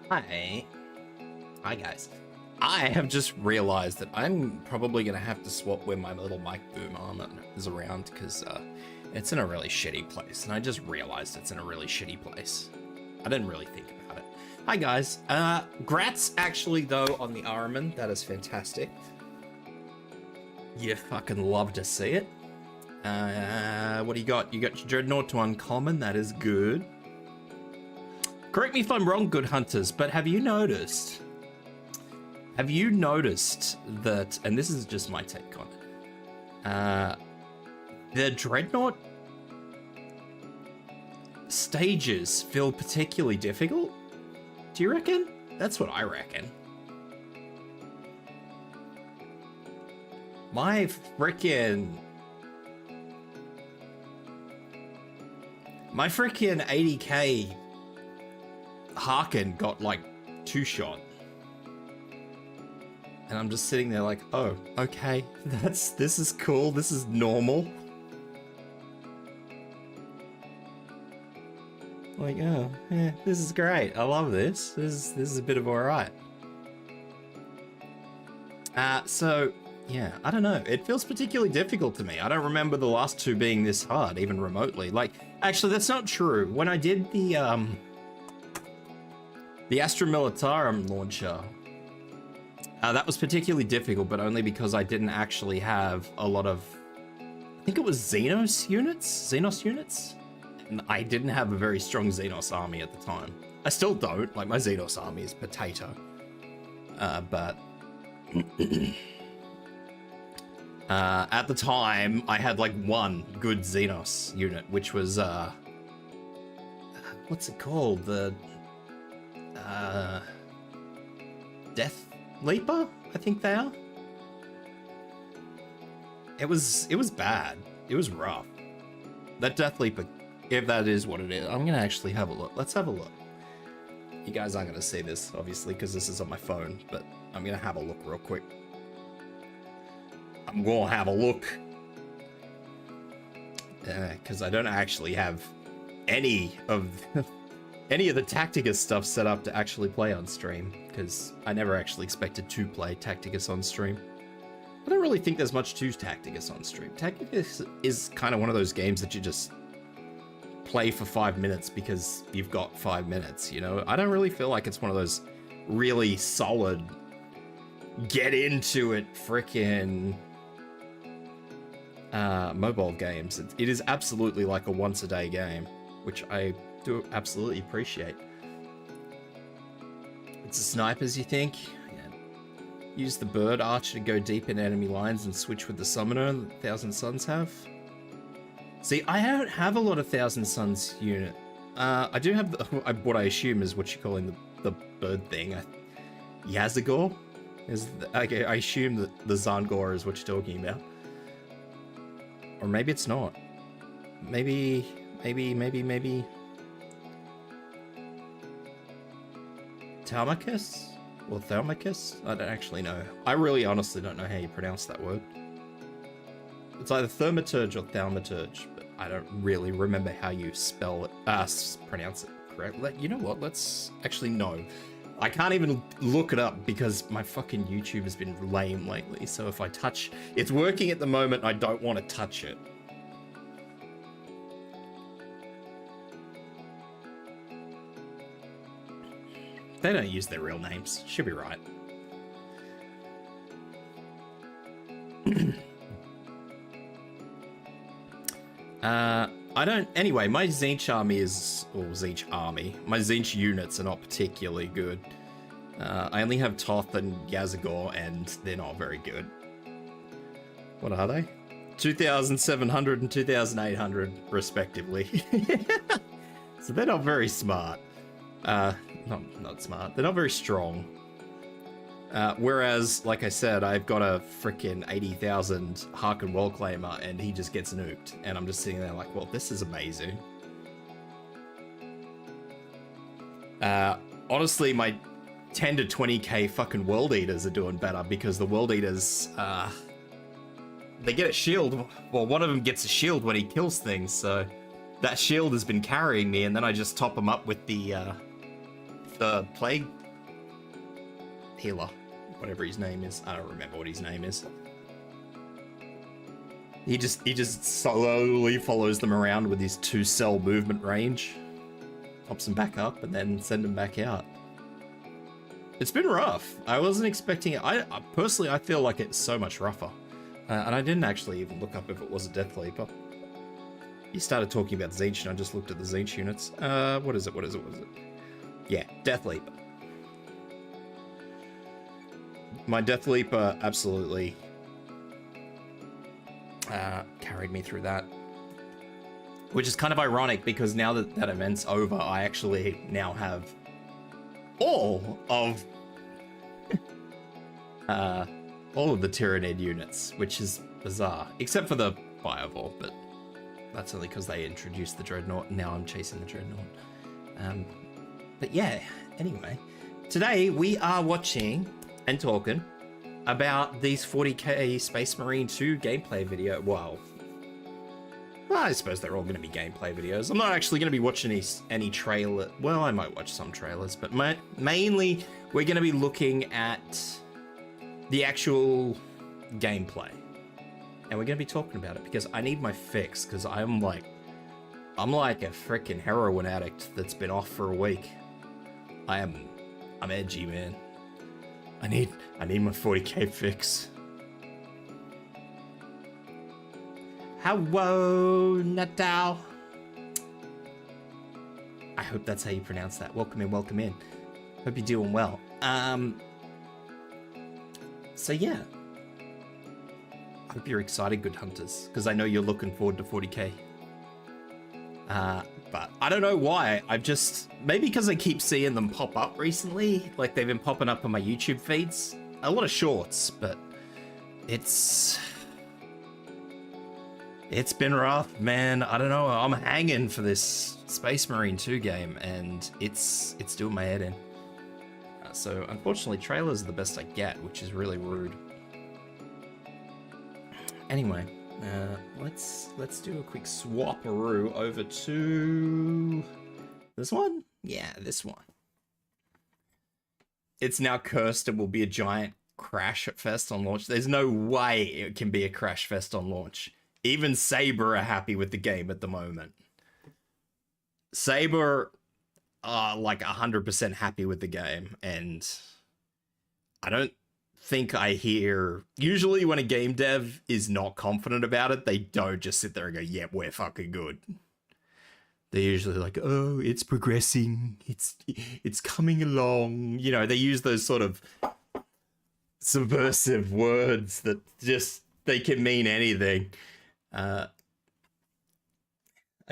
Hi. Hi, guys. I have just realized that I'm probably going to have to swap where my little mic boom armor is around because it's in a really shitty place. And I just realized it's in a really shitty place. I didn't really think about it. Hi, guys. Grats, actually, though, on the armament. That is fantastic. You fucking love to see it. What do you got? You got your Dreadnought to uncommon. That is good. Correct me if I'm wrong, good hunters, but have you noticed that, and this is just my take on it, the Dreadnought stages feel particularly difficult? Do you reckon? That's what I reckon. My freaking 80k Harkin got like 2-shot. And I'm just sitting there like, oh, okay, this is cool, this is normal. Like, oh, yeah, this is great. I love this. This is a bit of alright. So yeah, I don't know. It feels particularly difficult to me. I don't remember the last two being this hard, even remotely. Like, actually, that's not true. When I did the Astra Militarum launcher, that was particularly difficult, but only because I didn't actually have a lot of, I think it was Xenos units? And I didn't have a very strong Xenos army at the time. I still don't, like my Xenos army is potato. But at the time, I had like one good Xenos unit, which was, what's it called? The Death Leaper, I think they are. It was bad. It was rough. That Death Leaper, if that is what it is, I'm gonna actually have a look. Let's have a look. You guys aren't gonna see this, obviously, because this is on my phone, but I'm gonna have a look real quick. I'm gonna have a look. Because I don't actually have any of the Tacticus stuff set up to actually play on stream, because I never actually expected to play Tacticus on stream. I don't really think there's much to Tacticus on stream. Tacticus is kind of one of those games that you just play for 5 minutes because you've got 5 minutes, you know? I don't really feel like it's one of those really solid, get into it frickin' mobile games. It is absolutely like a once-a-day game, which I do absolutely appreciate. It's a snipers, you think? Yeah. Use the bird archer to go deep in enemy lines and switch with the summoner that Thousand Suns have. See, I don't have a lot of Thousand Suns unit. I do have what I assume is what you're calling the bird thing. Yazagor? I assume that the Zangor is what you're talking about. Or maybe it's not. Maybe. Thalmicus? Or Thalmicus? I don't actually know. I really honestly don't know how you pronounce that word. It's either Thaumaturge or Thaumaturge, but I don't really remember how you spell it, pronounce it correctly. You know what, let's actually no. I can't even look it up because my fucking YouTube has been lame lately, so if I touch, it's working at the moment, I don't want to touch it. They don't use their real names, should be right. Anyway, my Tzeentch army is, or Tzeentch army, my Tzeentch units are not particularly good. I only have Toth and Yazagor, and they're not very good. What are they? 2,700 and 2,800, respectively. So they're not very smart. Not smart. They're not very strong. Whereas, like I said, I've got a frickin' 80,000 Harkin Wall Claimer, and he just gets nuked. And I'm just sitting there like, well, this is amazing. Honestly, my 10 to 20k fucking World Eaters are doing better, because the World Eaters, they get a shield. Well, one of them gets a shield when he kills things, so that shield has been carrying me, and then I just top them up with the plague healer, whatever his name is. I don't remember what his name is. He just slowly follows them around with his 2-cell movement range, pops them back up, and then send them back out. It's been rough. I wasn't expecting it. I personally, I feel like it's so much rougher. And I didn't actually even look up if it was a Death Leaper. You started talking about Zinch, and I just looked at the Zinch units. What is it? Yeah, Death Leaper. My Death Leaper absolutely carried me through that. Which is kind of ironic, because now that that event's over, I actually now have all of the Tyrannid units, which is bizarre. Except for the Firewall, but that's only because they introduced the Dreadnought, and now I'm chasing the Dreadnought. But yeah, anyway. Today we are watching and talking about these 40k Space Marine 2 gameplay video. Well, I suppose they're all going to be gameplay videos. I'm not actually going to be watching any trailer. Well, I might watch some trailers, but mainly we're going to be looking at the actual gameplay. And we're going to be talking about it because I need my fix, because I'm like a freaking heroin addict that's been off for a week. I'm edgy, man. I need my 40k fix. Hello, Natal. I hope that's how you pronounce that. Welcome in, welcome in. Hope you're doing well. So yeah. Hope you're excited, good hunters, because I know you're looking forward to 40k. But I don't know why. Maybe because I keep seeing them pop up recently. Like, they've been popping up on my YouTube feeds. A lot of shorts, but it's been rough, man. I don't know. I'm hanging for this Space Marine 2 game, and it's doing my head in. So unfortunately, trailers are the best I get, which is really rude. Anyway, let's do a quick swap-a-roo over to this one. Yeah, this one. It's now cursed and will be a giant crash fest on launch. There's no way it can be a crash fest on launch. Even Saber are happy with the game at the moment. Saber are like 100% happy with the game, and I don't think I hear... Usually when a game dev is not confident about it, they don't just sit there and go, yeah, we're fucking good. They're usually like, oh, it's progressing, it's coming along. You know, they use those sort of subversive words that just, they can mean anything. I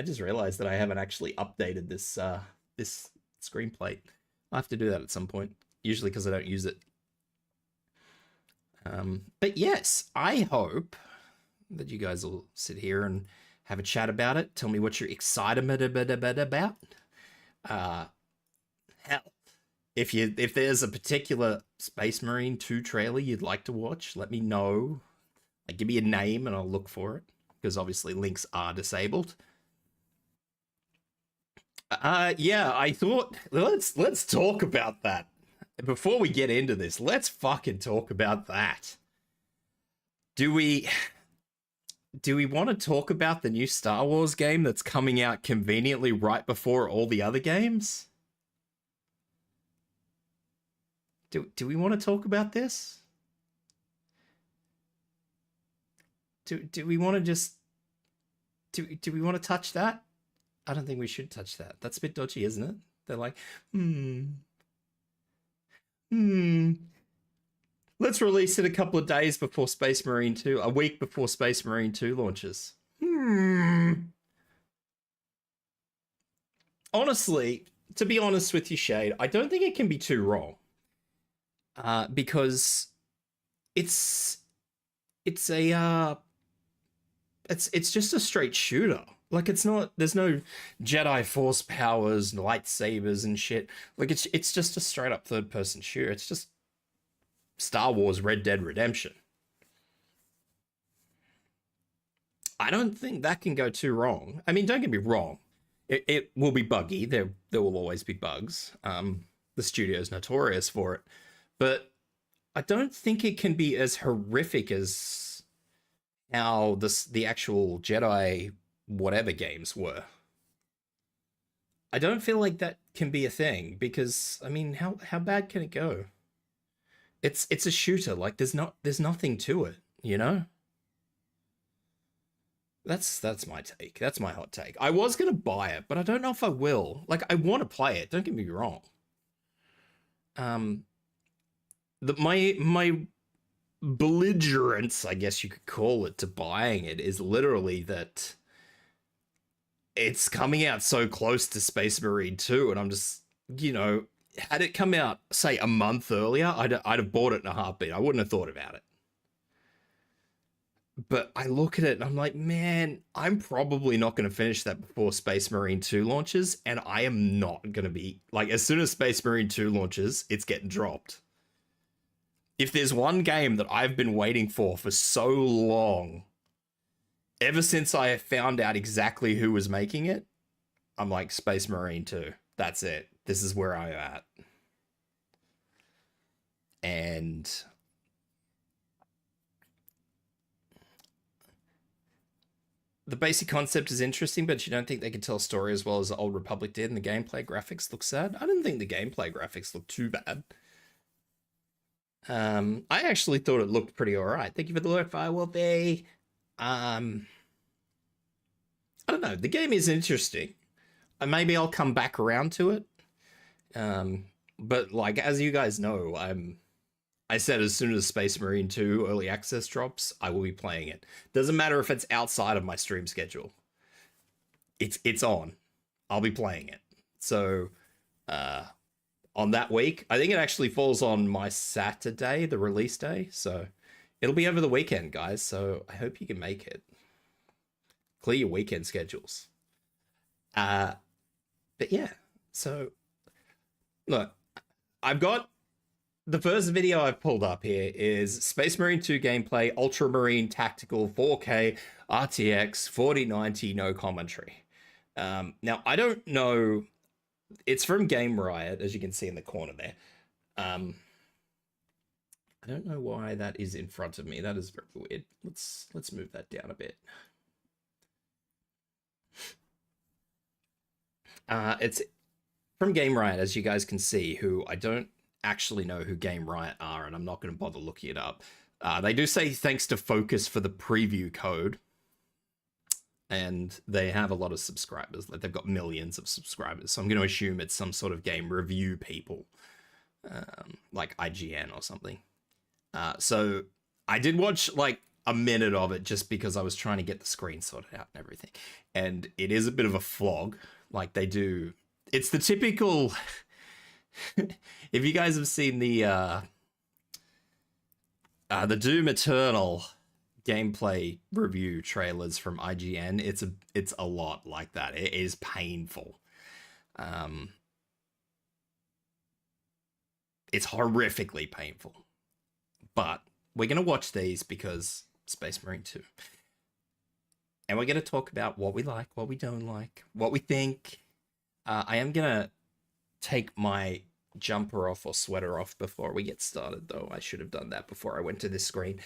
just realized that I haven't actually updated this this screen plate. I'll have to do that at some point, usually because I don't use it. But yes, I hope that you guys will sit here and have a chat about it. Tell me what you're excited about. Hell, if there's a particular Space Marine 2 trailer you'd like to watch, let me know. Like, give me a name and I'll look for it, because obviously links are disabled. Yeah, I thought let's talk about that. Before we get into this, let's fucking talk about that. Do we want to talk about the new Star Wars game that's coming out conveniently right before all the other games? Do we want to talk about this? Do we want to just... Do we want to touch that? I don't think we should touch that. That's a bit dodgy, isn't it? They're like, let's release it a couple of days before Space Marine 2, a week before Space Marine 2 launches. Honestly, to be honest with you, Shade, I don't think it can be too wrong. Because it's just a straight shooter. Like, it's not, there's no Jedi Force powers and lightsabers and shit. Like, it's just a straight up third person shooter. It's just Star Wars Red Dead Redemption. I don't think that can go too wrong. I mean, don't get me wrong. It will be buggy. There will always be bugs. The studio's notorious for it. But I don't think it can be as horrific as how the actual Jedi whatever games were. I don't feel like that can be a thing because I mean, how bad can it go? It's a shooter. Like there's nothing to it, you know? That's my take. That's my hot take. I was gonna buy it, but I don't know if I will. Like I want to play it. Don't get me wrong. Um, my belligerence, I guess you could call it, to buying it is literally that it's coming out so close to Space Marine 2, and I'm just, you know, had it come out say a month earlier, I'd have bought it in a heartbeat. I wouldn't have thought about it. But I look at it and I'm like, man, I'm probably not going to finish that before Space Marine 2 launches, and I am not going to be like, as soon as Space Marine 2 launches, it's getting dropped. If there's one game that I've been waiting for so long, ever since I found out exactly who was making it, I'm like, Space Marine 2. That's it. This is where I'm at. And the basic concept is interesting, but you don't think they could tell a story as well as the Old Republic did, and the gameplay graphics look sad? I didn't think the gameplay graphics looked too bad. I actually thought it looked pretty alright. Thank you for the alert, Firewolfie. I don't know. The game is interesting. Maybe I'll come back around to it. But like as you guys know, I said as soon as Space Marine 2 early access drops, I will be playing it. Doesn't matter if it's outside of my stream schedule. It's on. I'll be playing it. So on that week, I think it actually falls on my Saturday, the release day. So it'll be over the weekend, guys. So I hope you can make it. Clear your weekend schedules. But yeah, so look, I've got the first video I've pulled up here is Space Marine 2 gameplay, Ultramarine Tactical 4K RTX 4090, no commentary. Now, I don't know. It's from Game Riot, as you can see in the corner there. I don't know why that is in front of me. That is very weird. Let's move that down a bit. It's from Game Riot, as you guys can see, who I don't actually know who Game Riot are, and I'm not going to bother looking it up. They do say thanks to Focus for the preview code, and they have a lot of subscribers. Like they've got millions of subscribers, so I'm going to assume it's some sort of game review people, like IGN or something. So I did watch like a minute of it just because I was trying to get the screen sorted out and everything, and it is a bit of a flog. Like they do, it's the typical. If you guys have seen the Doom Eternal gameplay review trailers from IGN, it's a lot like that. It is painful. It's horrifically painful. But we're gonna watch these because Space Marine 2. And we're gonna talk about what we like, what we don't like, what we think. I am gonna take my jumper off or sweater off before we get started, though. I should have done that before I went to this screen.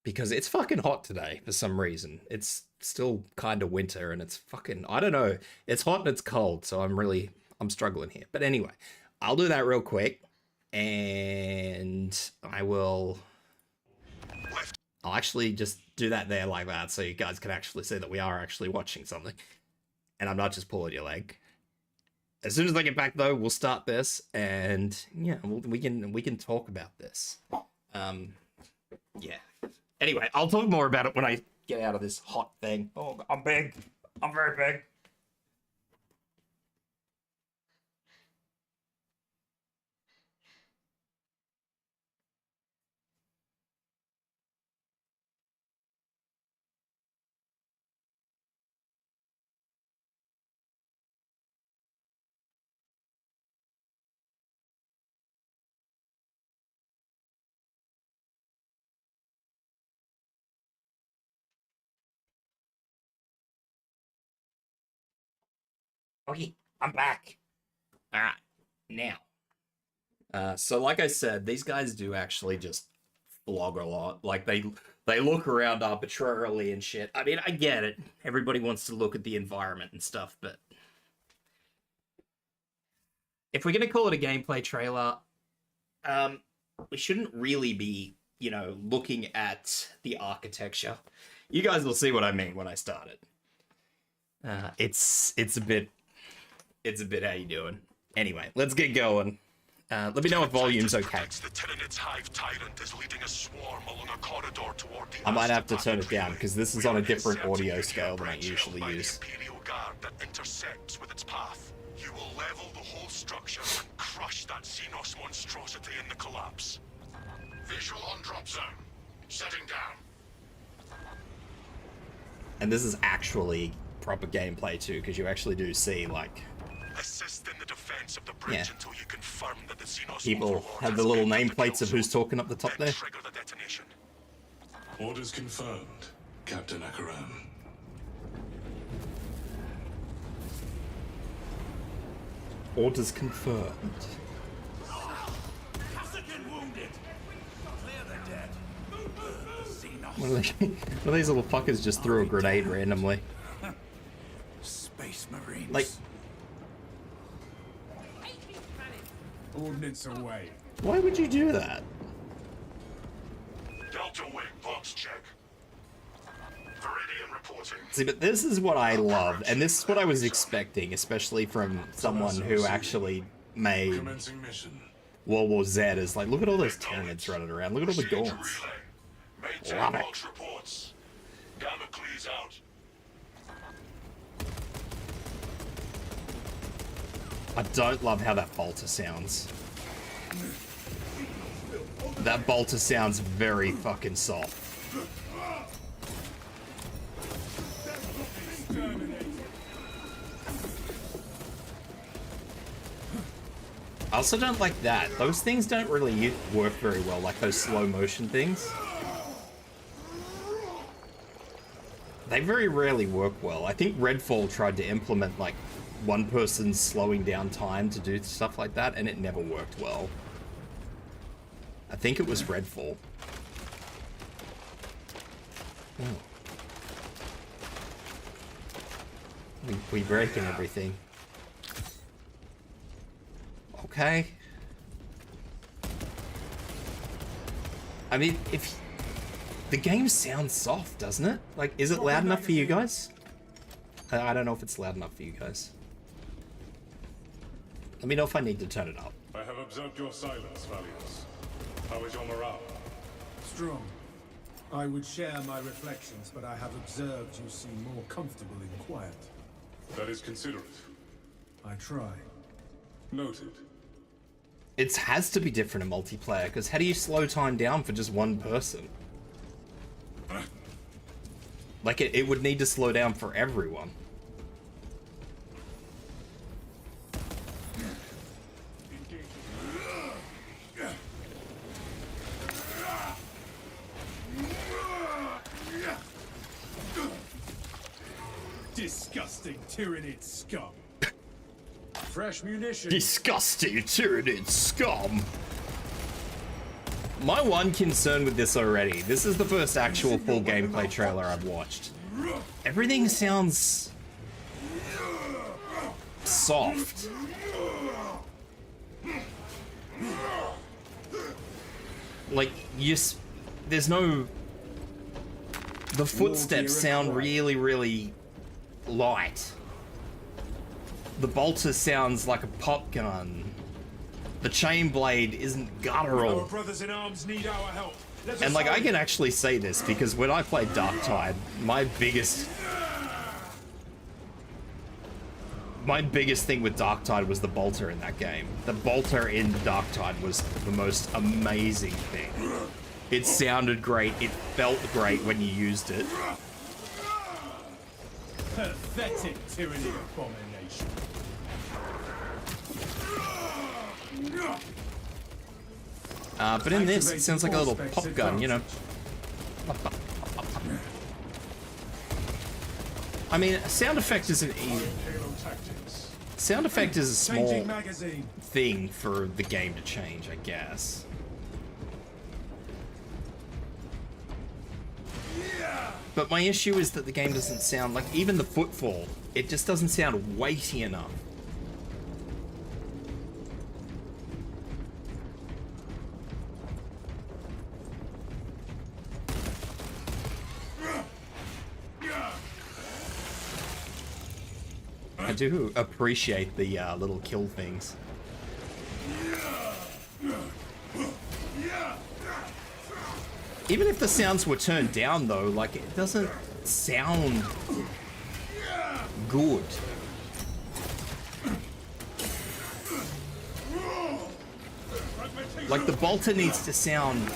Because it's fucking hot today for some reason. It's still kind of winter and it's fucking, I don't know. It's hot and it's cold, so I'm struggling here. But anyway, I'll do that real quick and I'll actually just do that there like that so you guys can actually see that we are actually watching something. And I'm not just pulling your leg. As soon as I get back, though, we'll start this, and yeah, we can talk about this. Yeah. Anyway, I'll talk more about it when I get out of this hot thing. Oh, I'm big. I'm very big. Okay, I'm back. All right, now So like I said, these guys do actually just vlog a lot. Like they look around arbitrarily and shit. I mean, I get it. Everybody wants to look at the environment and stuff, but if we're gonna call it a gameplay trailer, we shouldn't really be, you know, looking at the architecture. You guys will see what I mean when I start it. It's a bit how you doing. Anyway, let's get going. Let me know if volume's okay. I might have to turn it down because this is on a different audio scale than I usually use. You will level the whole structure and crush that Xenos monstrosity in the collapse. Visual on drop zone. Setting down. And this is actually proper gameplay too, because you actually do see, like, assist in the defense of the bridge until you confirm that the Xenos people have the little nameplates of who's talking up the top there. Trigger the detonation. Orders confirmed, Captain Ciruam. Orders confirmed. One of these little fuckers just threw a grenade randomly. Space Marines. Like, ordnance away. why would you do that? Delta Wing box check. Viridian reporting. See, but this is what I love, and this is what I was expecting, especially from someone who actually made Commencing mission. World War Z. Is like, look at all those Tyranids running around. Look at all the gaunts. Love it. Reports. Damocles out. I don't love how that bolter sounds. That bolter sounds very fucking soft. I also don't like that. Those things don't really work very well, like those slow motion things. They very rarely work well. I think Redfall tried to implement, like, one person slowing down time to do stuff like that, and it never worked well. I think it was Redfall. Oh. We breaking everything. Okay. I mean, if... The game sounds soft, doesn't it? Like, is it loud enough for you guys? I don't know if it's loud enough for you guys. Let me know if I need to turn it up. I have observed your silence, Valius. How is your morale? Strong. I would share my reflections, but I have observed you seem more comfortable in quiet. That is considerate. I try. Noted. It has to be different in multiplayer, because how do you slow time down for just one person? Like, it would need to slow down for everyone. Disgusting Tyranid scum. Fresh munition. Disgusting Tyranid scum! My one concern with this already, this is the first actual full gameplay trailer I've watched. Everything sounds... soft. Like, there's no... The footsteps sound really, really light. The bolter sounds like a pop gun. The chain blade isn't guttural. Our brothers in arms need our help. And like, I can actually say this because when I played Darktide, my biggest thing with Darktide was the bolter in that game. The bolter in Darktide was the most amazing thing. It sounded great, it felt great when you used it. Pathetic tyranny abomination. But in this, it sounds like a little pop gun, you know. I mean, sound effect isn't easy. Sound effect is a small Changing magazine. thing for the game to change, I guess. But my issue is that the game doesn't sound like, even the footfall, it just doesn't sound weighty enough. I do appreciate the little kill things. Even if the sounds were turned down though, like, it doesn't sound good. Like, the bolter needs to sound,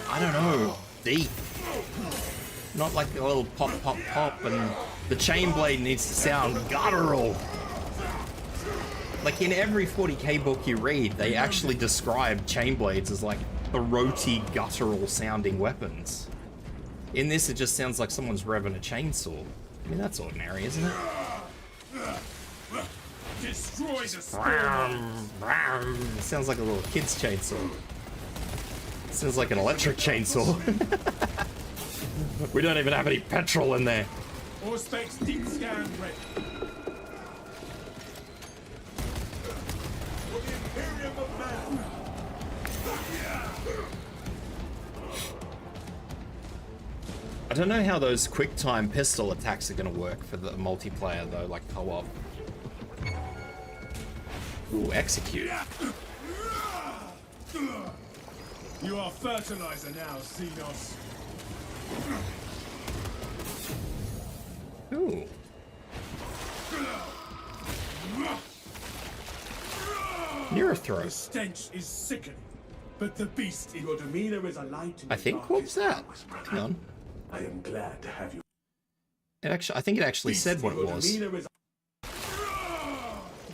I don't know, deep. Not like a little pop, pop, pop, and the chain blade needs to sound guttural. Like, in every 40k book you read, they actually describe chain blades as like throaty, guttural sounding weapons. In this, it just sounds like someone's revving a chainsaw. I mean, that's ordinary, isn't it? Destroy the It sounds like a little kid's chainsaw. It sounds like an electric chainsaw. We don't even have any petrol in there. All specs deep scan ready. For the Imperium of Man. I don't know how those quick time pistol attacks are going to work for the multiplayer though, like co-op. Ooh, execute. You are fertilizer now, Xenos. Ooh. Near throw. The stench is sickening, but the beast in your demeanor is a light in I the think. What was that? darkest hours, Hang on. I am glad to have you. It actually, I think it actually said what it was.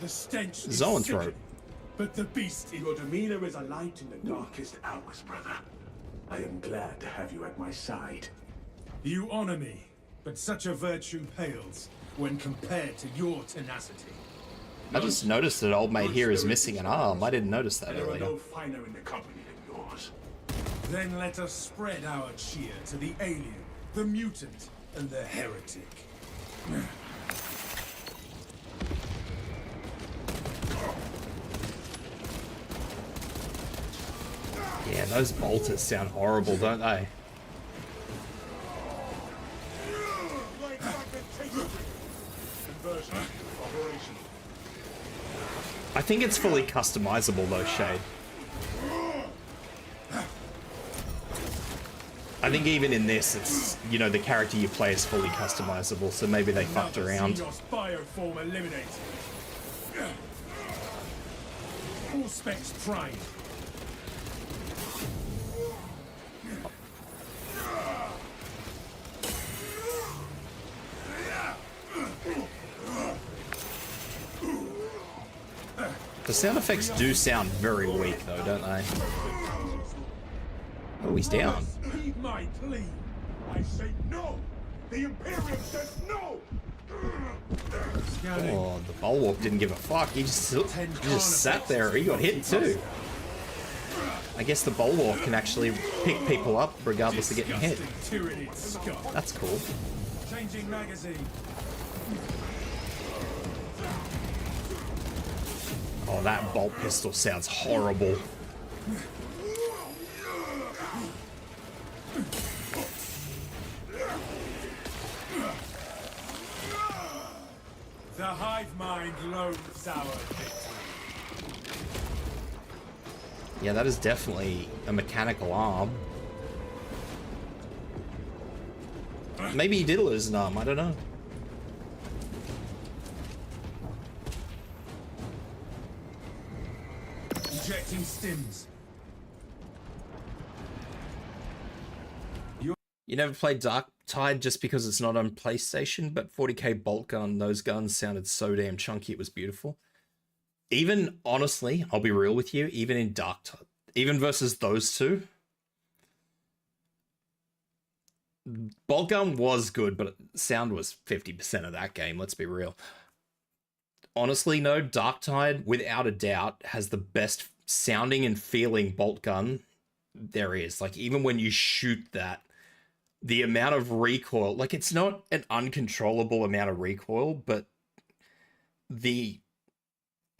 The stench is Zoanthrope. sickening, but the beast in your demeanor is a light in the darkest hours, brother. I am glad to have you at my side. You honor me, but such a virtue pales when compared to your tenacity. I just noticed that old mate here is missing an arm. I didn't notice that There are earlier. no finer in the company than yours. Then let us spread our cheer to the alien, the mutant, and the heretic. Yeah, those bolters sound horrible, don't they? I think it's fully customizable though, Shade. I think even in this, it's, you know, the character you play is fully customizable, so maybe they fucked around. Xenos bioform eliminated. All specs primed. The sound effects do sound very weak though, don't they? Oh, he's down. Heed my plea. I say no. The Imperium says no. Scanning. Oh, the bulwark didn't give a fuck. He just sat there. He got hit too. I guess the bulwark can actually pick people up regardless of getting hit. Tyrannid scum. That's cool. Changing magazine. Oh, that bolt pistol sounds horrible. The hive mind loathes our victory. Yeah, that is definitely a mechanical arm. Maybe he did lose an arm, I don't know. Ejecting stims. You never played Dark Tide just because it's not on PlayStation, but 40k bolt gun, those guns sounded so damn chunky, it was beautiful. Even, honestly, I'll be real with you, even in Dark Tide, even versus those two, bolt gun was good, but sound was 50% of that game, let's be real. honestly, no, Darktide, without a doubt, has the best sounding and feeling bolt gun there is. Like, even when you shoot that, the amount of recoil, like, it's not an uncontrollable amount of recoil, but I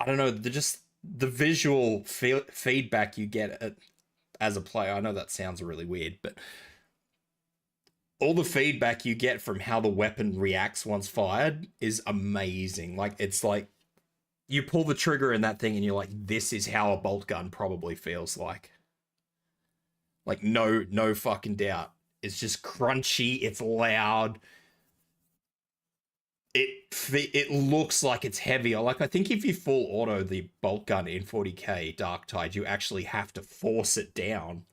don't know, the visual feedback you get as a player. I know that sounds really weird, but all the feedback you get from how the weapon reacts once fired is amazing. Like, it's like you pull the trigger in that thing and you're like, this is how a bolt gun probably feels like. Like, no fucking doubt. It's just crunchy, it's loud. It looks like it's heavier. Like, I think if you full auto the bolt gun in 40k Darktide, you actually have to force it down.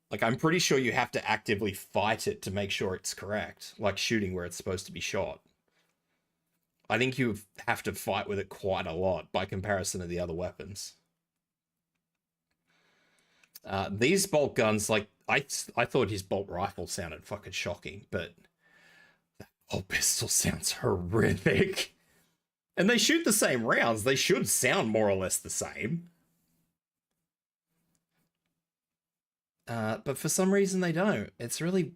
Like, I'm pretty sure you have to actively fight it to make sure it's correct. Like shooting where it's supposed to be shot. I think you have to fight with it quite a lot by comparison to the other weapons. These bolt guns, like, I thought his bolt rifle sounded fucking shocking, but that bolt pistol sounds horrific. And they shoot the same rounds. They should sound more or less the same. But for some reason they don't. It's really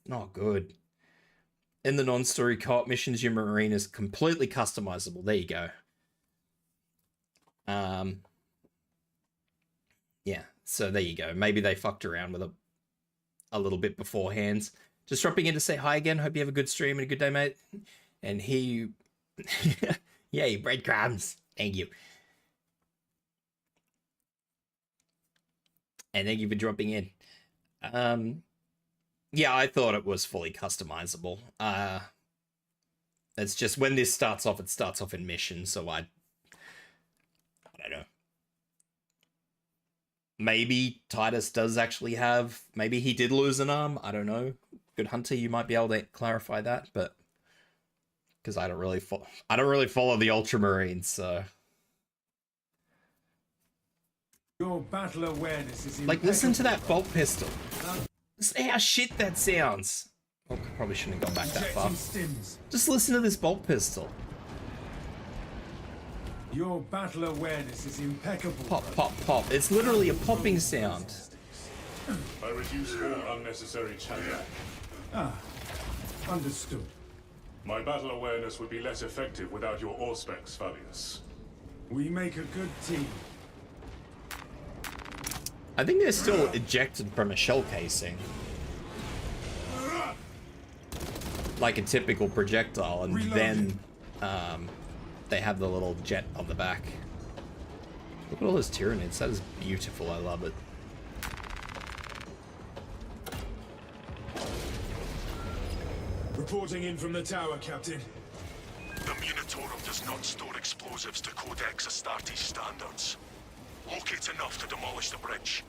not good. In the non-story co-op missions, your Marine is completely customizable. There you go. Yeah, so there you go. Maybe they fucked around with a little bit beforehand. Just dropping in to say hi again. Hope you have a good stream and a good day, mate. And he... Yay, breadcrumbs. Thank you. And thank you for dropping in. Yeah, I thought it was fully customizable. It's just when this starts off, it starts off in mission, so I don't know. Maybe Titus does actually have... Maybe he did lose an arm. I don't know. Good Hunter, you might be able to clarify that, but... Because I don't really follow the Ultramarines, so... Your battle awareness is like, listen to that bolt pistol. Listen how shit that sounds. Oh, probably shouldn't have gone back that far. Just listen to this bolt pistol. Your battle awareness is impeccable. Pop, pop, pop. It's literally a popping sound. I reduce all unnecessary chatter. Ah, understood. My battle awareness would be less effective without your Auspex, Valius. We make a good team. I think they're still ejected from a shell casing. Like a typical projectile, and then they have the little jet on the back. Look at all those Tyranids. That is beautiful. I love it. Reporting in from the tower, Captain. The Munitorum does not store explosives to Codex Astartes standards. Locate enough to demolish the bridge.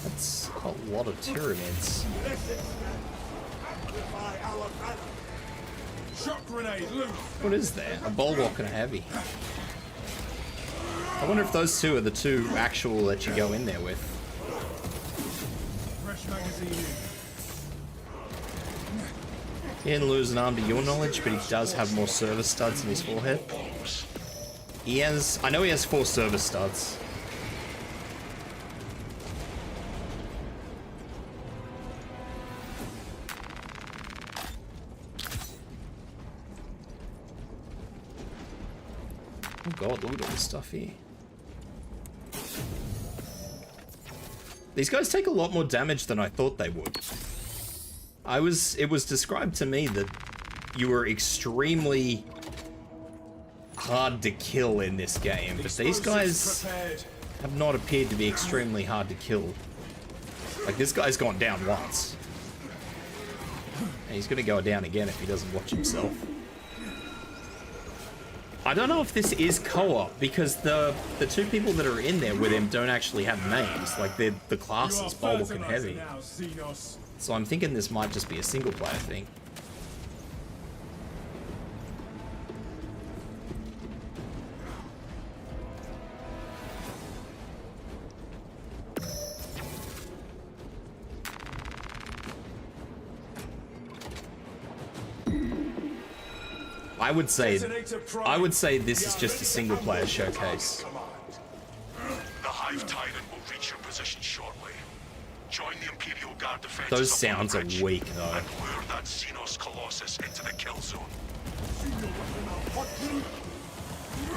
That's a lot of Tyranids. Shock grenade, loose. What is that? A bulwark and a heavy. I wonder if those two are the two actual that you go in there with. Fresh magazine. He didn't lose an arm to your knowledge, but he does have more service studs in his forehead. He has... I know he has 4 service studs. Oh god, look at all this stuff here. These guys take a lot more damage than I thought they would. It was described to me that you were extremely hard to kill in this game, but these guys have not appeared to be extremely hard to kill. Like, this guy's gone down once. And he's gonna go down again if he doesn't watch himself. I don't know if this is co-op, because the 2 people that are in there with him don't actually have names. Like, they're the classes, Bulwark and Heavy. So I'm thinking this might just be a single player thing. I would say this is just a single player showcase. The Hive Tyrant will reach your position shortly. Join the Imperial Guard defenses. Those sounds are weak though. And lure that Xenos Colossus into the kill zone.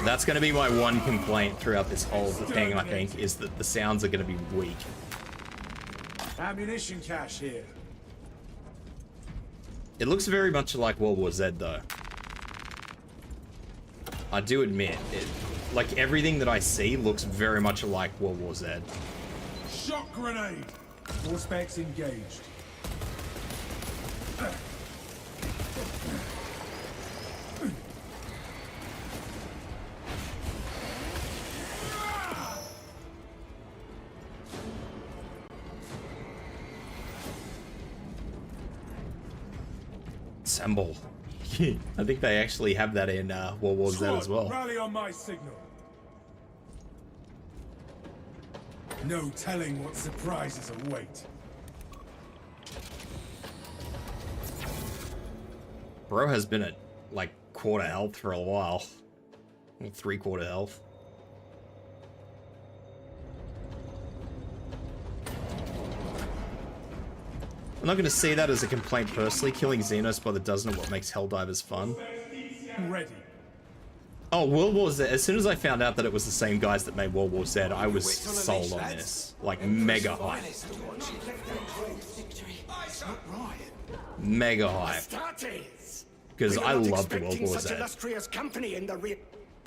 That's going to be my one complaint throughout this whole thing, I think, is that the sounds are going to be weak. Ammunition cache here. It looks very much like World War Z though. I do admit, like everything that I see looks very much like World War Z. Shock grenade! All specs engaged. Assemble. I think they actually have that in World War Z as well. Rally on my signal. No telling what surprises await. Bro has been at like quarter health for a while. Or 3/4 health. I'm not going to see that as a complaint personally. Killing Xenos by the dozen is what makes Helldivers fun. Ready. Oh, World War Z. As soon as I found out that it was the same guys that made World War Z, I was sold on this. Like, mega hype. Mega hype. Because I loved World War Z.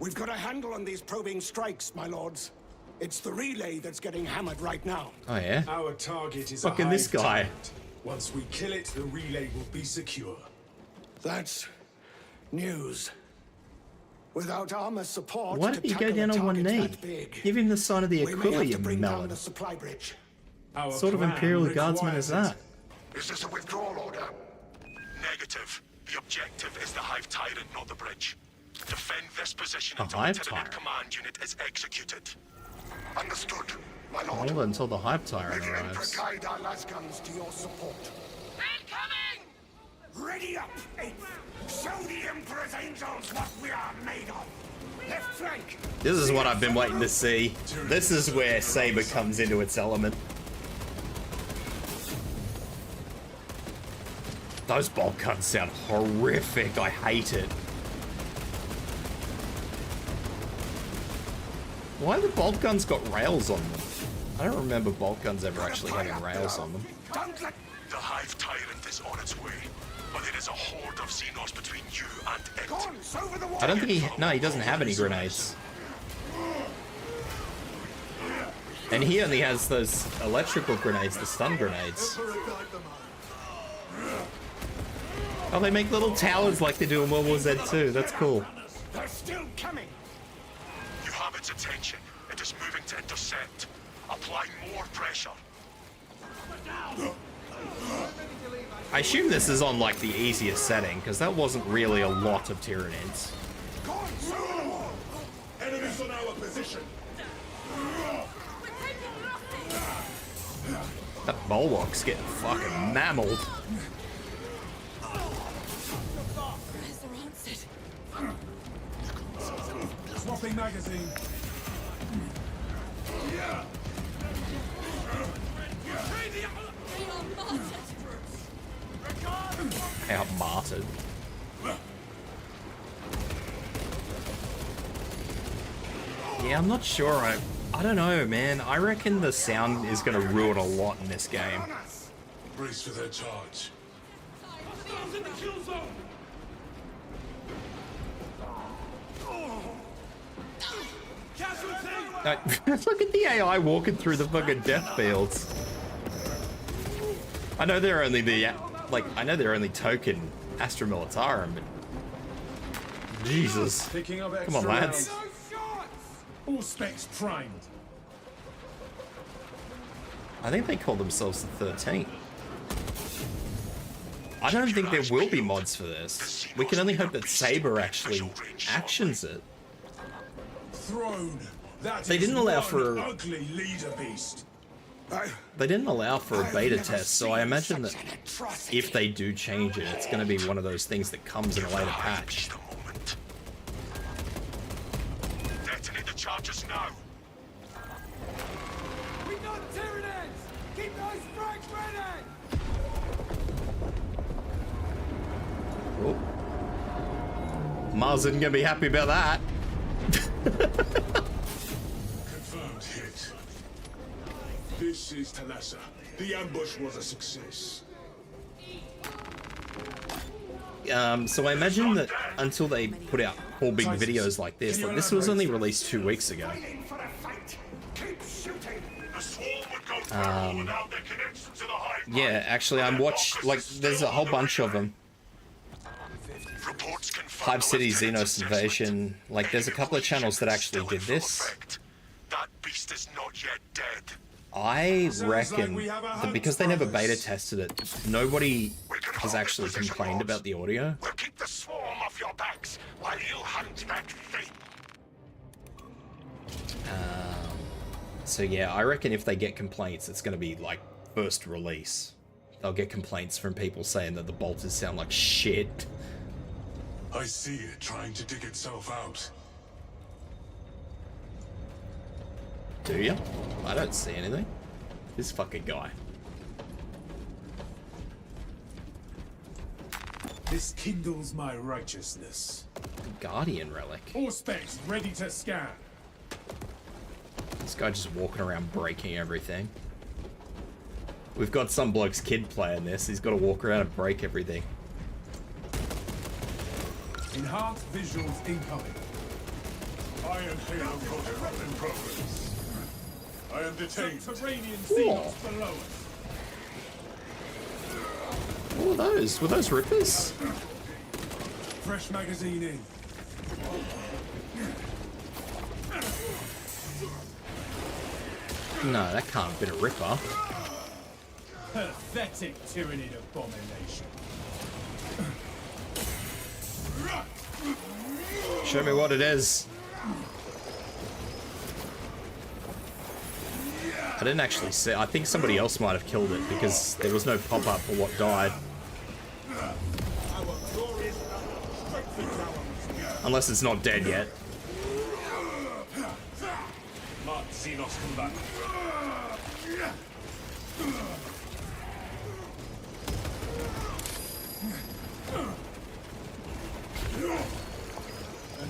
We've got a handle on these probing strikes, my lords. It's the relay that's getting hammered right now. Oh, yeah? Our target is Fucking this guy. Once we kill it, the relay will be secure. That's news. Without armor support, Why did he go down on one knee? Give him the sign of the Aquila, you melon. What sort of Imperial Guardsman is that? Is this a withdrawal order? Negative. The objective is the Hive Tyrant, not the bridge. Defend this position until the Lieutenant Command Unit is executed. Understood, my lord. Hold until the Hive Tyrant arrives. Guide our lasguns to your support. Incoming! Ready up, Eighth! Show the Emperor's angels what we are made of! Left flank! This is what I've been waiting to see. This is where Saber comes into its element. Those bolt guns sound horrific. I hate it. Why have the bolt guns got rails on them? I don't remember bolt guns ever actually having rails on them. The Hive Tyrant is on its way, but there is a horde of Xenos between you and it. I don't think he doesn't have any grenades. And he only has those electrical grenades, the stun grenades. Oh, they make little towers like they do in World War Z too. That's cool. They're still coming! You have its attention. It is moving to intercept. Apply more pressure. I assume this is on like the easiest setting, because that wasn't really a lot of Tyranids. Enemies on our position. That bulwark's getting fucking mammaled. Swapping magazine. Outmartyred. Yeah, I'm not sure. I don't know, man. I reckon the sound is going to ruin a lot in this game. Brace for their charge. Look at the AI walking through the fucking death fields. I know they're only I know they're only token Astra Militarum, but Jesus. Come on, lads. All specs primed. I think they call themselves the 13th. I don't think there will be mods for this. We can only hope that Saber actually actions it. Throne. They didn't allow for ugly leader beast. They didn't allow for a beta test, so I imagine that if they do change it, it's going to be one of those things that comes in a later patch. Mars isn't gonna be happy about that. Confirmed hit. This is Talassa. The ambush was a success. So I imagine that until they put out whole big videos like this was only released 2 weeks ago. Yeah, actually, I'm like, there's a whole bunch of them. Hive City, Xenos Invasion, like, there's a couple of channels that actually did this. That beast is not yet dead. I reckon that because they never beta tested it, nobody has actually complained about the audio. We'll keep the swarm off your backs while you hunt that thing. So yeah, I reckon if they get complaints, it's going to be like first release. They'll get complaints from people saying that the bolters sound like shit. I see it trying to dig itself out. Do you? I don't see anything. This fucking guy. This kindles my righteousness. Guardian relic. All specs ready to scan. This guy just walking around breaking everything. We've got some bloke's kid playing this. He's got to walk around and break everything. Enhanced visuals incoming. Iron Halo protocol in progress. I am detained. Subterranean seals below us. What were those? Were those rippers? Fresh magazine in. No, that can't have been a ripper. Pathetic tyrannid abomination. Show me what it is. I didn't actually see. I think somebody else might have killed it because there was no pop-up for what died. Unless it's not dead yet. Mark Xenos come back.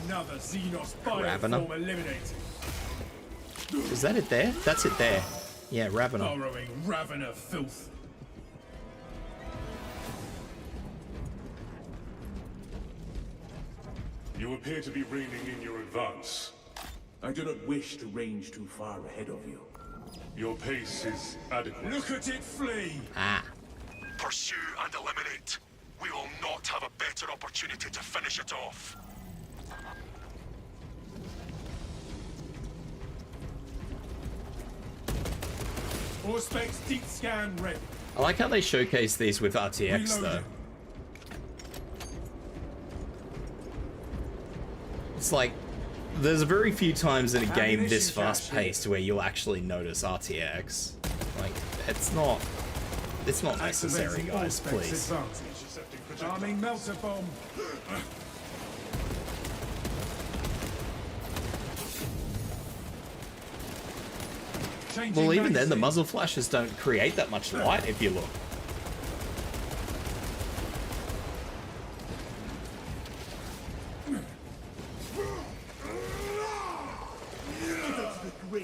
Another Xenos Ravener. bioform eliminated. Is that it there? That's it there. Yeah, Ravener. Borrowing Ravener filth. You appear to be reining in your advance. I do not wish to range too far ahead of you. Your pace is adequate. Look at it flee! Ah. Pursue and eliminate. We will not have a better opportunity to finish it off. All specs deep scan ready. I like how they showcase these with RTX though. It's like, there's very few times in a game this fast paced where you'll actually notice RTX. Like, it's not necessary, guys, please. Arming melter bomb. Well, even then, the muzzle flashes don't create that much light if you look.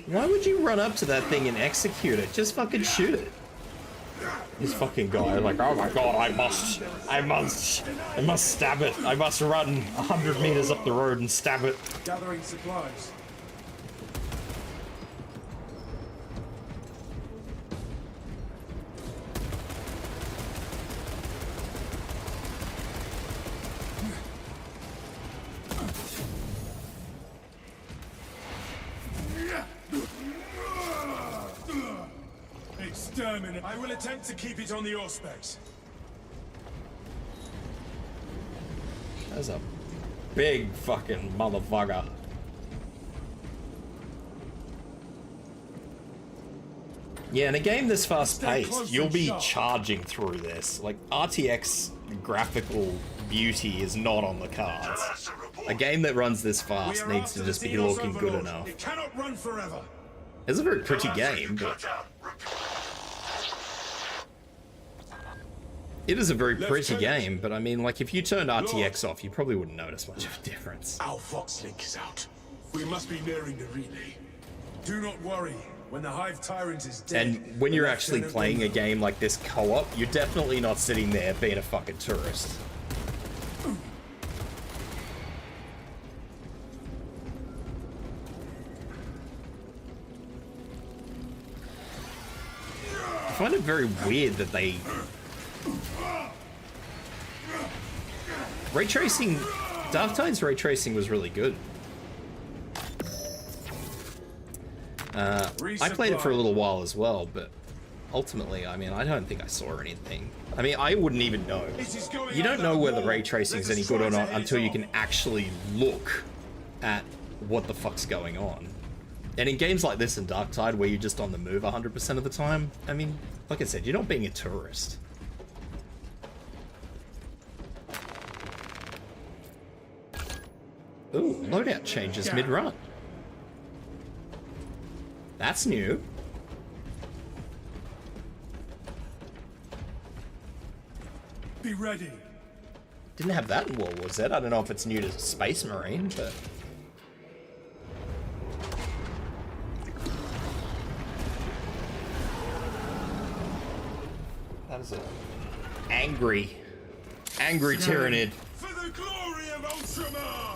Why would you run up to that thing and execute it? Just fucking shoot it. This fucking guy, like, oh my god, I must stab it. I must run 100 meters up the road and stab it. Gathering supplies. Exterminate. I will attempt to keep it on the auspex. That's a big fucking motherfucker. Yeah, in a game this fast paced, you'll be charging through this. Like, RTX graphical beauty is not on the cards. A game that runs this fast needs to just be looking good enough. It cannot run forever. It's a very pretty game, but It is a very pretty game, but I mean, like, if you turned RTX off, you probably wouldn't notice much of a difference. Our Fox link is out. We must be nearing the relay. Do not worry. When the Hive Tyrant is dead... And when you're actually playing a game like this co-op, you're definitely not sitting there being a fucking tourist. I find it very weird that they... Ray tracing... Dark Tide's ray tracing was really good. I played it for a little while as well, but ultimately, I mean, I don't think I saw anything. I mean, I wouldn't even know. You don't know whether ray tracing is any good or not until you can actually look at what the fuck's going on. And in games like this in Dark Tide, where you're just on the move 100% of the time, I mean, like I said, you're not being a tourist. Ooh, loadout changes mid-run. That's new. Be ready. Didn't have that in World War Z. I don't know if it's new to Space Marine, but... That is an angry Tyrannid. For the glory of Ultramar!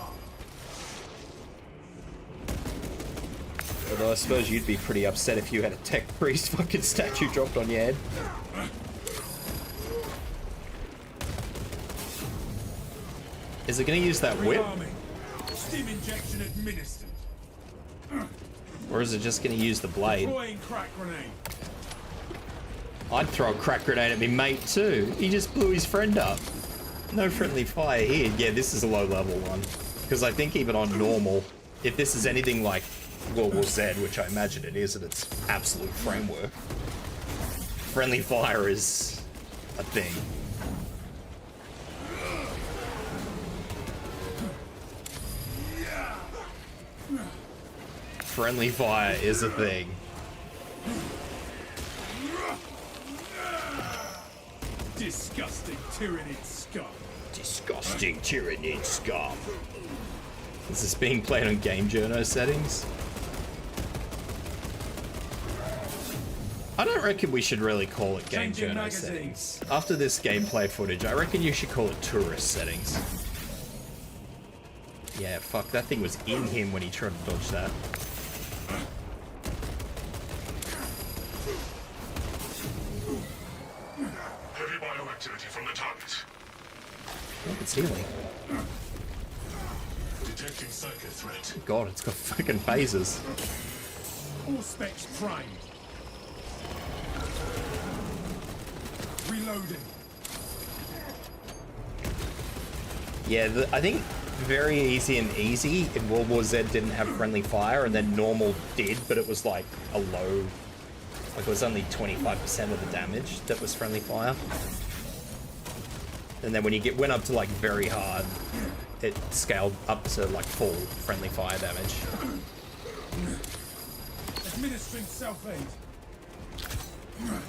Although I suppose you'd be pretty upset if you had a tech priest fucking statue dropped on your head. Is it going to use that whip? Steam injection administered. Or is it just going to use the blade? Deploying crack grenade. I'd throw a crack grenade at me mate too. He just blew his friend up. No friendly fire here. Yeah, this is a low level one. Because I think even on normal, if this is anything like World War Z, which I imagine it is at its absolute framework, friendly fire is a thing. Friendly fire is a thing. Disgusting Tyrannid scum. Disgusting Tyrannid scum. Is this being played on Game Journo settings? I don't reckon we should really call it Game Journo settings. After this gameplay footage, I reckon you should call it tourist settings. Yeah, fuck, that thing was in him when he tried to dodge that. Heavy bioactivity from the target. Oh, it's healing. Detecting psychic threat. God, it's got fucking phasers. All specs primed. Reloading. Yeah, I think very easy and easy in World War Z didn't have friendly fire, and then normal did, but it was like a low, like it was only 25% of the damage that was friendly fire. And then when you went up to like very hard, it scaled up to like full friendly fire damage. Administering self-aid.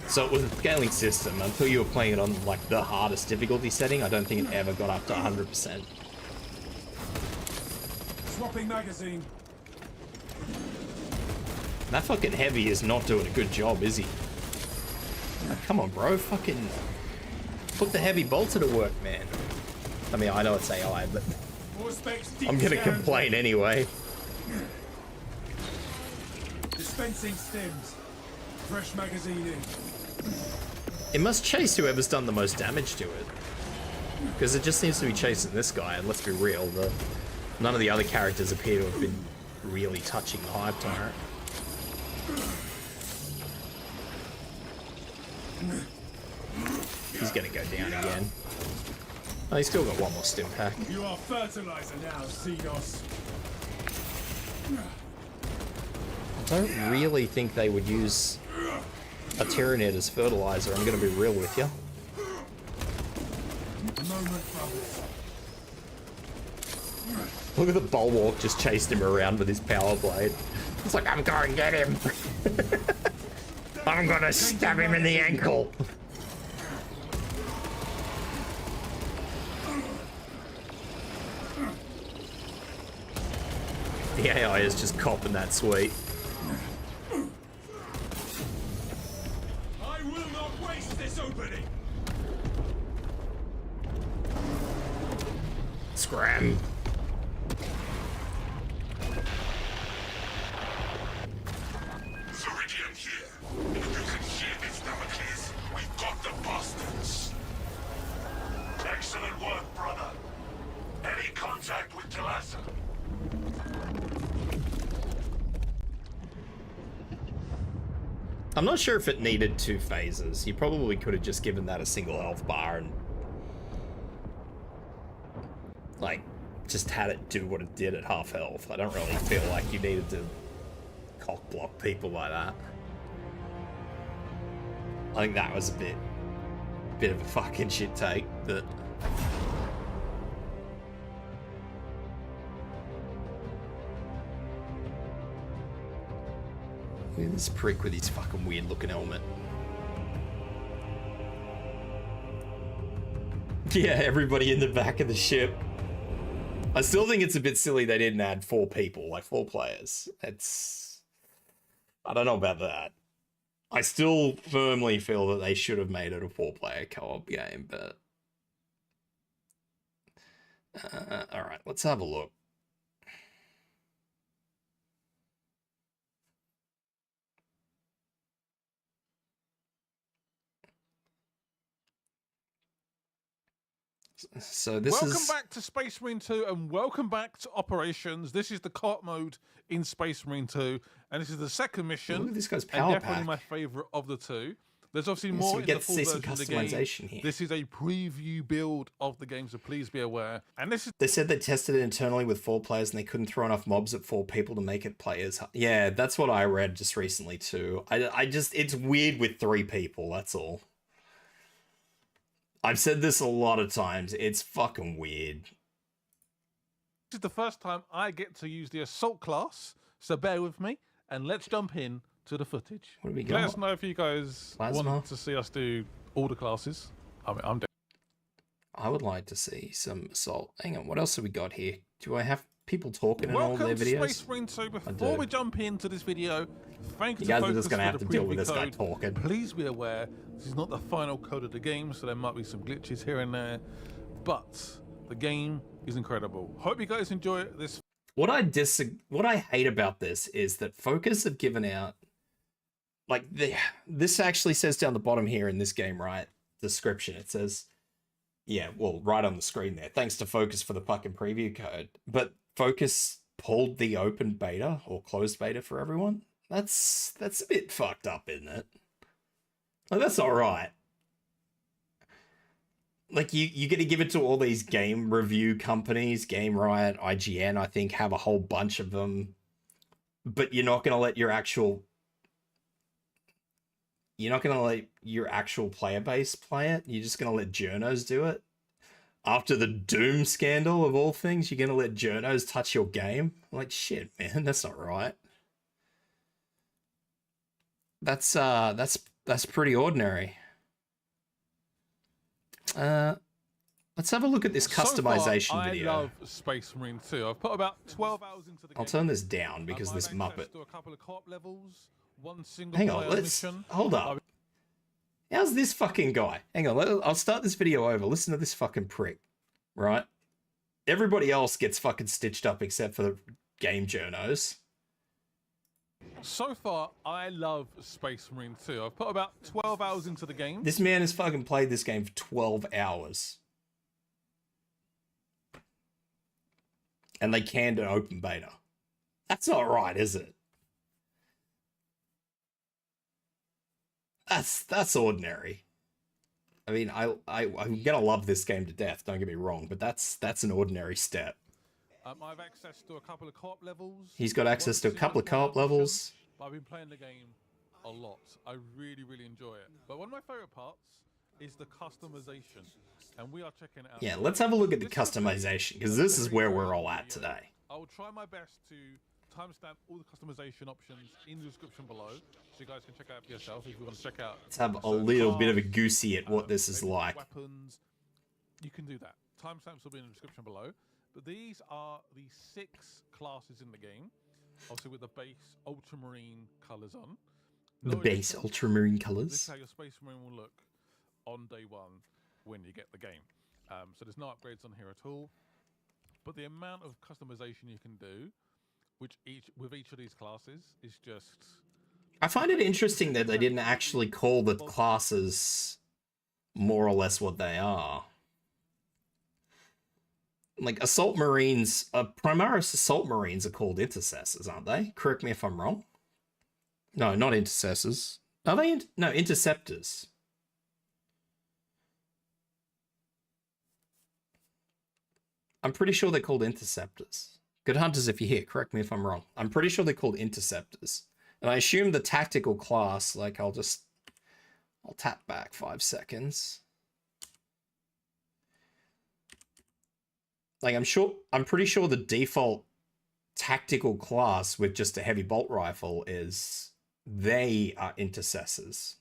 So it was a scaling system until you were playing it on like the hardest difficulty setting. I don't think it ever got up to 100%. Swapping magazine. That fucking heavy is not doing a good job, is he? Like, come on, bro, fucking put the heavy bolter to work, man. I mean, I know it's AI, but I'm gonna complain anyway. Dispensing stims. Fresh magazine in. It must chase whoever's done the most damage to it. Because it just seems to be chasing this guy, and let's be real, none of the other characters appear to have been really touching the Hive Tyrant. He's gonna go down again. Oh, he's still got one more stim pack. You are fertilizer now, Xenos. I don't really think they would use a Tyrannid as fertilizer, I'm gonna be real with you. Look at the Bulwark just chased him around with his power blade. It's like, I'm going to get him. I'm gonna stab him in the ankle. The AI is just copping that sweet. I will not waste this opening. Scram. Ceridian here. If you can hear this, Damocles, we've got the bastards. Excellent work, brother. Any contact with Talassa? I'm not sure if it needed 2 phases. You probably could have just given that a single health bar and like just had it do what it did at half health. I don't really feel like you needed to cock block people like that. I think that was a bit of a fucking shit take, but look at this prick with his fucking weird looking helmet. Yeah, everybody in the back of the ship. I still think it's a bit silly they didn't add 4 people, like 4 players. I don't know about that. I still firmly feel that they should have made it a 4-player co-op game, but... alright, let's have a look. So this welcome back to Space Marine 2 and welcome back to Operations. This is the co-op mode in Space Marine 2 and this is the second mission. Look at this guy's and power definitely pack. my favourite of the 2. There's obviously So more we in get the to full see some version of the game. customization here. This is a preview build of the game, so please be aware. And this is They said they tested it internally with 4 players and they couldn't throw enough mobs at 4 people to make it players. Yeah, that's what I read just recently too. I just, it's weird with 3 people, that's all. I've said this a lot of times. It's fucking weird. This is the first time I get to use the Assault class, so bear with me and let's jump in to the footage. What do we Let got? us know if you guys Plasma. want to see us do all the classes. I mean, I'm down. I would like to see some assault. Hang on, what else have we got here? Do I have people talking in all Welcome their to videos? Space Marine 2. Before we jump into this video, thank you You guys to are just Focus gonna for have the to deal with preview this guy code. talking. Please be aware, this is not the final code of the game, so there might be some glitches here and there, but the game is incredible. Hope you guys enjoy this. What I hate about this is that Focus have given out, like, this actually says down the bottom here in this game, right? Description, it says, yeah, well, right on the screen there. Thanks to Focus for the fucking preview code. But Focus pulled the open beta or closed beta for everyone. That's a bit fucked up, isn't it? Like, that's all right. Like, you get to give it to all these game review companies, Game Riot, IGN, I think, have a whole bunch of them. But you're not going to let your actual... You're not going to let your actual player base play it. You're just going to let journos do it. After the Doom scandal of all things, you're going to let journos touch your game? Like, shit, man, that's not right. That's pretty ordinary. Let's have a look at this customization so far, video. I love Space Marine 2. I've put about 12 hours into the game. I'll turn this down because I've this access Muppet... to a couple of co-op levels, one single Hang on, player let's... mission. Hold up. How's this fucking guy? Hang on, I'll start this video over. Listen to this fucking prick, right? Everybody else gets fucking stitched up except for the game journos. So far, I love Space Marine 2. I've put about 12 hours into the game. This man has fucking played this game for 12 hours. And they canned an open beta. That's not right, is it? That's ordinary. I mean, I'm gonna love this game to death, don't get me wrong, but that's an ordinary step. I've access to a couple of co-op levels. He's got access to a couple of co-op levels. But I've been playing the game a lot. I really, really enjoy it. But one of my favorite parts is the customization. And we are checking it out. Yeah, let's have a look at the customization, because this is where we're all at today. I will try my best to timestamp all the customization options in the description below, so you guys can check out for yourself if you want to check out. Let's have a little bit of a goosey at what this is like. Weapons, you can do that. Timestamps will be in the description below. But these are the 6 classes in the game, obviously with the base ultramarine colours on. The base ultramarine colours. This is how your Space Marine will look on day 1 when you get the game. So there's no upgrades on here at all. But the amount of customization you can do, with each of these classes, is just... I find it interesting that they didn't actually call the classes more or less what they are. Like, Assault Marines, Primaris Assault Marines are called Intercessors, aren't they? Correct me if I'm wrong. No, not Intercessors. Are they? No, Interceptors. I'm pretty sure they're called Interceptors. Good Hunters, if you're here, correct me if I'm wrong. I'm pretty sure they're called Interceptors. And I assume the tactical class, like, I'll tap back 5 seconds. Like, I'm pretty sure the default tactical class with just a heavy bolt rifle is, they are Intercessors.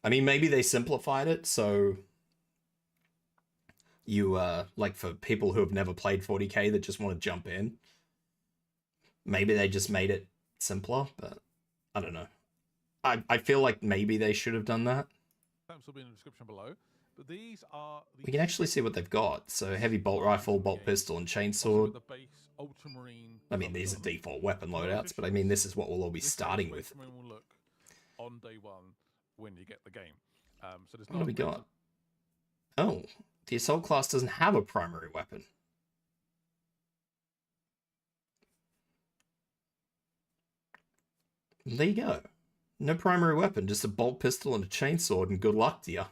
I mean, maybe they simplified it, so you, like, for people who have never played 40k that just want to jump in, maybe they just made it simpler, but I don't know. I feel like maybe they should have done that. Stamps will be in the description below. But these are We can actually see what they've got. So heavy bolt rifle, bolt pistol, and chainsword. I mean, these are default weapon loadouts, but I mean, this is what we'll all be starting with. Will look on day 1 when you get the game. So there's What do we got? Oh, the assault class doesn't have a primary weapon. There you go. No primary weapon, just a bolt pistol and a chainsword, and good luck to you.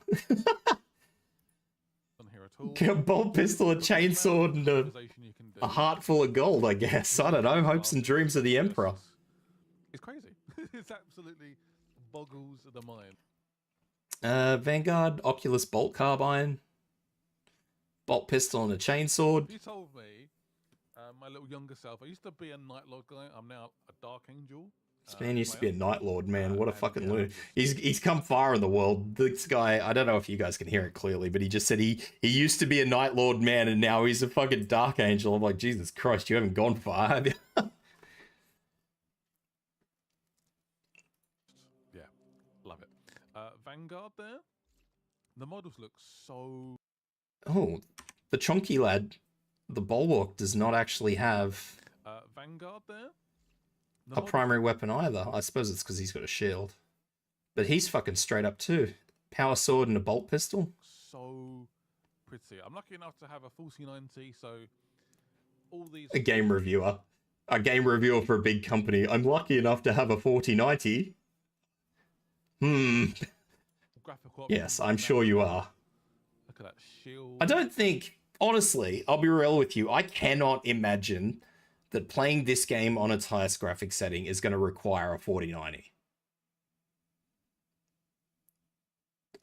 A bolt pistol, a chainsword, and a heart full of gold, I guess. I don't know. Hopes and dreams of the Emperor. It's crazy. It's absolutely boggles the mind. Vanguard, Oculus bolt carbine, bolt pistol, and a chainsword. You told me, my little younger self, I used to be a Night Lord guy. I'm now a Dark Angel. This man used to be a Night Lord, man. What a fucking loon. He's come far in the world. This guy, I don't know if you guys can hear it clearly, but he just said he used to be a Night Lord, man, and now he's a fucking Dark Angel. I'm like, Jesus Christ, you haven't gone far, have you? Yeah, love it. Vanguard there. The models look so... Oh, the chunky lad, the Bulwark, does not actually have Vanguard there. A primary weapon either. I suppose it's because he's got a shield. But he's fucking straight up too. Power sword and a bolt pistol. So pretty. I'm lucky enough to have a 4090, so all these... A game reviewer. A game reviewer for a big company. I'm lucky enough to have a 4090. Yes, I'm sure you are. Look at that shield. I don't think... Honestly, I'll be real with you. I cannot imagine that playing this game on its highest graphic setting is going to require a 4090.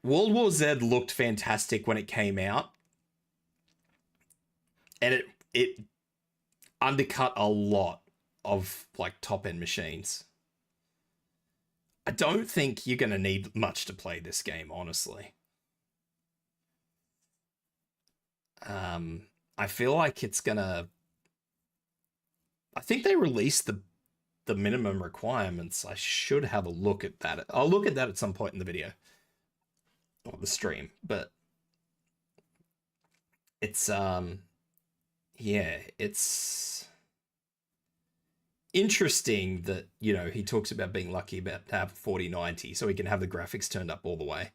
World War Z looked fantastic when it came out, and it undercut a lot of like top-end machines. I don't think you're going to need much to play this game, honestly. I feel like it's going to... I think they released the minimum requirements. I should have a look at that. I'll look at that at some point in the video. Or the stream. But it's, yeah, it's interesting that, you know, he talks about being lucky about to have 4090 so he can have the graphics turned up all the way.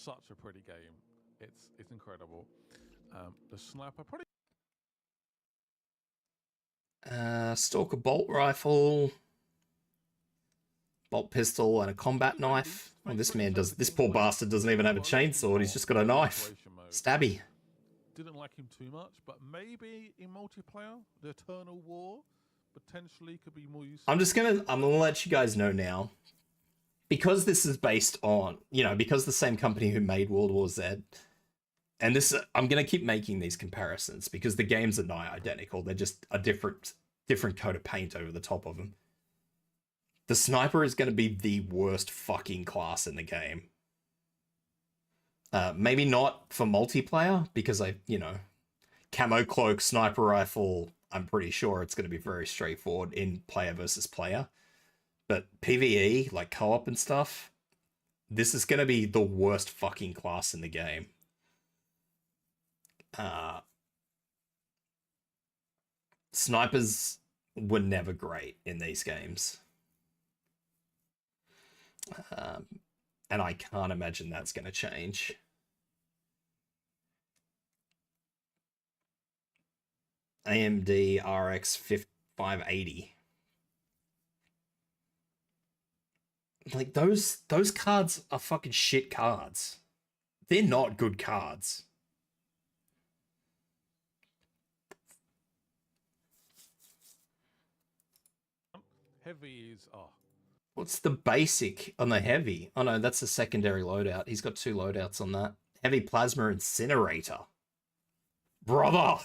Such a pretty game. It's incredible. The sniper probably... Stalker bolt rifle, bolt pistol, and a combat knife. Well, this man does. This poor bastard doesn't even have a chainsaw. He's just got a knife. Stabby. Didn't like him too much, but maybe in multiplayer, the Eternal War potentially could be more useful. I'm gonna let you guys know now. Because this is based on, you know, because the same company who made World War Z, and this, I'm going to keep making these comparisons because the games are nigh identical. They're just a different coat of paint over the top of them. The sniper is going to be the worst fucking class in the game. Maybe not for multiplayer, because camo cloak, sniper rifle, I'm pretty sure it's going to be very straightforward in player versus player. But PvE, like co-op and stuff, this is going to be the worst fucking class in the game. Snipers were never great in these games. And I can't imagine that's going to change. AMD RX 580. Like, those cards are fucking shit cards. They're not good cards. Heavy is... Oh. What's the basic on the heavy? Oh no, that's a secondary loadout. He's got 2 loadouts on that. Heavy plasma incinerator. Brother!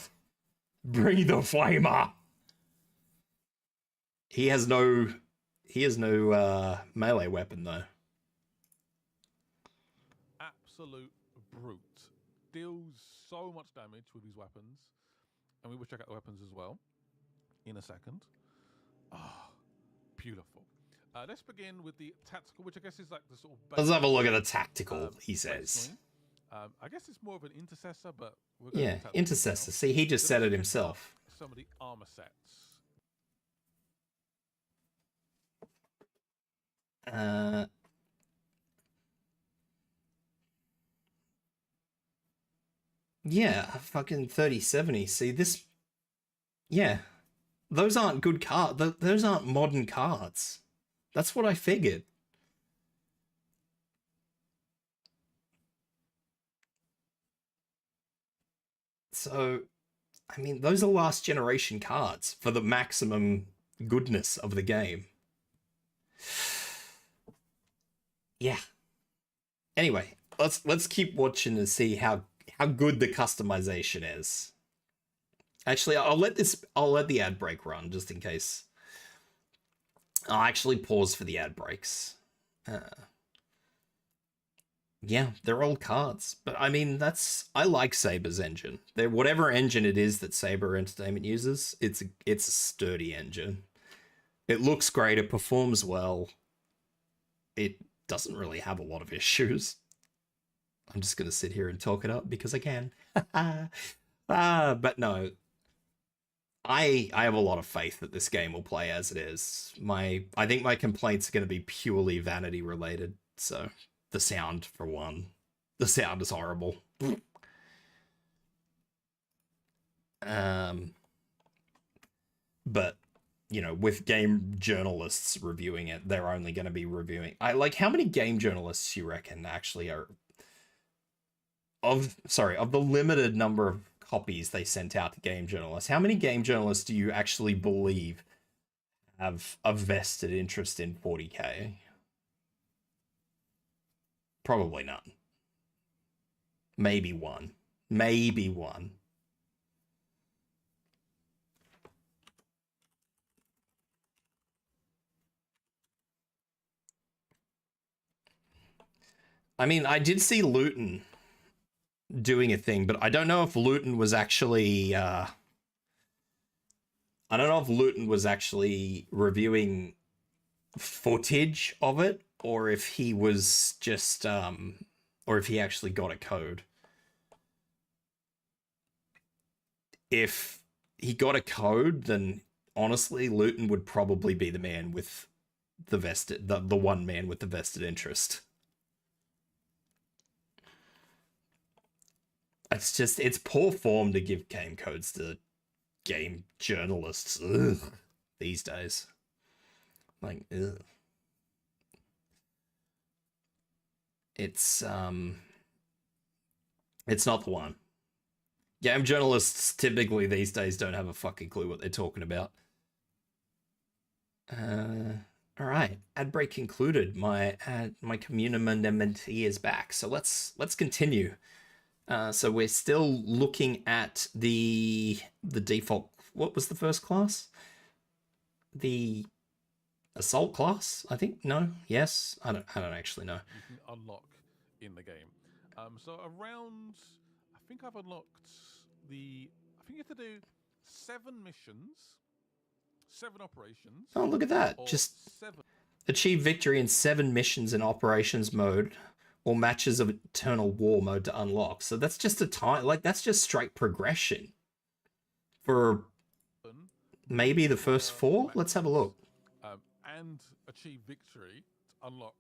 Bring the flamer! He has no melee weapon though. Absolute brute. Deals so much damage with his weapons. And we will check out the weapons as well in a second. Ah, beautiful. Let's begin with the tactical, which I guess is like the sort of... Let's have a look at the tactical, he says. I guess it's more of an intercessor, but... Yeah, intercessor. See, he just said it himself. Some of the armor sets. Yeah, fucking 3070. See, this... Yeah. Those aren't good cards. Those aren't modern cards. That's what I figured. So, I mean, those are last generation cards for the maximum goodness of the game. Yeah. Anyway, let's keep watching and see how good the customization is. Actually, I'll let the ad break run just in case. I'll actually pause for the ad breaks. Yeah, they're old cards, but I mean, I like Saber's engine. Whatever engine it is that Saber Entertainment uses, it's a sturdy engine. It looks great, it performs well. It doesn't really have a lot of issues. I'm just gonna sit here and talk it up because I can. But no. I have a lot of faith that this game will play as it is. I think my complaints are going to be purely vanity related. So the sound, for one, the sound is horrible. But with game journalists reviewing it, they're only going to be reviewing. How many game journalists you reckon actually are of the limited number of copies they sent out to game journalists? How many game journalists do you actually believe have a vested interest in 40K? Probably none. Maybe one. Maybe one. I mean, I did see Luton doing a thing, but I don't know if Luton was actually reviewing footage of it, or if he was just or if he actually got a code. If he got a code, then honestly Luton would probably be the man with the vested the one man with the vested interest. It's poor form to give game codes to game journalists these days. Ugh. It's not the one. Game journalists typically these days don't have a fucking clue what they're talking about. All right, ad break concluded. My community is back. So let's continue. So we're still looking at the default. What was the first class? The Assault class, I think. No, yes, I don't actually know. You can unlock in the game. So around, I think I've unlocked I think you have to do 7 missions, 7 operations. Oh, look at that! Just 7. achieve victory in 7 missions in operations mode, or matches of eternal war mode to unlock. So that's just a time, like that's just straight progression for maybe the first 4. Let's have a look. And achieve victory to unlock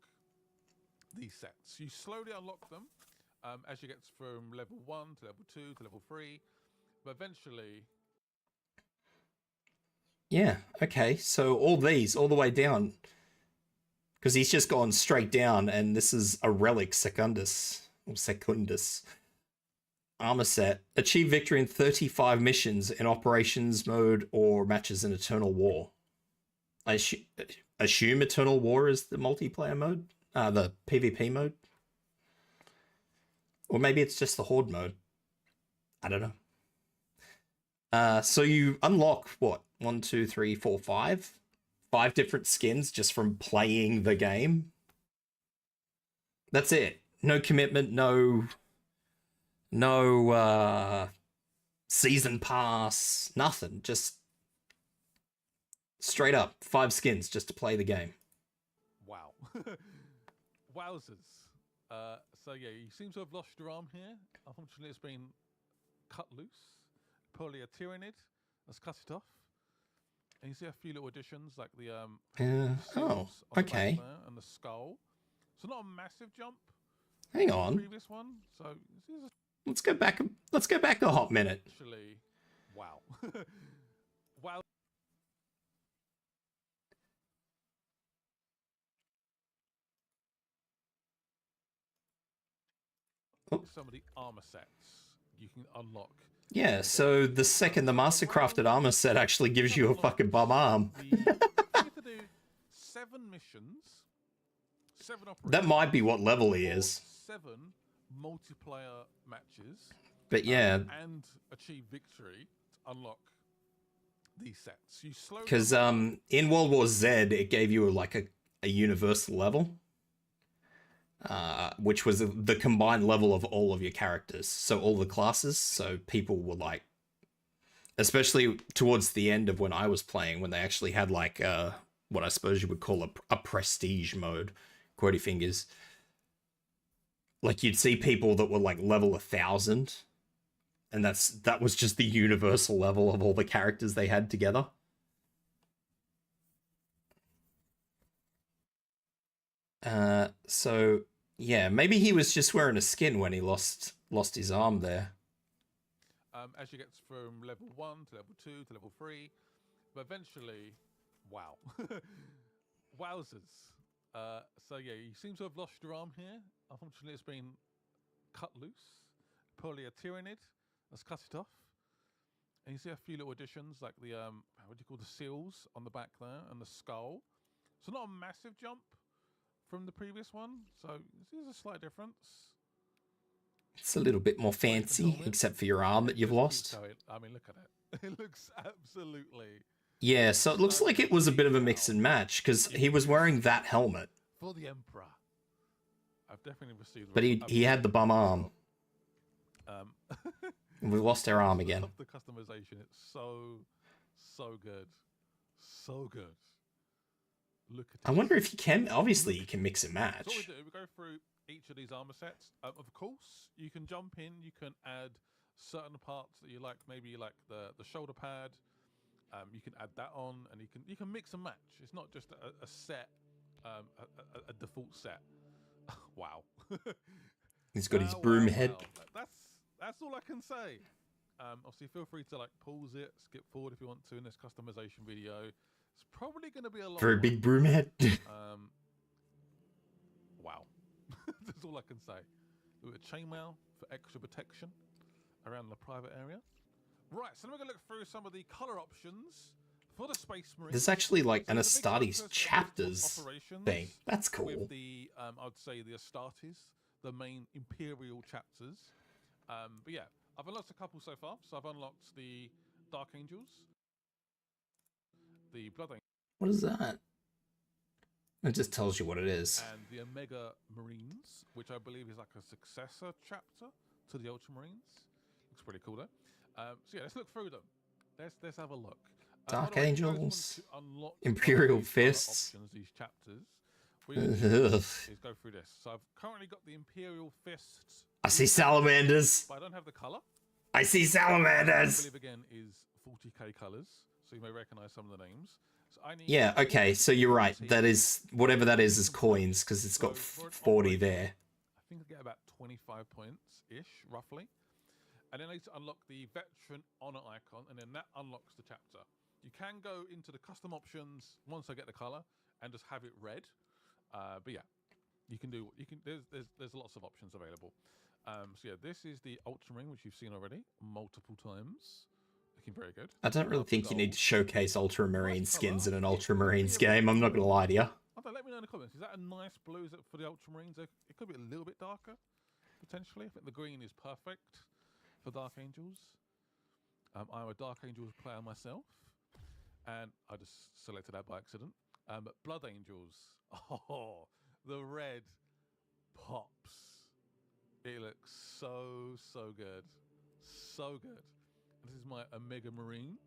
these sets. You slowly unlock them as you get from level 1 to level 2 to level 3, but eventually. Yeah. Okay. So all these, all the way down, because he's just gone straight down, and this is a relic secundus or secundus armor set. Achieve victory in 35 missions in operations mode or matches in eternal war. I assume eternal war is the multiplayer mode, the PvP mode, or maybe it's just the horde mode. I don't know. So you unlock what, 1, 2, 3, 4, 5 different skins just from playing the game. That's it. No commitment. No season pass. Nothing. Just straight up 5 skins just to play the game. Wow. Wowzers. So yeah, you seem to have lost your arm here. Unfortunately, it's been cut loose. Probably a tyrannid. Let's cut it off. And you see a few little additions like the oh, okay. And the skull. So not a massive jump. Hang on. The previous one. So let's go back. Let's go back a hot minute. Actually, wow. Wow. Some of the armor sets you can unlock. Yeah, so the second the Mastercrafted armor set actually gives you a fucking bum arm. You have to do 7 missions, 7 operations. That might be what level he is. 7 multiplayer matches. But yeah. And achieve victory to unlock these sets. You slowly. Because in World War Z, it gave you like a universal level. Which was the combined level of all of your characters. So all the classes. So people were like, especially towards the end of when I was playing, when they actually had like what I suppose you would call a prestige mode, quotey fingers. Like you'd see people that were like level 1000, and that was just the universal level of all the characters they had together. So yeah, maybe he was just wearing a skin when he lost his arm there. As you get from level 1 to level 2 to level 3, but eventually, wow. Wowzers. So yeah, you seem to have lost your arm here. Unfortunately, it's been cut loose. Probably a tyrannid. Let's cut it off. And you see a few little additions like the what do you call the seals on the back there and the skull. So not a massive jump from the previous one. So there's a slight difference. It's a little bit more fancy, except for your arm that you've lost. I mean, look at it. It looks absolutely. Yeah, so it looks like it was a bit of a mix and match because he was wearing that helmet. For the Emperor. I've definitely received. But he had the bum arm. We lost our arm again. The customization, it's so good, so good. Look at. I wonder if you can. Obviously, you can mix and match. So what we do, we go through each of these armor sets. Of course, you can jump in. You can add certain parts that you like. Maybe you like the shoulder pad. You can add that on, and you can mix and match. It's not just a set, a default set. Wow. He's got his broom head. Wow. That's all I can say. Obviously, feel free to like pause it, skip forward if you want to in this customization video. It's probably going to be a long very big broom head. Wow. That's all I can say. With a chainmail for extra protection around the private area. Right, so we're going to look through some of the color options for the Space Marines. There's actually like an Astartes chapters thing. That's cool. With the, I would say the Astartes, the main Imperial chapters. But yeah, I've unlocked a couple so far. So I've unlocked the Dark Angels, the Blood Angels. What is that? It just tells you what it is. And the Omega Marines, which I believe is like a successor chapter to the Ultramarines. Looks pretty cool though. So yeah, let's look through them. Let's have a look. Dark By the way, Angels, if you guys want to unlock Imperial these Fists. options, these chapters, what you do is go through this. So I've currently got the Imperial Fists. I see salamanders. But I don't have the color. I see salamanders. I believe again is 40k colors, so you may recognize some of the names. So I need Yeah, okay, so you're right. That is, whatever that is coins, because it's got 40 there. I think I get about 25 points-ish, roughly. And then I need to unlock the Veteran Honor icon, and then that unlocks the chapter. You can go into the custom options once I get the color and just have it red. But yeah, you can do. There's lots of options available. So yeah, this is the Ultramarine, which you've seen already multiple times. Looking very good. I don't really think you need to showcase Ultramarine skins in an Ultramarines game. I'm not gonna lie to you. Let me know in the comments. Is that a nice blue? Is it for the Ultramarines? It could be a little bit darker, potentially. I think the green is perfect for Dark Angels. I'm a Dark Angels player myself, and I just selected that by accident. But Blood Angels, oh, the red pops. It looks so good, so good. This is my Omega Marine.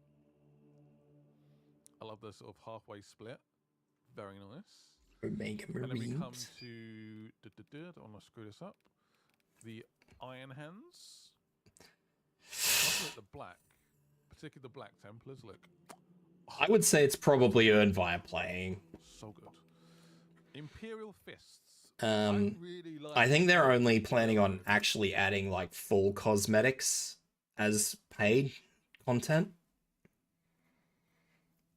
I love the sort of halfway split. Very nice. Omega Marines. And then we come to I don't want to screw this up. The Iron Hands. Look at the black, particularly the Black Templars. Look. I would say it's probably earned via playing. So good. Imperial Fists. I think they're only planning on actually adding like full cosmetics as paid content.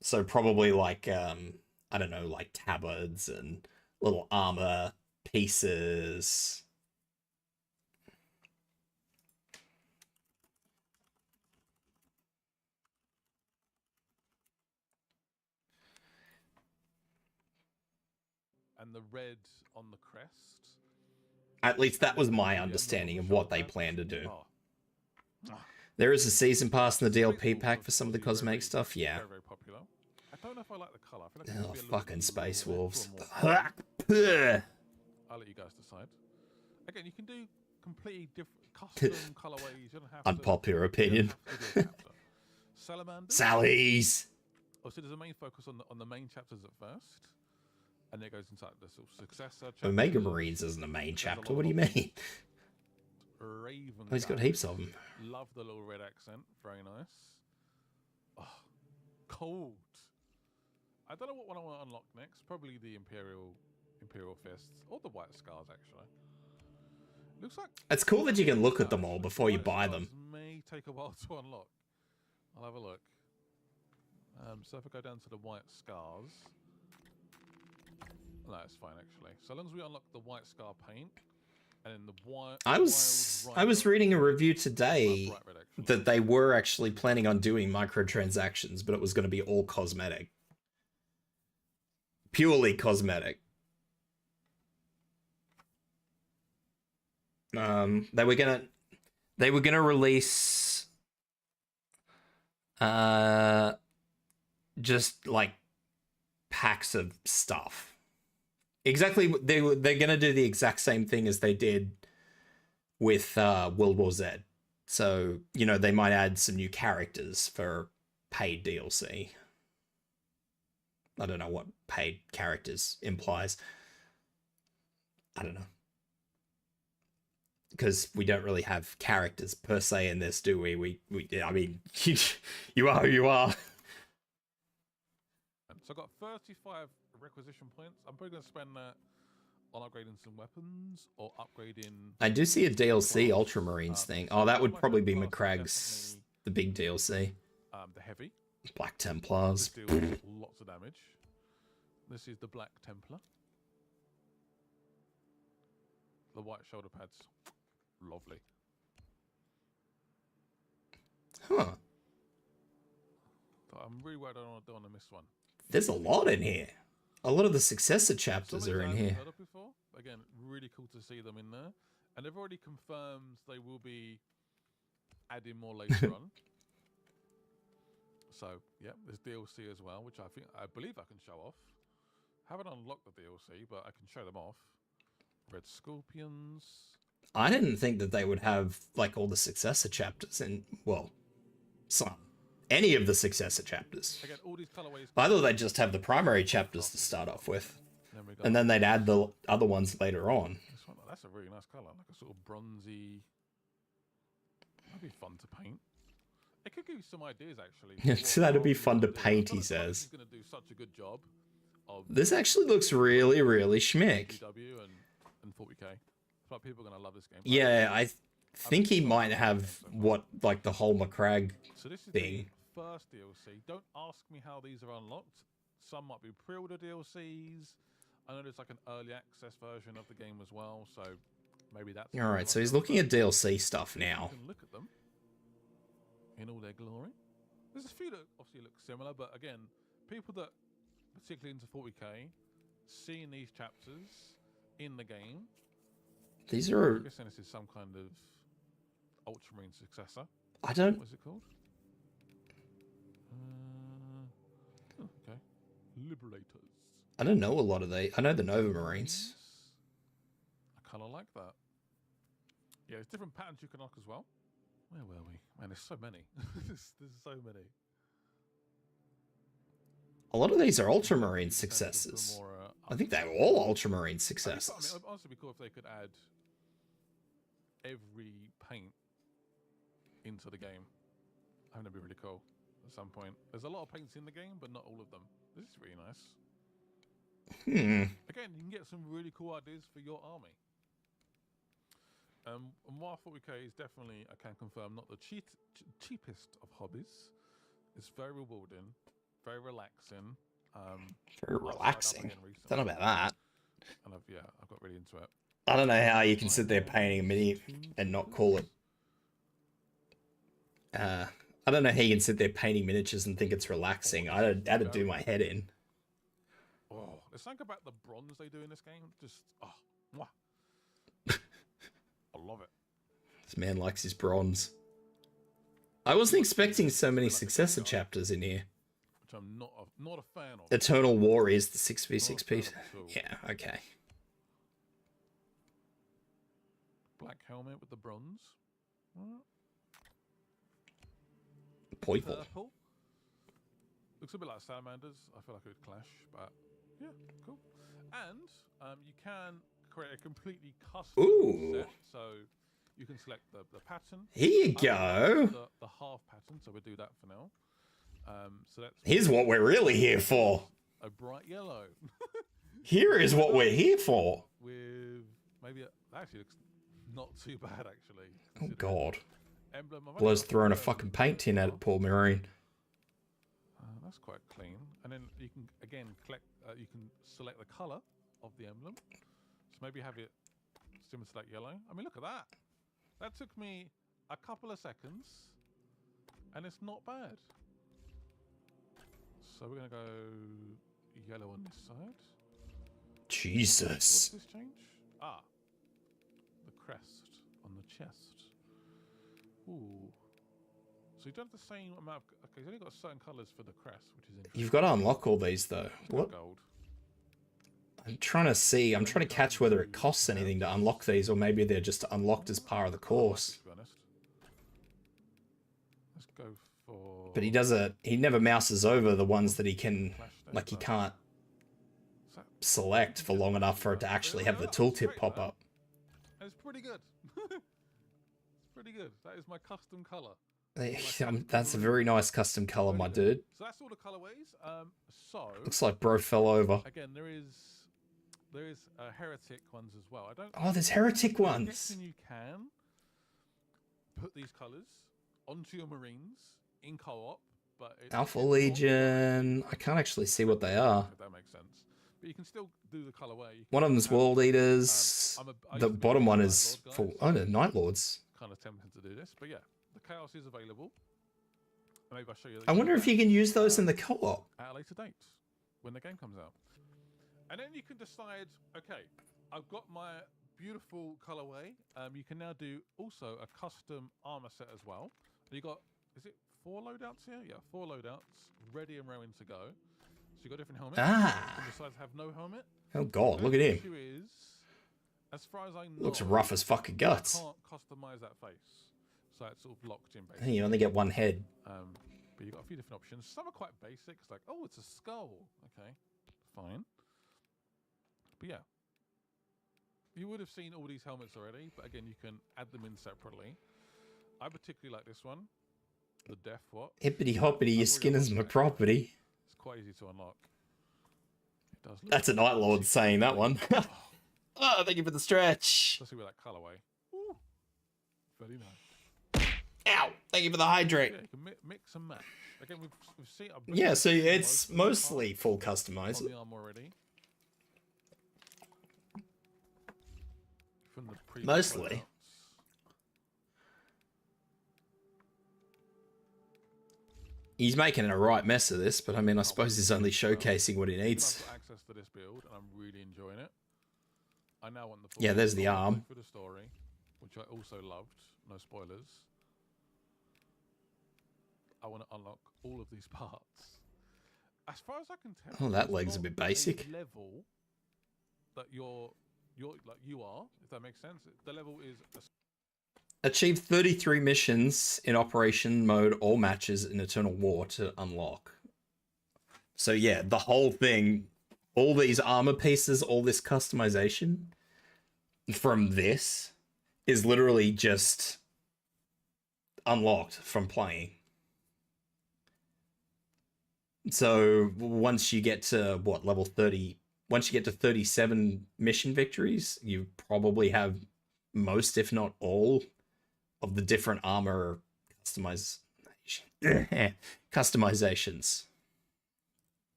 So probably like I don't know, like tabards and little armor pieces. And the red on the crest. At least that was my understanding of what they plan to do. There is a season pass in the DLP pack for some of the cosmetic stuff, yeah. Very, very popular. I don't know if I like the color. I feel like Oh, fucking Space Wolves. I'll let you guys decide. Again, you can do completely different custom colorways. You don't have to. Unpopular opinion. Salamanders. Sallies. Oh, so there's a main focus on the main chapters at first, and then it goes inside the sort of successor. Omega Marines isn't a main chapter. What do you mean? Raven. Oh, he's got heaps of them. Love the little red accent. Very nice. Oh, cold. I don't know what one I want to unlock next. Probably the Imperial Fists or the White Scars, actually. Looks like it's cool that you can look at them all before you buy them. May take a while to unlock. I'll have a look. So if I go down to the White Scars, no, it's fine actually. So long as we unlock the White Scar paint. And the I was reading a review today that they were actually planning on doing microtransactions, but it was going to be all cosmetic. Purely cosmetic. They were gonna release just like packs of stuff. Exactly, they're gonna do the exact same thing as they did with World War Z. So, you know, they might add some new characters for paid DLC. I don't know what paid characters implies. I don't know. Because we don't really have characters per se in this, do we? I mean, you are who you are. So I've got 35 requisition points. I'm probably going to spend that on upgrading some weapons or upgrading... I do see a DLC Ultramarines thing. Oh, that would probably be McCragg's, the big DLC. The Heavy. Black Templars. This deals lots of damage. This is the Black Templar. The white shoulder pads. Lovely. Huh. I'm really worried I don't want to miss one. There's a lot in here. A lot of the successor chapters are in here. Heard of before. Again, really cool to see them in there. And they've already confirmed they will be adding more later on. So, yeah, there's DLC as well, which I believe I can show off. Haven't unlocked the DLC, but I can show them off. Red Scorpions. I didn't think that they would have like all the successor chapters in, well, any of the successor chapters. Again, all these colorways. I thought they'd just have the primary chapters to start off with, and then they'd add the other ones later on. This one, that's a really nice color, like a sort of bronzy. That'd be fun to paint. It could give you some ideas, actually. That'd be fun to paint, he says. He's going to do such a good job of this actually looks really, really schmick. And 40k. But people are going to love this game. Yeah, I think he might have what, like the whole McCrag so this is thing. The first DLC. Don't ask me how these are unlocked. Some might be pre-order DLCs. I know there's like an early access version of the game as well, so maybe that's... Alright, so he's looking at DLC stuff now. You can look at them in all their glory. There's a few that obviously look similar, but again, people that particularly into 40k, seeing these chapters in the game. These are... I'm guessing this is some kind of Ultramarine successor. I don't... What is it called? Okay. Liberators. I don't know a lot of the... I know the Nova Marines. I kind of like that. Yeah, there's different patterns you can lock as well. Where were we? Man, there's so many. there's so many. A lot of these are Ultramarine successes. I think they're all Ultramarine successes. I mean, it'd honestly be cool if they could add every paint into the game. I think that'd be really cool at some point. There's a lot of paints in the game, but not all of them. This is really nice. Again, you can get some really cool ideas for your army. And while 40k is definitely, I can confirm, not the cheapest of hobbies, it's very rewarding, very relaxing. Very relaxing. Don't know about that. And I've got really into it. I don't know how you can sit there painting a mini and not call it. I don't know how you can sit there painting miniatures and think it's relaxing. I'd do my head in. Oh, there's something about the bronze they do in this game. Just, mwah. I love it. This man likes his bronze. I wasn't expecting so many successor chapters in here. Which I'm not a fan of. Eternal War is the 6v6 piece. Yeah, okay. Black helmet with the bronze. Purple. Purple. Looks a bit like salamanders. I feel like it would clash, but yeah, cool. And you can create a completely custom set. So you can select the pattern. Here you go. The half pattern. So we'll do that for now. So that's here's what we're really here for. A bright yellow. Here is what we're here for. With maybe that actually looks not too bad actually. Oh God. Emblem. Blows throwing a fucking paint tin at it, poor Marine. That's quite clean. And then you can again collect. You can select the color of the emblem. So maybe have it similar to that yellow. I mean, look at that. That took me a couple of seconds, and it's not bad. So we're gonna go yellow on this side. Jesus. What's this change? The crest on the chest. Ooh. So you don't have the same amount of... Okay, he's only got certain colours for the crest, which is interesting. You've got to unlock all these, though. What? Gold. I'm trying to see. I'm trying to catch whether it costs anything to unlock these, or maybe they're just unlocked as part of the course. To be honest. Let's go for... But he does it. He never mouses over the ones that he can... Like, he can't select for long enough for it to actually have the tooltip pop up. It's pretty good. It's pretty good. That is my custom colour. That's a very nice custom colour, my dude. So that's all the colourways. Looks like bro fell over. Again, there is heretic ones as well. Oh, there's heretic ones. I'm guessing you can put these colours onto your Marines in co-op, but Alpha Legion. I can't actually see what they are. If that makes sense. But you can still do the colourway. One of them's World Eaters. The bottom one is for Night Lords. Kind of tempted to do this, but yeah. The Chaos is available. Maybe I'll show you. I wonder if you can use those in the co-op. At a later date, when the game comes out. And then you can decide, okay, I've got my beautiful colorway. You can now do also a custom armor set as well. You got, is it 4 loadouts here? Yeah, 4 loadouts, ready and raring to go. So you got different helmets. Ah. Some sides have no helmet. Oh god, look at The him. issue is, as far as I know, Looks rough as fucking guts. you can't customize that face, so it's sort of locked in. Basically. You only get one head. But you've got a few different options. Some are quite basic. It's like, oh, it's a skull. Okay, fine. But yeah, you would have seen all these helmets already. But again, you can add them in separately. I particularly like this one, the Death what? Hippity hoppity, your skin is my property. It's quite easy to unlock. It does look That's a Night Lord saying that one. Oh, thank you for the stretch. Especially with that colorway. Ooh, very nice. Ow! Thank you for the hydrate. Yeah, you can mix and match. Again, we've seen. Yeah, so it's mostly full customized. On the arm already. From the previous Mostly. products. He's making a right mess of this, but I mean, I suppose he's only showcasing what he needs. I've got access to this build, and I'm really enjoying it. I now want the full Yeah, there's the I want to arm. go through the story, which I also loved. No spoilers. I want to unlock all of these parts. As far as I can tell, Oh, that it's leg's a not bit basic. Level that you're like you are, if that makes sense. The level is Achieve 33 missions in operation mode, all matches in Eternal War to unlock. So yeah, the whole thing, all these armor pieces, all this customization from this is literally just unlocked from playing. So once you get to what, level 30, once you get to 37 mission victories, you probably have most, if not all, of the different armor customizations.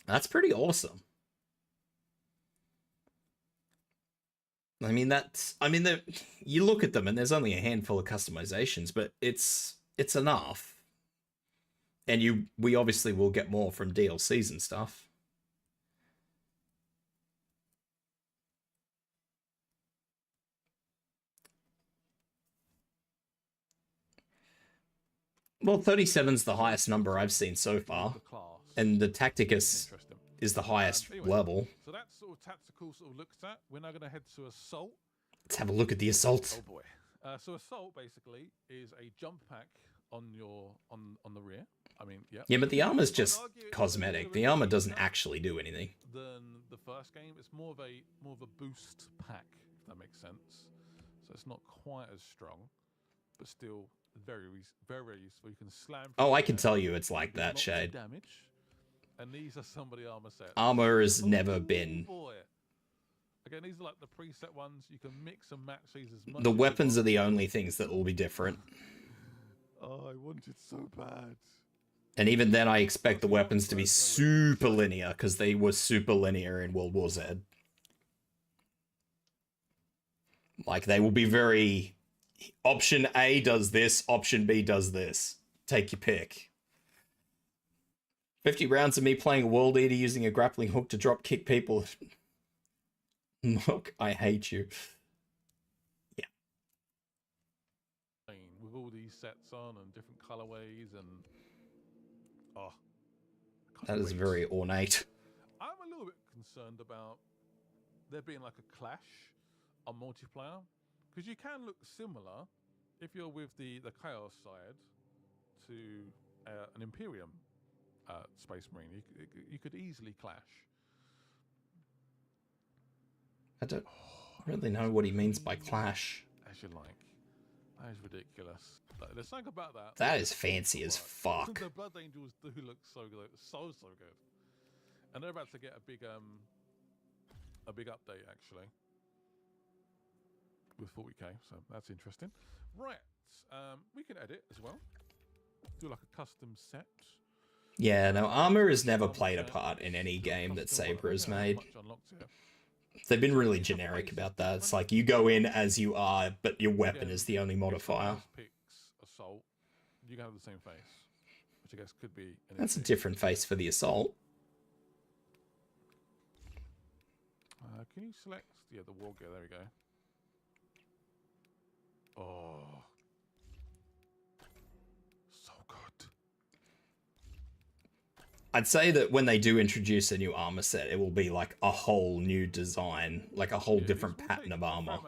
That's pretty awesome. You look at them and there's only a handful of customizations, but it's enough. And we obviously will get more from DLCs and stuff. Well, 37's the highest number I've seen so far. And the Tacticus is the highest level. So that's sort of tactical sort of looked at. We're now going to head to Assault. Let's have a look at the Assault. Oh boy. So Assault basically is a jump pack on the rear. I mean, yeah. Yeah, but the armor's just cosmetic. The armor doesn't actually do anything. Than the first game, it's more of a boost pack, if that makes sense. So it's not quite as strong, but still very useful. You can slam. Oh, I can tell you it's like that, Shade. Damage. And these are some of the armor sets. Armor has never been. Boy. Again, these are like the preset ones. You can mix and match these as much. The weapons are the only things that will be different. Oh, I want it so bad. And even then, I expect the weapons to be super linear, because they were super linear in World War Z. Like, they will be very... Option A does this, option B does this. Take your pick. 50 rounds of me playing a World Eater using a grappling hook to drop kick people. Look, I hate you. Yeah. With all these sets on and different colorways and... Oh. That is very ornate. I'm a little bit concerned about there being like a clash on multiplayer. Because you can look similar if you're with the Chaos side to an Imperium Space Marine. You could easily clash. I don't really know what he means by clash. As you like. That is ridiculous. There's something about that. That is fancy as fuck. The Blood Angels do look so good. So good. And they're about to get a big update, actually. With 40k, so that's interesting. Right, we can edit as well. Do like a custom set. Yeah, no, armor has never played a part in any game that Saber has made. They've been really generic about that. It's like, you go in as you are, but your weapon is the only modifier. Picks Assault, you can have the same face, which I guess could be... That's a different face for the Assault. Can you select... Yeah, the war gear, there we go. Oh, so good. I'd say that when they do introduce a new armor set, it will be like a whole new design, like a whole different pattern of armor.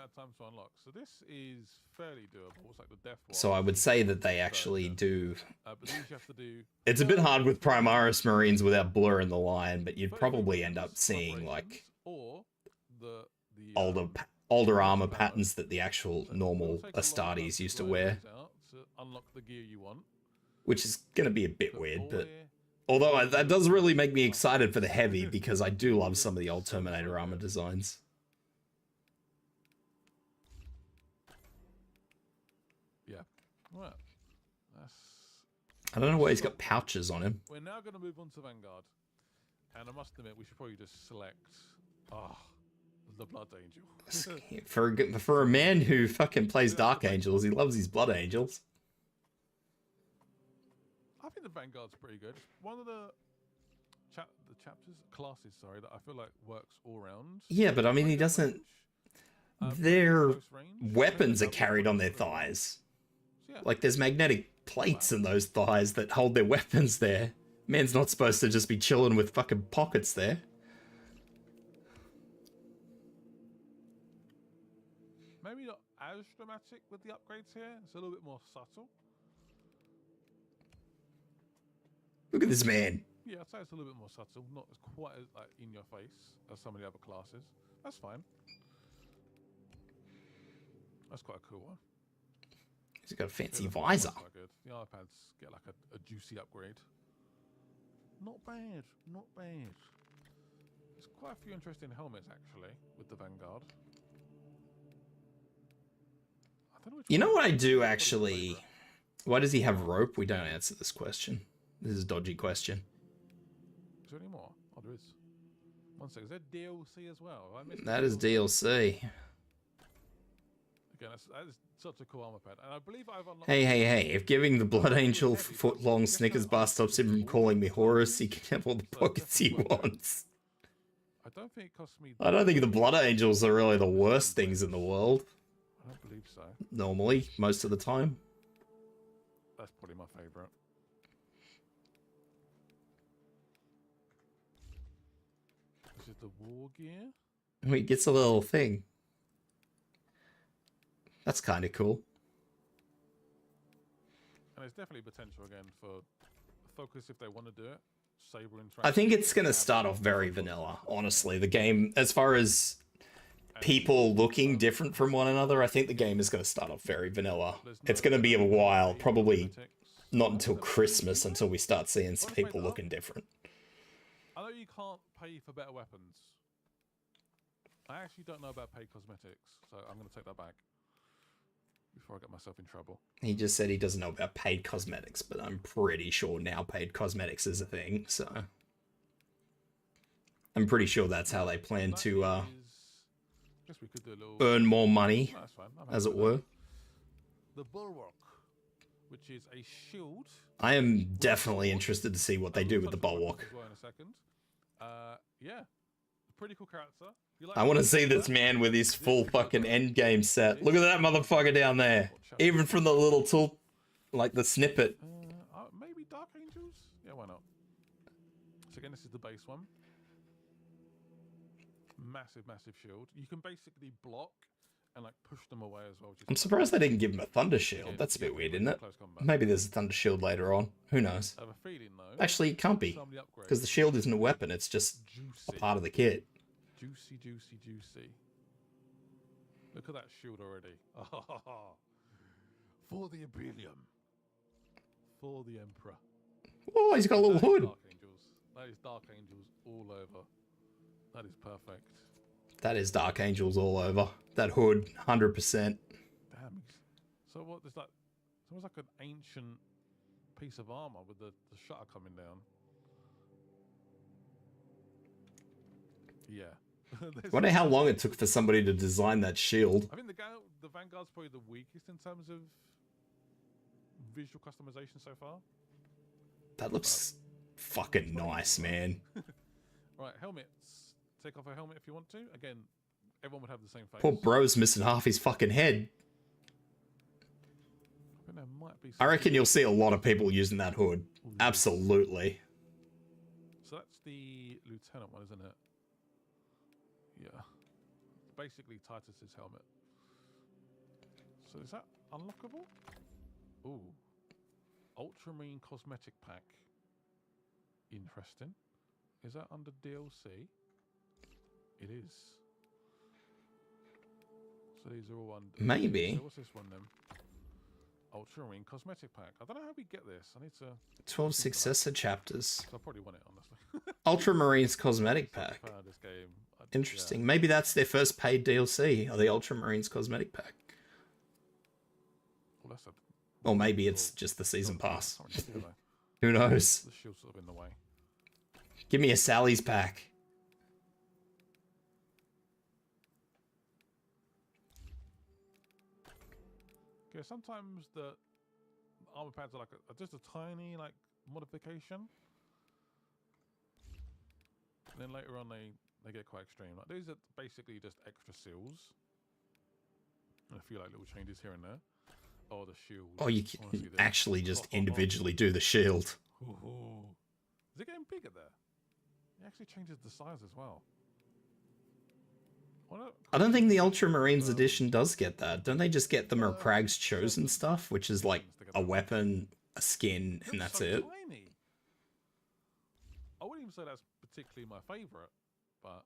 So this is fairly doable. It's like the death So I would say that they actually do. but these you have to do It's a bit hard with Primaris Marines without blur in the line, but you'd probably end up seeing like older armor patterns that the actual normal Astartes used to wear, unlock the gear you want, which is going to be a bit weird, but although that does really make me excited for the heavy because I do love some of the old Terminator armor designs. Yeah, right. I don't know why he's got pouches on him. We're now going to move on to Vanguard, and I must admit we should probably just select the Blood Angel. For a man who fucking plays Dark Angels, he loves his Blood Angels. I think the Vanguard's pretty good. One of the classes, that I feel like works all round. Yeah, but I mean, he doesn't. Their weapons are carried on their thighs. Like, there's magnetic plates in those thighs that hold their weapons there. Man's not supposed to just be chilling with fucking pockets there. Maybe not as dramatic with the upgrades here. It's a little bit more subtle. Look at this man. Yeah, I'd say it's a little bit more subtle. Not as quite as like in your face as some of the other classes. That's fine. That's quite a cool one. He's got a fancy visor. Good. The iPads get like a juicy upgrade. Not bad, not bad. There's quite a few interesting helmets actually with the Vanguard. You know what I do actually? Why does he have rope? We don't answer this question. This is a dodgy question. Is there any more? Oh, there is. One second. Is there DLC as well? That is DLC. Again, that is such a cool armor pad. And I believe I've unlocked... Hey. If giving the Blood Angel foot-long Snickers bar stops him from calling me Horus, he can have all the pockets he wants. I don't think it costs me... I don't think the Blood Angels are really the worst things in the world. I don't believe so. Normally, most of the time. That's probably my favourite. This is the war gear. He gets a little thing. That's kind of cool. And there's definitely potential again for Focus if they want to do it. Saber interaction. I think it's going to start off very vanilla, honestly. The game, as far as people looking different from one another, I think the game is going to start off very vanilla. It's going to be a while, probably not until Christmas, until we start seeing some people looking different. I know you can't pay for better weapons. I actually don't know about paid cosmetics, so I'm going to take that back before I get myself in trouble. He just said he doesn't know about paid cosmetics, but I'm pretty sure now paid cosmetics is a thing, so... I'm pretty sure that's how they plan to guess we could do a little... earn more money, no, that's fine. as it were. The Bulwark, which is a shield. I am definitely interested to see what they do with the Bulwark. In a second. Yeah, pretty cool character. I want to see this man with his full fucking endgame set. Look at that motherfucker down there. Even from the little tool, like the snippet. Maybe Dark Angels? Yeah, why not? So again, this is the base one. Massive shield. You can basically block and like push them away as well. I'm surprised they didn't give him a thunder shield. That's a bit weird, isn't it? Maybe there's a thunder shield later on. Who knows? I have a feeling though. Actually, it can't be, because the shield isn't a weapon. It's just a part of the kit. Juicy. Look at that shield already. For the Imperium. For the Emperor. Oh, he's got a little hood. Dark Angels. That is Dark Angels all over. That is perfect. That is Dark Angels all over. That hood, 100%. Damn. So what is that? It's almost like an ancient piece of armor with the shutter coming down. Yeah. I wonder how long it took for somebody to design that shield. I think the Vanguard's probably the weakest in terms of visual customization so far. That looks fucking nice, man. Right, helmets. Take off a helmet if you want to. Again, everyone would have the same face. Poor bro's missing half his fucking head. I reckon you'll see a lot of people using that hood. Absolutely. So that's the lieutenant one, isn't it? Yeah. Basically Titus's helmet. So is that unlockable? Ooh. Ultramarine cosmetic pack. Interesting. Is that under DLC? It is. So these are all under... Maybe. So what's this one then? Ultramarine cosmetic pack. I don't know how we get this. I need to... 12 successor chapters. So I probably want it, honestly. Ultramarine's cosmetic pack. This game. Interesting. Yeah. Maybe that's their first paid DLC, or the Ultramarine's cosmetic pack. Well, that's a... Or maybe it's just the season pass. Who Who knows? The shield's sort of in the way. Give me a Sally's pack. Yeah, sometimes the armor pads are like just a tiny like modification, and then later on they get quite extreme. Like these are basically just extra seals, and a few like little changes here and there. Oh, the shield. Oh, you can actually just individually do the shield. Ooh. Is it getting bigger there? It actually changes the size as well. I don't think the Ultramarines edition does get that. Don't they just get the Macrag's Chosen stuff, which is like a weapon, a skin, and that's it? Tiny. I wouldn't even say that's particularly my favorite, but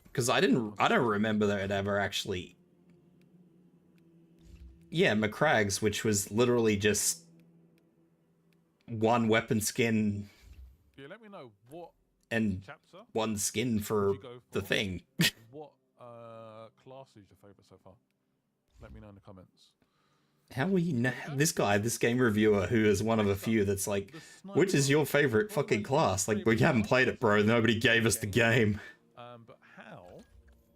because I don't remember that it ever actually. Yeah, Macrag's, which was literally just one weapon skin. Yeah, let me know what. And chapter? One skin for the thing. What class is your favorite so far? Let me know in the comments. How will you know? This guy, this game reviewer, who is one of a few that's like, which is your favorite fucking class? Like, we haven't played it, bro. Nobody gave us the game. But how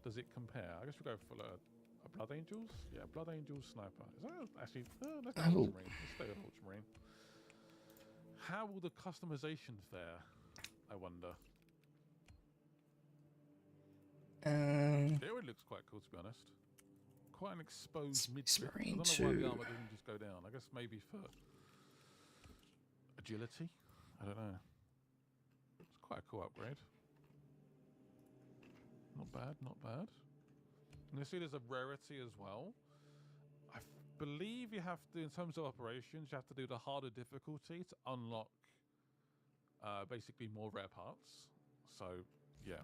does it compare? I guess we go for a Blood Angels? Yeah, Blood Angels Sniper. Is that actually... let's go Ultramarine. Let's stay with Ultramarine. How will the customization fare? I wonder. It already looks quite cool, to be honest. Quite an exposed mid. I don't know why the armor didn't just go down. I guess maybe for agility. I don't know. It's quite a cool upgrade. Not bad, not bad. And you see, there's a rarity as well. I believe you have to, in terms of operations, you have to do the harder difficulty to unlock. Basically more rare parts. So, yeah.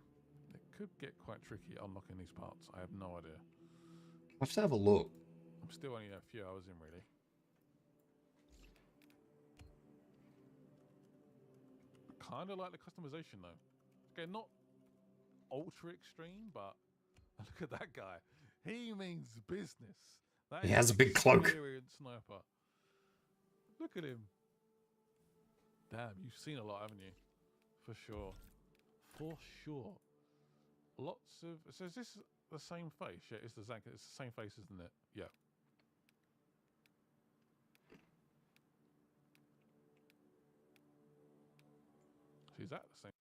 It could get quite tricky unlocking these parts. I have no idea. I have to have a look. I'm still only a few hours in, really. Kind of like the customization, though. Okay, not ultra extreme, but look at that guy. He means business. That he has a big cloak. Sniper. Look at him. Damn, you've seen a lot, haven't you? For sure. For sure. Lots of... So is this the same face? Yeah, it's the same face, isn't it? Yeah. So is that the same?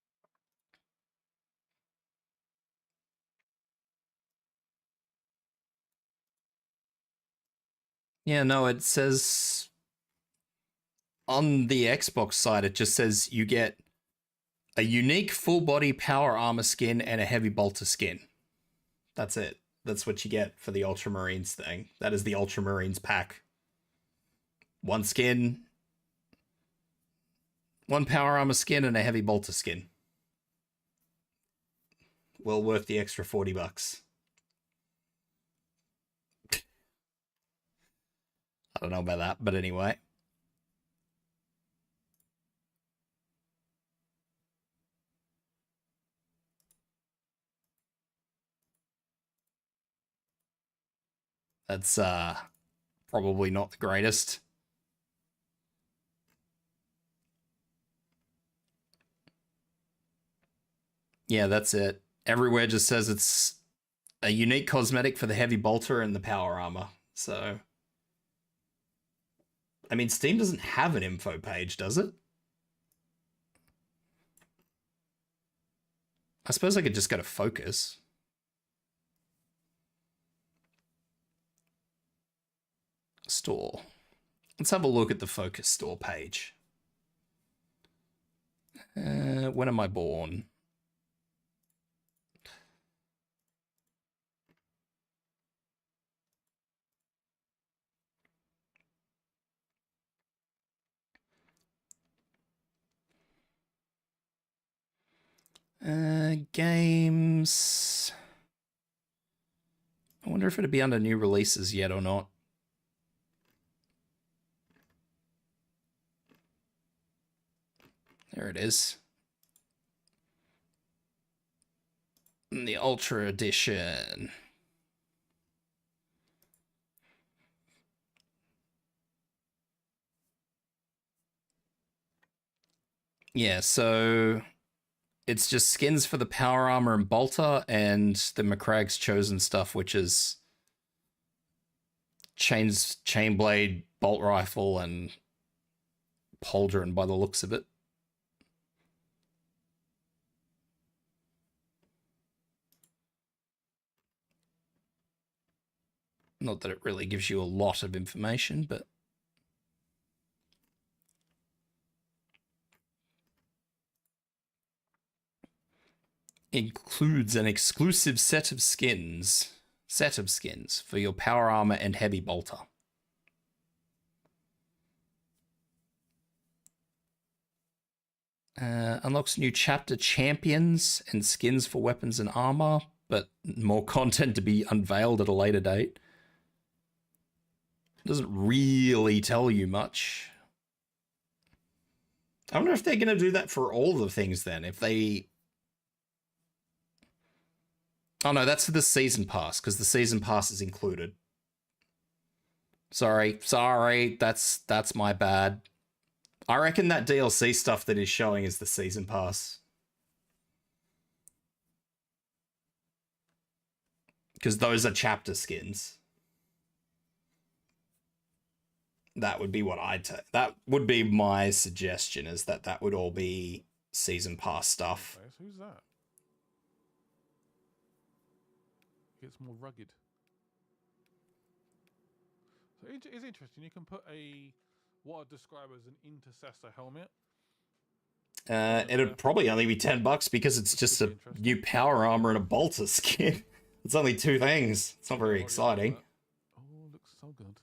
Yeah, no, it says... On the Xbox side, it just says you get a unique full-body power armor skin and a heavy bolter skin. That's it. That's what you get for the Ultramarines thing. That is the Ultramarines pack. One skin, one power armor skin, and a heavy bolter skin. Well worth the extra $40. I don't know about that, but anyway. That's probably not the greatest. Yeah, that's it. Everywhere just says it's a unique cosmetic for the heavy bolter and the power armor. So, I mean, Steam doesn't have an info page, does it? I suppose I could just go to Focus. Store. Let's have a look at the Focus store page. When am I born? Games. I wonder if it'd be under new releases yet or not. There it is. The Ultra Edition. Yeah, so it's just skins for the power armor and bolter and the McCragg's Chosen stuff, which is chain blade, bolt rifle, and pauldron by the looks of it. Not that it really gives you a lot of information, but includes an exclusive set of skins for your power armor and heavy bolter. Unlocks new chapter champions and skins for weapons and armor, but more content to be unveiled at a later date. Doesn't really tell you much. I wonder if they're going to do that for all the things then. If they... Oh no, that's for the season pass, because the season pass is included. Sorry, that's my bad. I reckon that DLC stuff that is showing is the season pass. Because those are chapter skins. That would be what I'd take. That would be my suggestion, is that would all be season pass stuff. Okay, so who's that? Gets more rugged. So it's interesting. You can put what I'd describe as an intercessor helmet. It'd probably only be $10 because it's just a new power armor and a bolter skin. It's only two things. It's not very exciting. Oh, looks so good.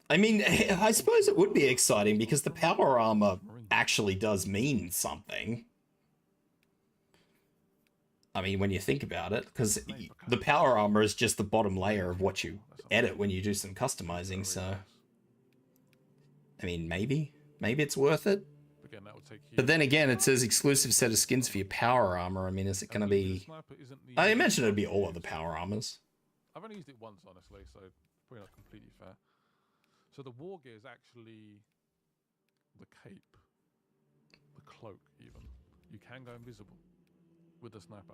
I mean, I suppose it would be exciting because the power armor actually does mean something. I mean, when you think about it, because the power armor is just the bottom layer of what you edit when you do some customizing, so... I mean, maybe it's worth it. But then again, it says exclusive set of skins for your power armor. I mean, is it going to be... I imagine it'd be all of the power armors. I've only used it once, honestly, so probably not completely fair. So the war gear is actually the cape, the cloak even. You can go invisible with the sniper.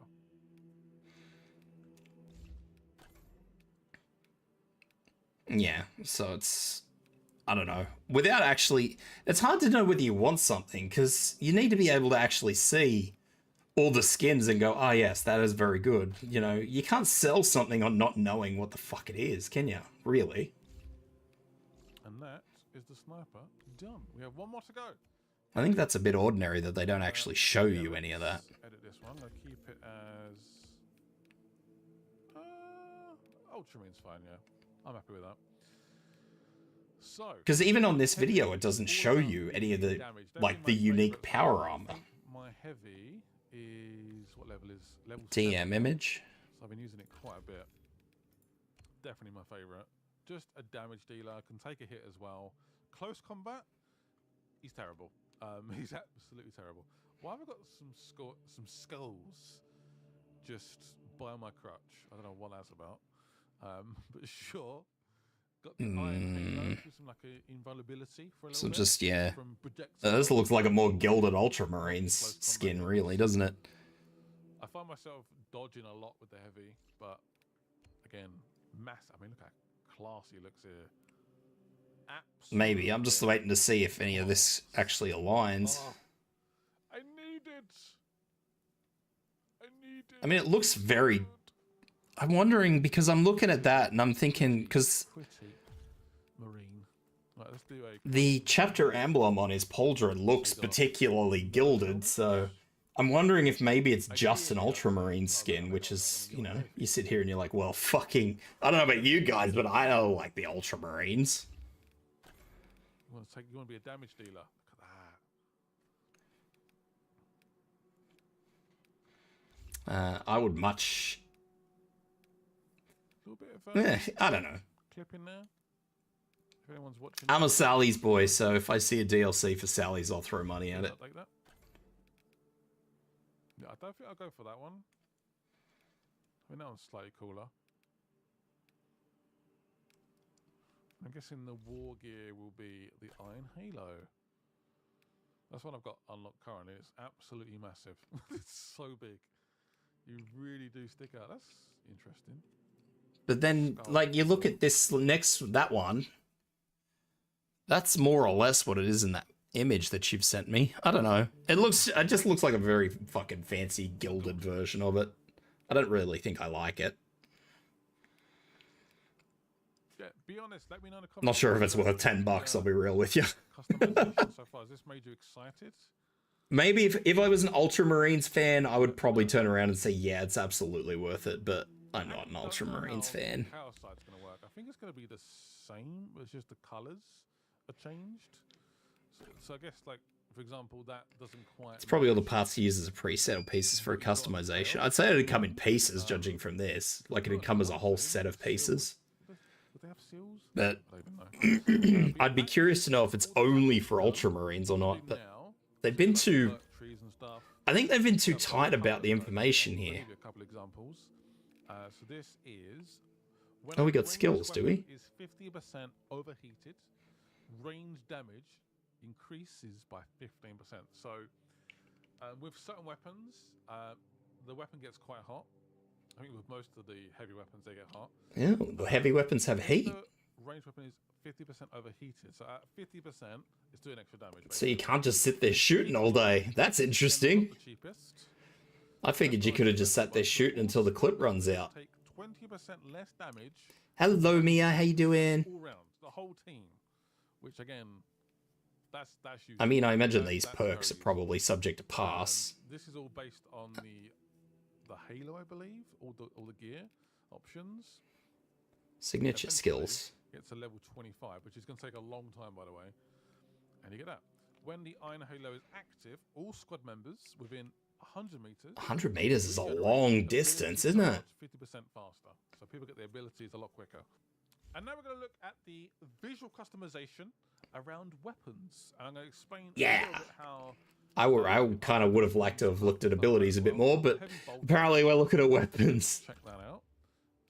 Yeah, so it's... I don't know. Without actually... It's hard to know whether you want something, because you need to be able to actually see all the skins and go, oh yes, that is very good. You know, you can't sell something on not knowing what the fuck it is, can you? Really? And that is the sniper done. We have one more to go. I think that's a bit ordinary that they don't actually show you any of that. Edit this one. I'll keep it as... Ultramarines fine, yeah. I'm happy with that. So... Because even on this video, it doesn't show you any of the, like, the unique power armor. My heavy is... What level is... Level TM 7. image. So I've been using it quite a bit. Definitely my favourite. Just a damage dealer, can take a hit as well. Close combat, he's terrible. He's absolutely terrible. Why have I got some skulls just by my crutch? I don't know what that's about. But sure. Got the iron halo with some like a invulnerability for a little bit. Just, yeah. From This looks like a more gilded Ultramarines skin, really, doesn't it? I find myself dodging a lot with the heavy, but again, massive. I mean, look how classy it looks here. Absolutely. Maybe. I'm just waiting to see if any of this actually aligns. Oh, I need it. I mean, it looks very... I'm wondering, because I'm looking at that and I'm thinking, because... Pretty marine. Like let's do a... The chapter emblem on his pauldron looks particularly gilded, so I'm wondering if maybe it's just an Ultramarine skin, which is, you know, you sit here and you're like, well, fucking, I don't know about you guys, but I don't like the Ultramarines. You want to be a damage dealer? Look at that. I would much... A little bit of I don't know. clip in there. If anyone's watching... I'm a Sally's boy, so if I see a DLC for Sally's, I'll throw money at it. Like that. Yeah, I don't think I'll go for that one. I mean, that one's slightly cooler. I'm guessing the war gear will be the Iron Halo. That's what I've got unlocked currently. It's absolutely massive. It's so big. You really do stick out. That's interesting. But then, like, you look at this that one. That's more or less what it is in that image that you've sent me. I don't know. It just looks like a very fucking fancy gilded version of it. I don't really think I like it. Yeah, be honest. Let me know in the comments. Not sure if it's worth $10. I'll be real with you. Customization so far, has this made you excited? Maybe if I was an Ultramarines fan, I would probably turn around and say, yeah, it's absolutely worth it. But I'm not an Ultramarines fan. How side's going to work? I think it's going to be the same. It's just the colors are changed. So I guess, like, for example, that doesn't quite... It's probably all the parts you use as a preset or pieces for a customization. I'd say it'd come in pieces, judging from this. Like, it'd come as a whole set of pieces. Would they have seals? But I don't even know. I'd be curious to know if it's only for Ultramarines or not. But they've been too... I think they've been too tight about the information here. I'll give you a couple examples. So this is... Oh, we got skills, do we? Is 50% overheated. Range damage increases by 15%. So with certain weapons, the weapon gets quite hot. I think with most of the heavy weapons, they get hot. Yeah, the heavy weapons have heat. The ranged weapon is 50% overheated. So at 50%, it's doing extra damage. So you can't just sit there shooting all day. That's interesting. I figured you could have just sat there shooting until the clip runs out. Take 20% less damage. Hello, Mia. How you doing? All round, the whole team. Which again, that's useful. I mean, I imagine these perks are probably subject to pass. This is all based on the Halo, I believe, all the gear options. Signature skills. It's a level 25, which is going to take a long time, by the way. And you get that. When the Iron Halo is active, all squad members within 100 meters... 100 meters is a long distance, isn't it? 50% faster. So people get their abilities a lot quicker. And now we're going to look at the visual customization around weapons. And I'm going to explain a little bit how... I kind of would have liked to have looked at abilities a bit more, but apparently we're looking at weapons. Check that out.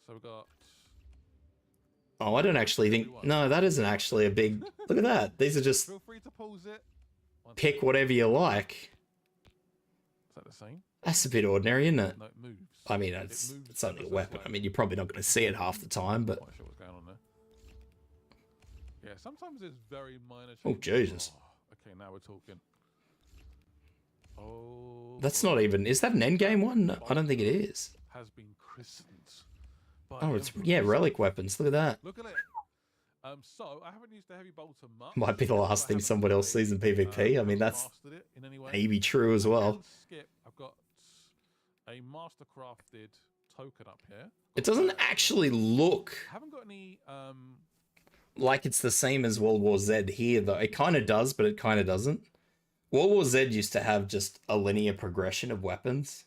So we've got... Oh, I don't actually think... No, that isn't actually a big... Look at that. These are just... Feel free to pause it. Pick whatever you like. Is that the same? That's a bit ordinary, isn't it? No, it moves. I mean, it's only a weapon. I mean, you're probably not going to see it half the time, but... I'm not sure what's going on there. Yeah, sometimes there's very minor... Oh, Jesus. Oh, okay, now we're talking. Oh... That's not even... Is that an endgame one? No, I don't think it is. Has been christened. Oh, it's... Yeah, relic weapons. Look at that. Look at it. So, I haven't used the heavy bolter much. Might be the last thing someone else sees in PvP. I mean, that's maybe true as well. Skip, I've got a master crafted token up here. It doesn't actually look I haven't got any like it's the same as World War Z here, though. It kind of does, but it kind of doesn't. World War Z used to have just a linear progression of weapons.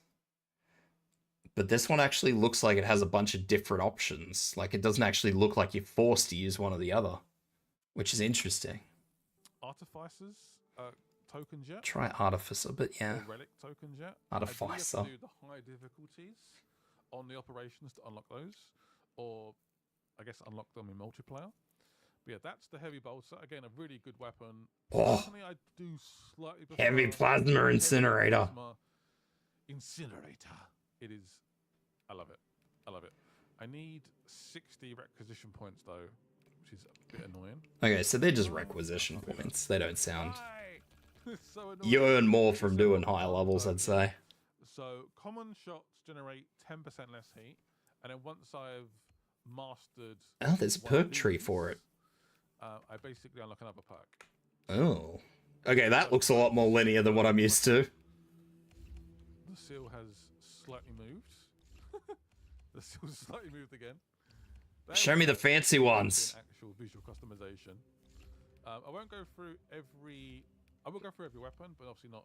But this one actually looks like it has a bunch of different options. Like, it doesn't actually look like you're forced to use one or the other, which is interesting. Artificers tokens yet? Try Artificer, but yeah. Or relic tokens yet? Artificer. I do have to do the high difficulties on the operations to unlock those, or I guess unlock them in multiplayer. But yeah, that's the heavy bolter. Again, a really good weapon. Oh, I do slightly prefer heavy plasma incinerator. Incinerator. It is. I love it. I love it. I need 60 requisition points though, which is a bit annoying. Okay, so they're just requisition points. They don't sound... So you earn more from doing higher levels, I'd say. So common shots generate 10% less heat, and then once I've mastered... Oh, there's a perk tree for it. I basically unlock another perk. Oh. Okay, that looks a lot more linear than what I'm used to. The seal has slightly moved. The seal's slightly moved again. Show me the fancy ones. Actual visual customization. I won't go through every. I will go through every weapon, but obviously not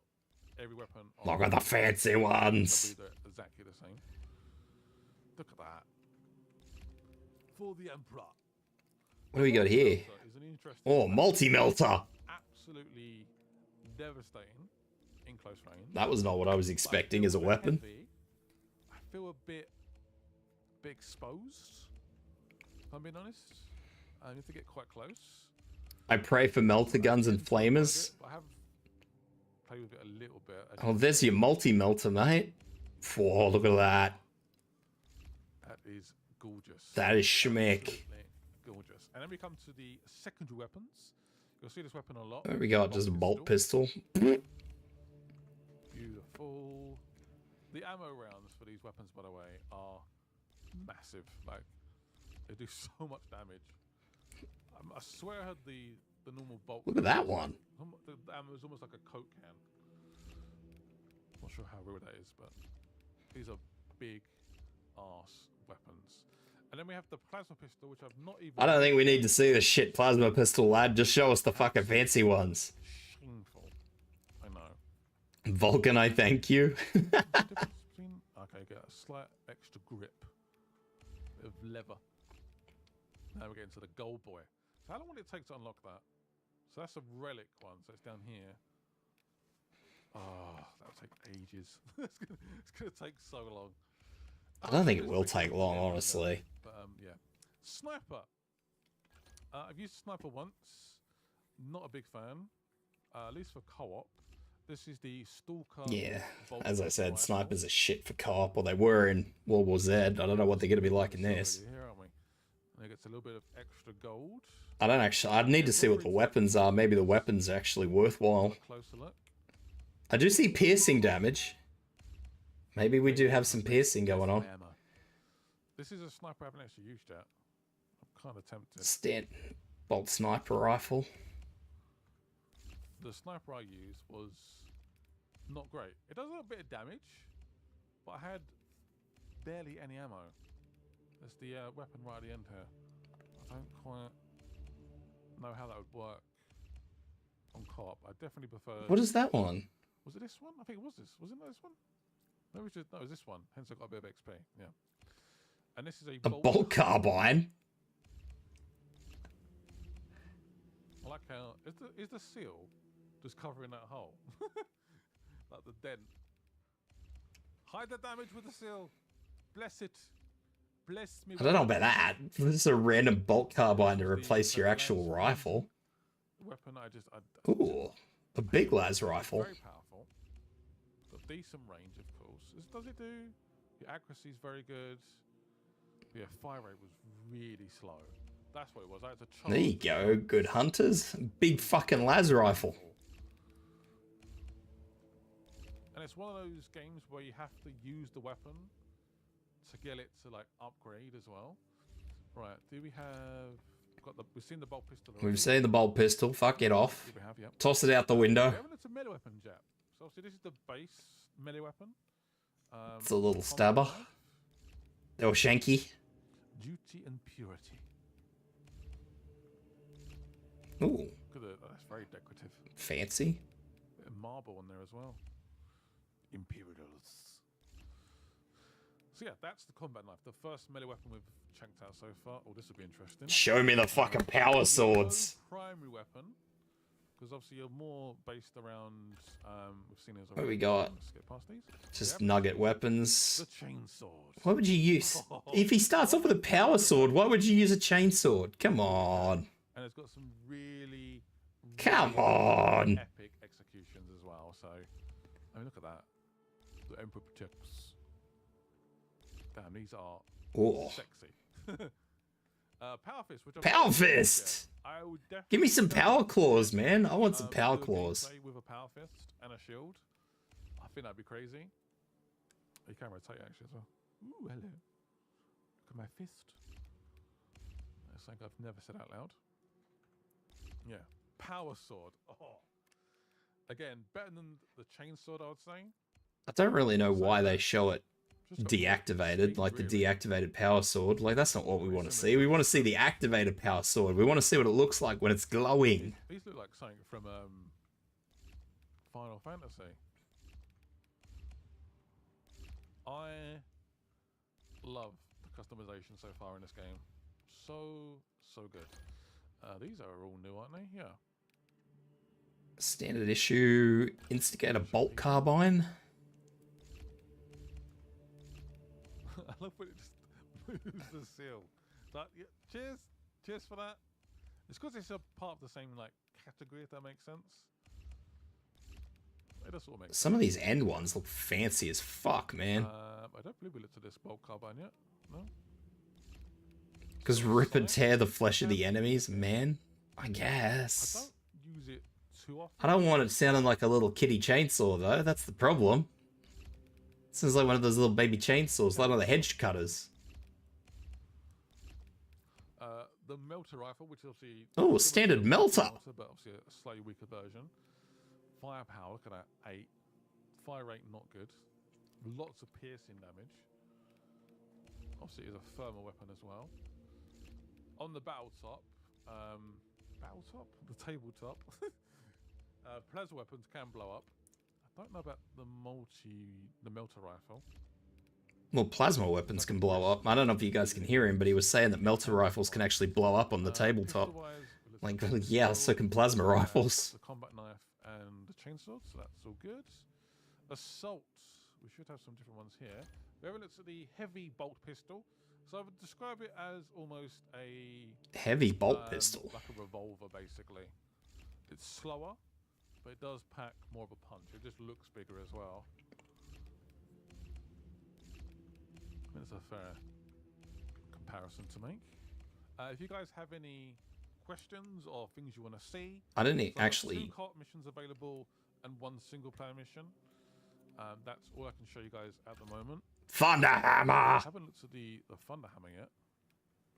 every weapon. Look at the fancy ones. They're exactly the same. Look at that. For the Emperor. What do we got here? Oh, multi-melter. Absolutely devastating in close range. That was not what I was expecting as a weapon. Heavy. I feel a bit exposed, if I'm being honest. I need to get quite close. I pray for melter guns and flamers. I have played with it a little bit. Oh, there's your multi-melter, mate. Oh, look at that. That is gorgeous. That is schmick. Gorgeous. And then we come to the secondary weapons. You'll see this weapon a lot. There we go, just a bolt pistol. Beautiful. The ammo rounds for these weapons, by the way, are massive. Like, they do so much damage. I swear I had the normal bolt. Look at that one. The ammo is almost like a Coke can. Not sure how real that is, but these are big arse weapons. And then we have the plasma pistol, which I've not even... I don't think we need to see the shit plasma pistol, lad. Just show us the fucking fancy ones. Shameful. I know. Vulcan, I thank you. Okay, get a slight extra grip. Bit of leather. Now we're getting to the gold boy. So how long will it take to unlock that? So that's a relic one, so it's down here. Oh, that'll take ages. It's gonna take so long. I don't think it will take long, honestly. But yeah. Sniper. I've used sniper once. Not a big fan. At least for co-op. This is the Stalker. Yeah, as I said, snipers are shit for co-op, or they were in World War Z. I don't know what they're going to be like in this. Here, aren't we? And it gets a little bit of extra gold. I don't actually... I'd need to see what the weapons are. Maybe the weapons are actually worthwhile. Closer look. I do see piercing damage. Maybe we do have some piercing going on. This is a sniper I haven't actually used yet. I'm kind of tempted. Stent bolt sniper rifle. The sniper I used was not great. It does a little bit of damage, but I had barely any ammo. There's the weapon right at the end here. I don't quite know how that would work on co-op. I definitely prefer... What is that one? Was it this one? I think it was this. Was it not this one? No, it was this one. Hence I got a bit of XP. Yeah. And this is a bolt carbine. I like how is the seal just covering that hole, like the dent. Hide the damage with the seal. Bless it. Bless me. I don't know about that. This is a random bolt carbine to replace your actual rifle. Weapon. Ooh, a big las rifle. Very powerful. Got decent range, of course. Does it do? Your accuracy is very good. Yeah, fire rate was really slow. That's what it was. I had to charge. There you go. Good hunters. Big fucking las rifle. And it's one of those games where you have to use the weapon to get it to like upgrade as well. Right? Do we have? We've seen the bolt pistol. Already. We've seen the bolt pistol. Fuck it off. We have, yep. Toss it out the window. It's a melee weapon, Jap. So obviously this is the base melee weapon. It's a little stabber. Or shanky. Duty and purity. Ooh. That's very decorative. Fancy. Bit of marble on there as well. Imperials. So yeah, that's the combat knife. The first melee weapon we've checked out so far. Oh, this would be interesting. Show me the fucking power swords. Primary weapon. Because obviously you're more based around, we've seen as what we got? Skip past these. Just nugget weapons. The chainsword. What would you use? If he starts off with a power sword, why would you use a chainsword? Come on. And it's got some really Come on. Epic executions as well. So, I mean, look at that. The Emperor protects. Damn, these are sexy. Power fist. Power fist. I would definitely give me some power claws, man. I want some power claws. With a power fist and a shield, I think that'd be crazy. You can rotate actually as well. Ooh, hello. Look at my fist. That's something I've never said out loud. Yeah, power sword. Oh, again, better than the chainsaw, I would say. I don't really know why they show it deactivated, like the deactivated power sword. Like, that's not what we want to see. We want to see the activated power sword. We want to see what it looks like when it's glowing. These look like something from Final Fantasy. I love the customization so far in this game. So good. These are all new, aren't they? Yeah. Standard issue Instigator bolt carbine. I love when it just moves the seal. Like, yeah, cheers for that. It's because it's a part of the same like category, if that makes sense. It does sort of make sense. Some of these end ones look fancy as fuck, man. I don't believe we looked at this bolt carbine yet. No. Because rip and tear the flesh of the enemies, man. I guess. I don't use it too often. I don't want it sounding like a little kitty chainsaw, though. That's the problem. Sounds like one of those little baby chainsaws, like on the hedge cutters. The melter rifle, which is obviously... Oh, standard melter! But obviously a slightly weaker version. Firepower, look at that, 8. Fire rate, not good. Lots of piercing damage. Obviously it is a firmer weapon as well. On the battle top, the tabletop, plasma weapons can blow up. I don't know about the melter rifle. Well, plasma weapons can blow up. I don't know if you guys can hear him, but he was saying that melter rifles can actually blow up on the tabletop. Like, yeah, so can plasma rifles. The combat knife and the chainsaw, so that's all good. Assault, we should have some different ones here. We haven't looked at the heavy bolt pistol. So I would describe it as almost a... Heavy bolt pistol? Like a revolver, basically. It's slower, but it does pack more of a punch. It just looks bigger as well. I mean, it's a fair comparison to make. If you guys have any questions or things you want to see... I didn't actually... 2 co-op missions available and 1 single-player mission. That's all I can show you guys at the moment. Thunderhammer! I haven't looked at the Thunderhammer yet.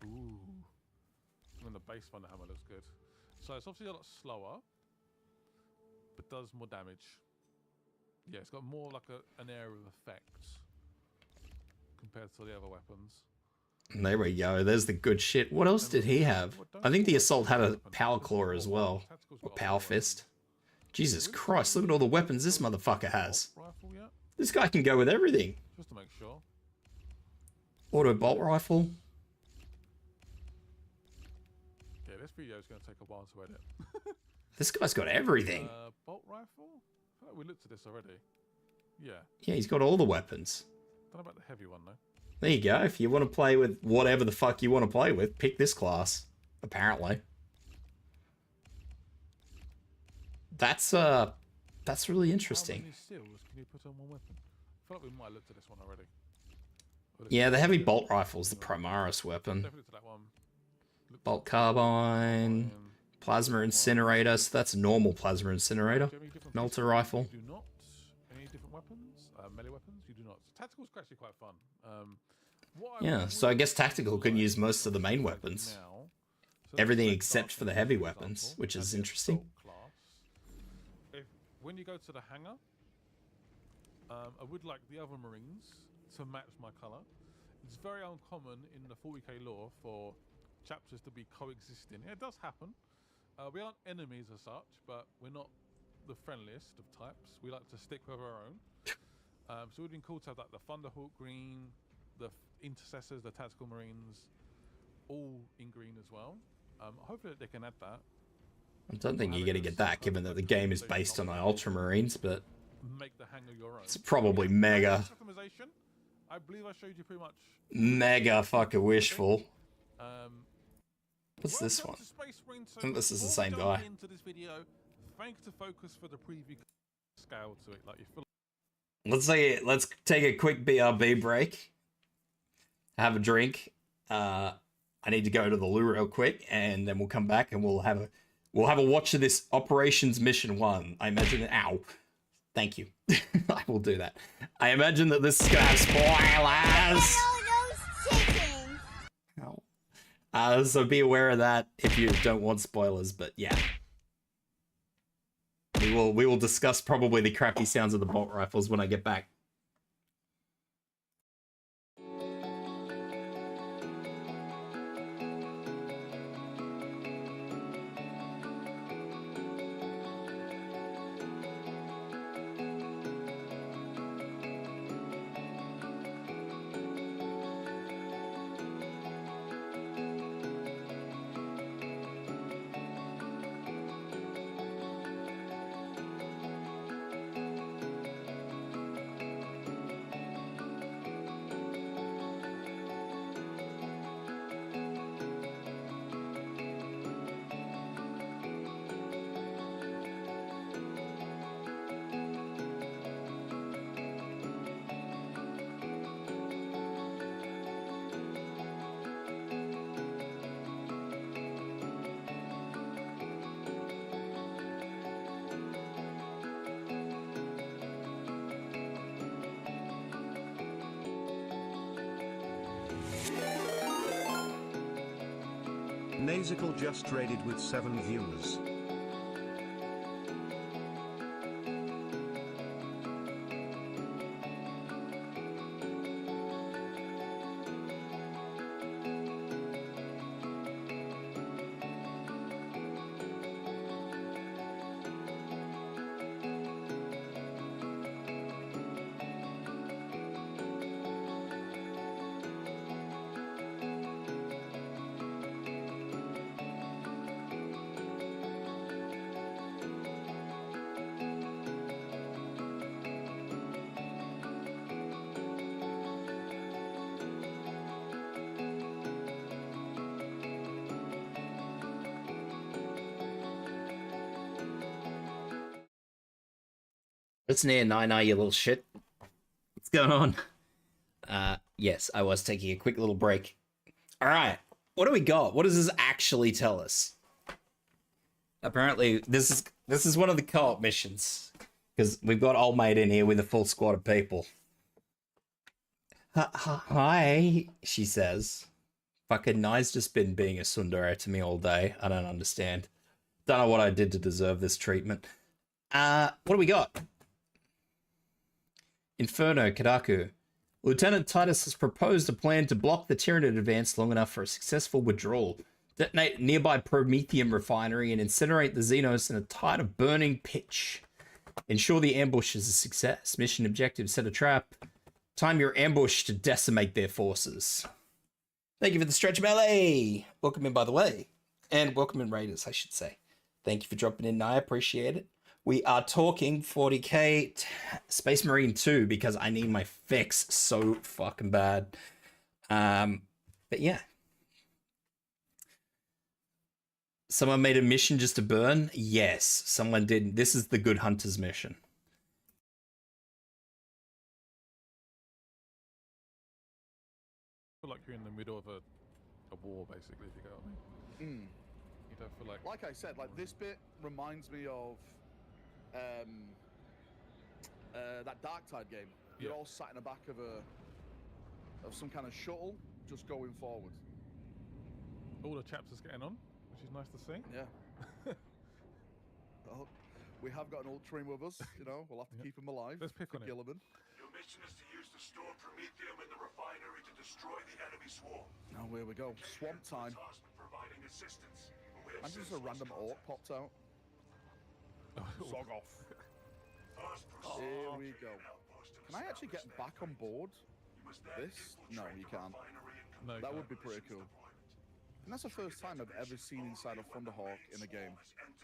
Ooh. I mean, the base Thunderhammer looks good. So it's obviously a lot slower, but does more damage. Yeah, it's got more like an area of effect compared to the other weapons. There we go. There's the good shit. What else did he have? I think the Assault had a Power Claw as well. Or Power Fist. Jesus Christ, look at all the weapons this motherfucker has. This guy can go with everything. Just to make sure. Auto bolt rifle. Yeah, this video is going to take a while to edit. This guy's got everything. Bolt rifle? I feel like we looked at this already. Yeah. Yeah, he's got all the weapons. Don't know about the heavy one though. There you go. If you want to play with whatever the fuck you want to play with, pick this class. Apparently. That's really interesting. How many seals can you put on one weapon? I feel like we might have looked at this one already. Yeah, the heavy bolt rifle's the Primaris weapon. Definitely to that one. Bolt carbine, plasma incinerator. So that's normal plasma incinerator. Melter rifle. You do not. Any different weapons? Melee weapons? You do not. So tactical's actually quite fun. Yeah, so I guess tactical can use most of the main weapons. Everything except for the heavy weapons, which is interesting. When you go to the hangar, I would like the other Marines to match my colour. It's very uncommon in the 40k lore for chapters to be coexisting. It does happen. We aren't enemies as such, but we're not the friendliest of types. We like to stick with our own. So it would have been cool to have like the Thunderhawk green, the Intercessors, the Tactical Marines, all in green as well. Hopefully they can add that. I don't think you're going to get that, given that the game is based on the Ultramarines, but make the hangar your own. It's probably mega. I believe I showed you pretty much. Mega fucking wishful. What's this one? I think this is the same guy. Into this video, thank you to Focus for the preview scale to it. Like you feel. Let's take a quick BRB break. Have a drink. I need to go to the loo real quick, and then we'll come back and we'll have a watch of this Operations Mission 1. I imagine that. Ow. Thank you. I will do that. I imagine that this is gonna have spoilers. Ow. So be aware of that if you don't want spoilers. But yeah, We will discuss probably the crappy sounds of the bolt rifles when I get back. Nasical just raided with 7 viewers. Listen here, Nine, you little shit. What's going on? Yes, I was taking a quick little break. All right, what do we got? What does this actually tell us? Apparently, this is one of the co-op missions because we've got old mate in here with a full squad of people. Hi, she says. Fucking Nai's just been being a tsundere to me all day. I don't understand. Don't know what I did to deserve this treatment. What do we got? Inferno, Kadaku. Lieutenant Titus has proposed a plan to block the Tyranid advance long enough for a successful withdrawal. Detonate a nearby Promethium refinery and incinerate the Xenos in a tide of burning pitch. Ensure the ambush is a success. Mission objective, set a trap. Time your ambush to decimate their forces. Thank you for the stretch melee. Welcome in, by the way. And welcome in, Raiders, I should say. Thank you for dropping in, I appreciate it. We are talking 40k Space Marine 2 because I need my fix so fucking bad. But yeah. Someone made a mission just to burn? Yes, someone did. This is the Good Hunters mission. I feel like you're in the middle of a war, basically, if you get what I mean. You don't feel like I said, like this bit reminds me of that Dark Tide game. You're all sat in the back of some kind of shuttle, just going forward. All the chaps is getting on, which is nice to see. Yeah. Well, we have got an Ultramarine with us, you know. We'll have to keep him alive. Let's pick on him. Gilliman. Your mission is to use the stored Promethium in the refinery to destroy the enemy swarm. Now here we go. Swamp time. Providing assistance. And just a random orc popped out. Sog off. Here we go. Can I actually get back on board this? No, you can't. No, That would be pretty cool. And that's the first time I've ever seen inside a Thunderhawk in a game.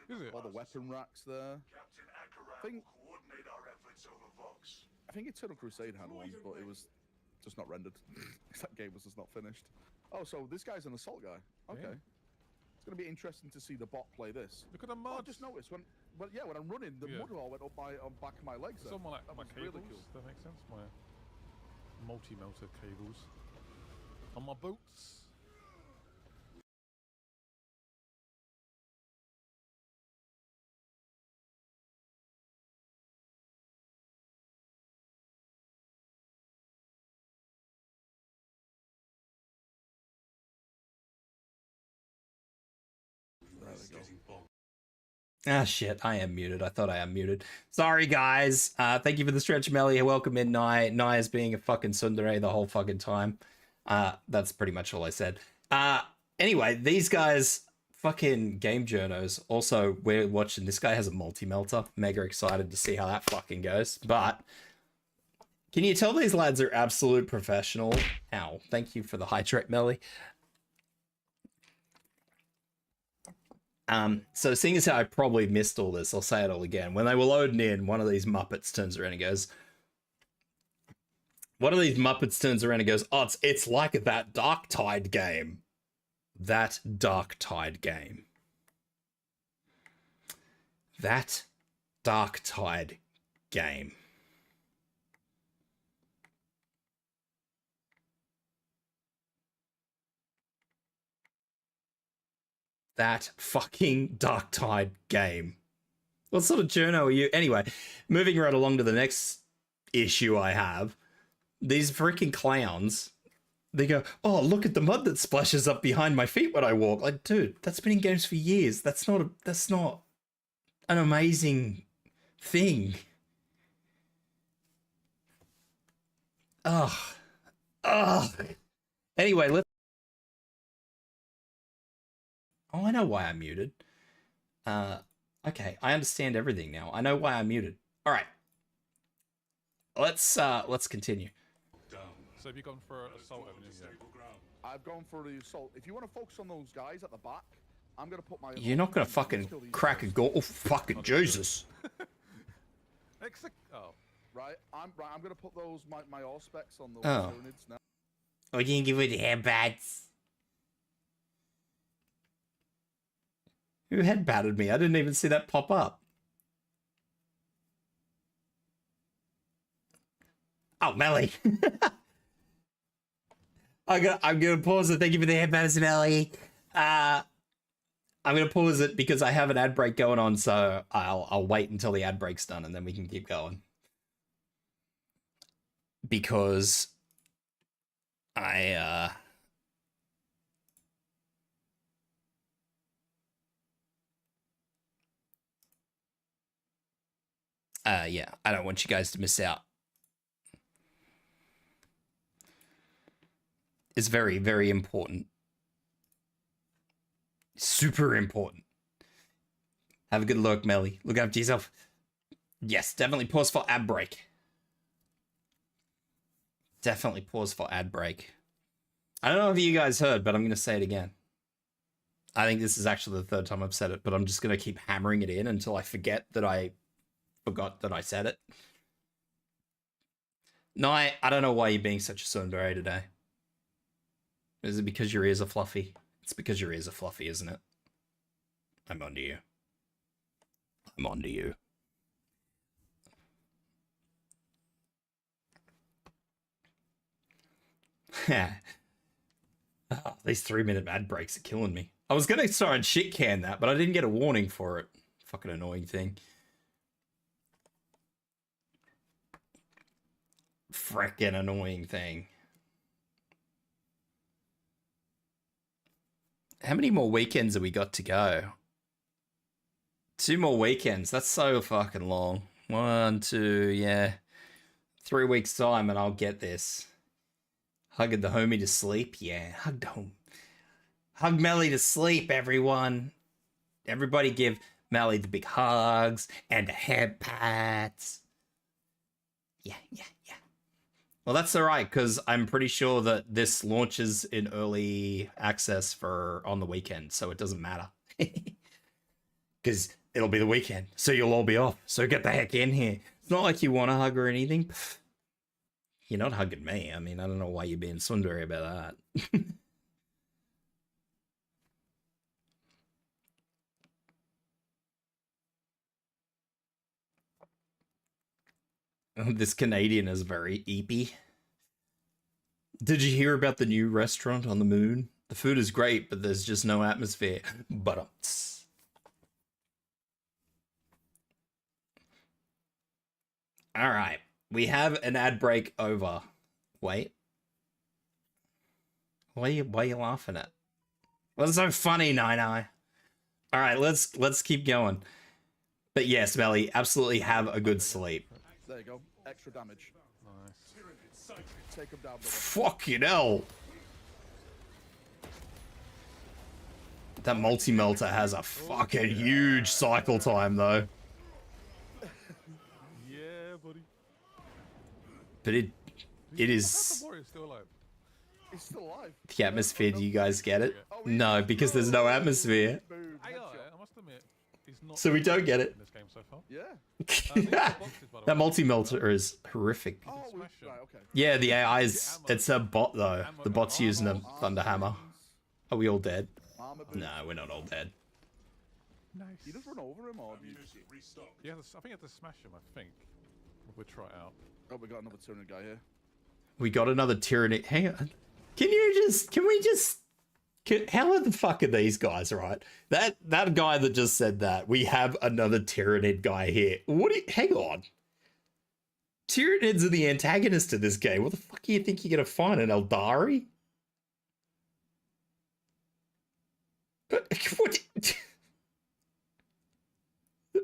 Is it? All the weapon racks there. I think Eternal Crusade had one, but it was just not rendered. That game was just not finished. Oh, so this guy's an assault guy. Okay. Yeah. It's going to be interesting to see the bot play this. Look at the mud. I just noticed when I'm running, the mud all went up on back of my legs. It's on my, that my was cables. really cool. That makes sense. My multi-melter cables on my boots. There we go. Ah, shit, I am muted. I thought I am muted. Sorry, guys. Thank you for the stretch, Melly. Welcome in, Nye. Nye is being a fucking tsundere the whole fucking time. That's pretty much all I said. Anyway, these guys, fucking game journos. Also, we're watching, this guy has a multi-melter. Mega excited to see how that fucking goes. But, can you tell these lads are absolute professional? Ow, thank you for the hydrate, Melly. So seeing as how I probably missed all this, I'll say it all again. When they were loading in, one of these Muppets turns around and goes, oh, it's like that Dark Tide game. That Dark Tide game. That Dark Tide game. That fucking Dark Tide game. What sort of journo are you? Anyway, moving right along to the next issue I have. These freaking clowns, they go, oh, look at the mud that splashes up behind my feet when I walk. Like, dude, that's been in games for years. That's not an amazing thing. Ugh. Anyway, let's... Oh, I know why I'm muted. Okay, I understand everything now. I know why I'm muted. All right. Let's continue. So have you gone for assault? I've gone for the assault. If you want to focus on those guys at the back, I'm gonna put my... You're not gonna fucking crack a goal. Oh, fucking Jesus. Oh. Right, I'm gonna put those my all specs on those Tyranids now. Oh, you can give it the headbats. Who headbatted me? I didn't even see that pop up. Oh, Melly. I'm gonna pause it. Thank you for the headbats, Melly. I'm gonna pause it because I have an ad break going on, so I'll wait until the ad break's done and then we can keep going. Because yeah, I don't want you guys to miss out. It's very, very important. Super important. Have a good look, Melly. Look after yourself. Yes, definitely pause for ad break. Definitely pause for ad break. I don't know if you guys heard, but I'm going to say it again. I think this is actually the third time I've said it, but I'm just going to keep hammering it in until I forget that I forgot that I said it. No, I don't know why you're being such a tsundere today. Is it because your ears are fluffy? It's because your ears are fluffy, isn't it? I'm onto you. I'm onto you. Oh, these 3-minute ad breaks are killing me. I was going to try and shit can that, but I didn't get a warning for it. Fucking annoying thing. Frickin' annoying thing. How many more weekends have we got to go? 2 more weekends. That's so fucking long. 1, 2, yeah. 3 weeks time and I'll get this. Hugging the homie to sleep? Yeah, hug the home. Hug Melly to sleep, everyone. Everybody give Melly the big hugs and the head pats. Yeah. Well, that's all right, because I'm pretty sure that this launches in early access for on the weekend, so it doesn't matter. Because it'll be the weekend, so you'll all be off. So get the heck in here. It's not like you want to hug or anything. Pfft. You're not hugging me. I mean, I don't know why you're being tsundere about that. This Canadian is very eepy. Did you hear about the new restaurant on the moon? The food is great, but there's just no atmosphere. But all right, we have an ad break over. Wait, why are you laughing at? What's so funny, Nine? All right, let's keep going. But yes, Melly, absolutely have a good sleep. There you go. Extra damage. Nice. Take him down, brother. Fucking hell. That multi-melter has a fucking huge cycle time, though. Yeah, buddy. But it is... The warrior's still alive. He's still alive. The atmosphere, do you guys get it? No, because there's no atmosphere. Boom. AI, Headshot. I must admit, is not So we don't get it. in this game so far. Yeah. That multi-melter is horrific. Oh, Smash him. right, okay. Yeah, the AI is... It's a bot, though. The bot's using a thunder hammer. Are we all dead? Armor boost. No, we're not all dead. Nice. You just run over him, or do you? Yeah, I think you have to smash him, I think. We'll try it out. Oh, we got another Tyrannid guy here. We got another tyranny. Hang on. Can we just... how the fuck are these guys, right? That guy that just said that, we have another Tyrannid guy here. Hang on. Tyranids are the antagonist of this game. What the fuck do you think you're gonna find? An Eldari? What?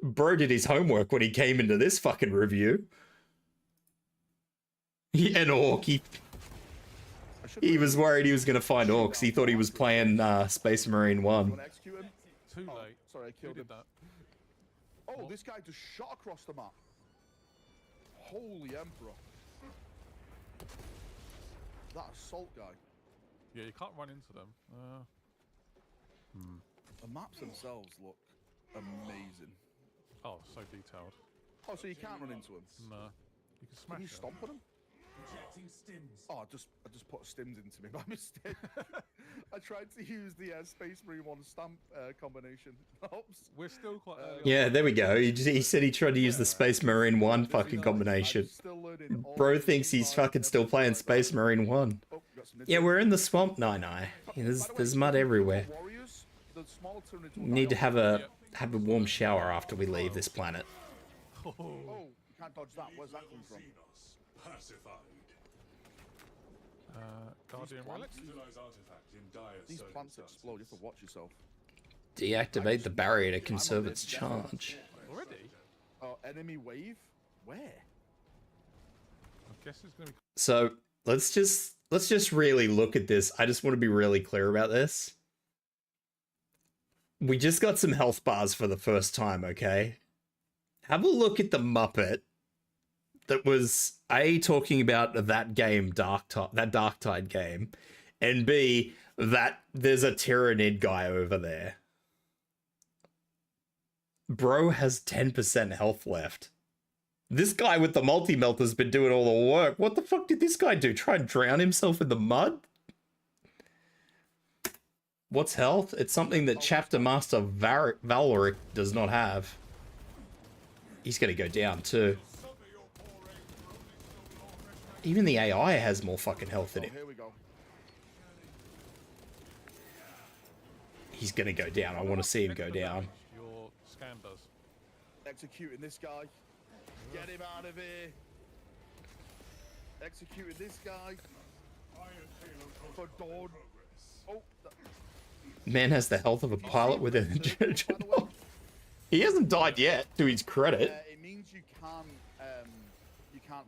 Bro did his homework when he came into this fucking review. An orc. He was worried he was going to find orcs. He thought he was playing Space Marine 1. Want to execute him? Too late. Sorry, I Who killed him. did that? Oh, this guy just shot across the map. Holy Emperor. That assault guy. Yeah, you can't run into them. The maps themselves look amazing. Oh, so detailed. Oh, so you can't run into him? No. You can Can smash you him. stomp on him? Oh, I just put a stims into me by mistake. I tried to use the Space Marine 1 stamp combination. Oops. We're still quite early. Yeah, there we go. He said he tried to use the Space Marine 1 fucking combination. Bro thinks he's fucking still playing Space Marine 1. Oh, got some Yeah, we're in the swamp. No. Yeah, there's mud everywhere. warriors, the smaller Tyranids will We need to die have a warm shower after we leave this planet. off. Oh, you can't dodge that. Where's that come from? Pacified. Guardian relics. Utilize artifact in dire These plants circumstances. explode. You have to watch yourself. Deactivate the barrier to conserve its charge. Already? Oh, enemy wave? Where? I guess it's gonna be. So let's just really look at this. I just want to be really clear about this. We just got some health bars for the first time, okay? Have a look at the Muppet that was A, talking about that game, that Darktide game, and B, that there's a Tyrannid guy over there. Bro has 10% health left. This guy with the multi-melter's been doing all the work. What the fuck did this guy do? Try and drown himself in the mud? What's health? It's something that Chapter Master Valoric does not have. He's gonna go down too. Even the AI has more fucking health than him. Here we go. He's gonna go down. I want to see him go down. Your scan does. Executing this guy. Get him out of here. Executing this guy. For Dawn. Oh, Man has the health of a pilot within a by the way, He hasn't died yet, to his credit. it means you can't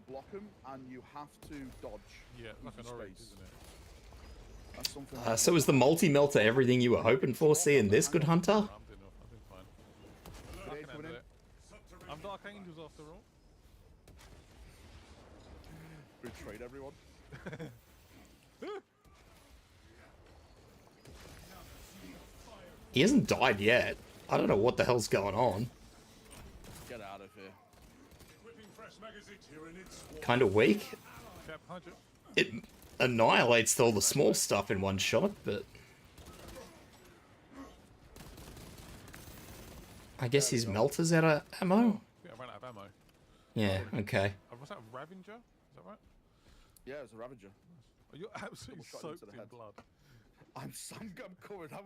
block him, and you have to dodge. Yeah, like an using orange, space. isn't it? That's something. So is the multi-melter everything you were hoping for seeing this, good hunter? I'm doing fine. I Grenade can coming handle in. it. I'm Dark Angels after all. Betrayed everyone. He hasn't died yet. I don't know what the hell's going on. Get out of here. Kind of weak. Cap 100. It annihilates all the small stuff in one shot, but... I guess his melter's out of ammo? Yeah, I ran out of ammo. Yeah, okay. Was that a Ravenger? Is that right? Yeah, it's a Ravager. Oh, you're absolutely Double shot into soaked the in head. blood. I'm covered. I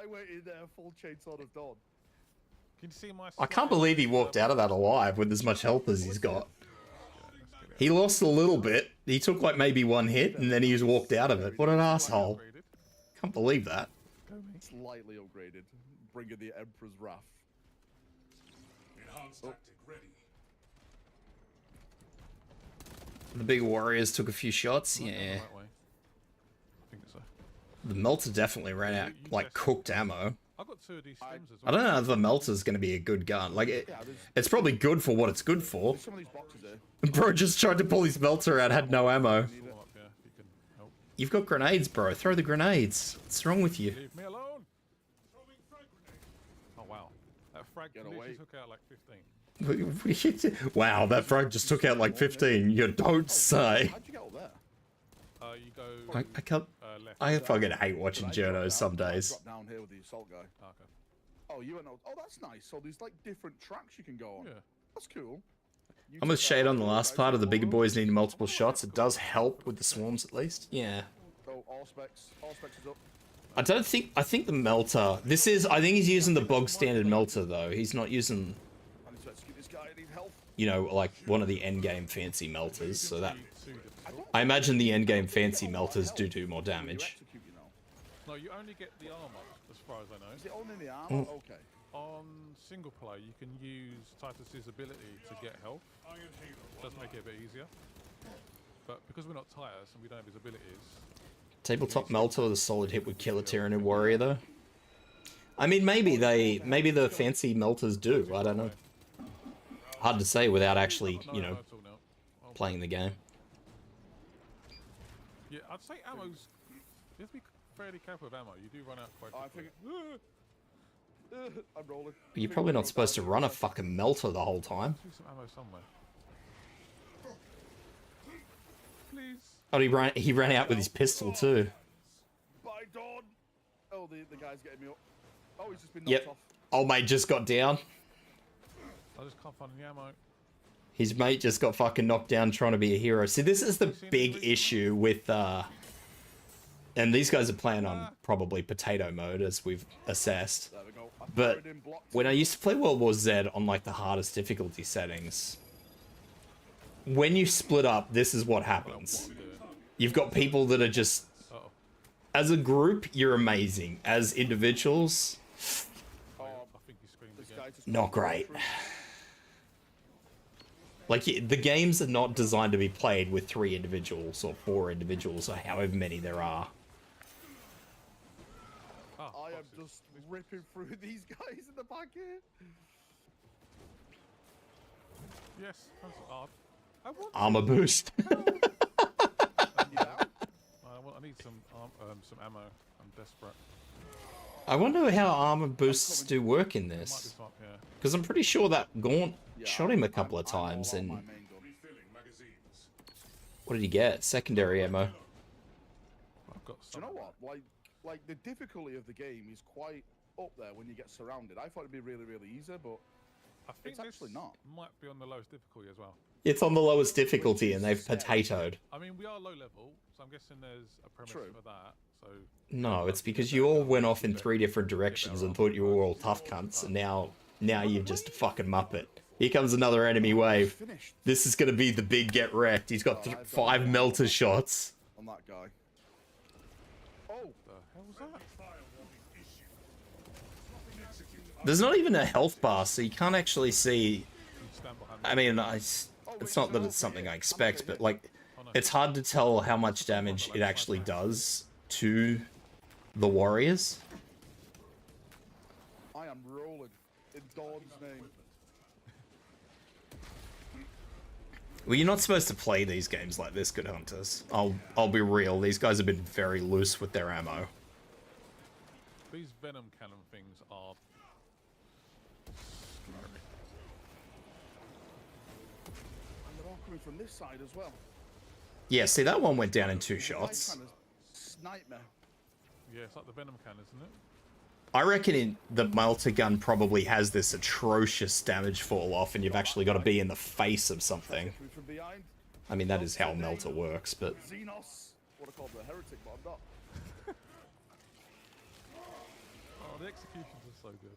went in there full chainsaw of dawn. Can you see my... I can't believe he walked out of that alive with as much health as he's got. He lost a little bit. He took like maybe one hit and then he just walked out of it. What an asshole. Can't believe that. Slightly upgraded, bringing the Emperor's wrath. Enhanced tactic ready. The big warriors took a few shots. Yeah. Right way. I think so. The melter definitely ran out like cooked ammo. I've got 2 of these stems as I well. don't know if the melter's going to be a good gun. Like, it's probably good for what it's good for. There's some of these boxes here. Bro just tried to pull his melter out, had no ammo. Up, yeah, if you can help. You've got grenades, bro. Throw the grenades. What's wrong with you? Leave me alone. Oh wow, that frag Get literally away. took out like 15. Wow, that frag just took out like 15. You don't say. How'd you get up there? You go I can't. left. I fucking hate watching Did I drop journos down? some I days. dropped down here with the assault guy. Okay. Oh, you went. Oh, that's nice. So there's like different tracks you can go on. Yeah. That's cool. You I'm with took that Shade on one, the you last guys part of the got bigger one. boys needing multiple shots. It does help with the swarms at least. Yeah. So all specs is up. I think the melter, I think he's using the bog standard melter though. He's not using, I need to execute this guy. I need help. you know, like one of the end game fancy melters. So that, Two different- I imagine the end game fancy melters do more You damage. execute, you know. No, you only get the armor, as far as I know. Is it only in the armor? Okay. On single player, you can use Titus's ability to get health. Does make it a bit easier. But because we're not Titus and we don't have his abilities, Tabletop melter with a solid hit would kill a Tyranid warrior though. I mean, maybe the fancy melters do. I don't know. Hard to say without actually, you know, it's all now. Oh, playing the game. yeah, I'd say ammo's. You have to be fairly careful with ammo. You do run out quite I quickly. think. I'm rolling. But you're probably not supposed to run a fucking melter the whole time. See some ammo somewhere. Please. Oh, he ran out with his pistol too. By dawn. Oh, the guy's getting me up. Oh, he's just been knocked Yep. off. Old mate just got down. I just can't find any ammo. His mate just got fucking knocked down trying to be a hero. See, this is the big issue with, and these guys are playing on probably potato mode as we've assessed. There we go. I But fired in, blocked. when I used to play World War Z on like the hardest difficulty settings, when you split up, this is what happens. You've got people that are just, Uh-oh. as a group, you're amazing. As individuals, I think he screamed This again. guy just not great. Like, the games are not designed to be played with 3 individuals or 4 individuals or however many there are. Ah, I am boxes. just ripping through these guys in the back here. Yes, that's odd. I want. Armor boost. Yeah. I need some ammo. I'm desperate. I wonder how armor boosts do work in Might be this. some, yeah. Because I'm pretty sure that Gaunt Yeah, shot him a couple of I'm all times out and my main gun. Refilling magazines. what did he get? Secondary ammo. I've got Do some. you know what? Like the difficulty of the game is quite up there when you get surrounded. I thought it'd be really, really easy, but I think it's actually this not. might be on the lowest difficulty as well. It's on the lowest difficulty and they've potatoed. I mean, we are low level, so I'm guessing there's a premise True. for that. So No, it's because you all went off in 3 different directions and thought you were all tough cunts, and now you're just a fucking muppet. Here comes another enemy wave. Finished This is gonna be the big get wrecked. He's got 5 melter shots. on that guy. Oh, the hell was that? There's not even a health bar, so you can't actually see. You stand behind me. I mean, it's not that it's something I expect, but like, it's hard to tell how much damage it actually does to the warriors. I am rolling in Dawn's name. Well, you're not supposed to play these games like this, good hunters. I'll be real. These guys have been very loose with their ammo. These venom cannon things are scary. And they're all coming from this side as well. Yeah, see, that one went down in 2 The guy's shots. trying to snipe me. Yeah, it's like the venom cannon, isn't it? I reckon the melter gun probably has this atrocious damage fall off, and you've actually got to be in the face of something. Coming from behind. I mean, that is how melter works, but Xenos. What I call the heretic, but I'm not. Oh, the executions are so good.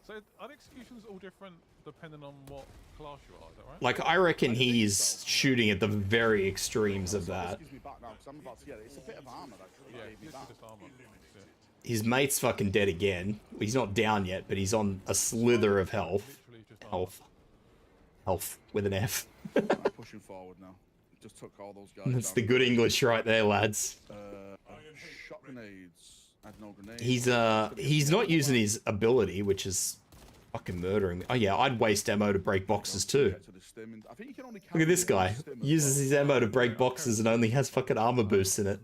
So are the executions all different depending on what class you are? Is that right? like, I reckon he's shooting at the very extremes of So this that. gives me back now because I'm about to get it. It's a bit of armor that Yeah, gave me it's back. just armor. Yeah. His mate's fucking dead again. He's not down yet, but he's on a slither of health. Literally just armor. Health. Health with an F. I'm pushing forward now. Just took all those guys. That's down. the good English right there, lads. Shot grenades. I had no grenades. He's not using his ability, which is fucking murdering me. Oh yeah, I'd waste ammo to break boxes too. Look at this guy. Uses his ammo to break boxes and only has fucking armor boosts in it.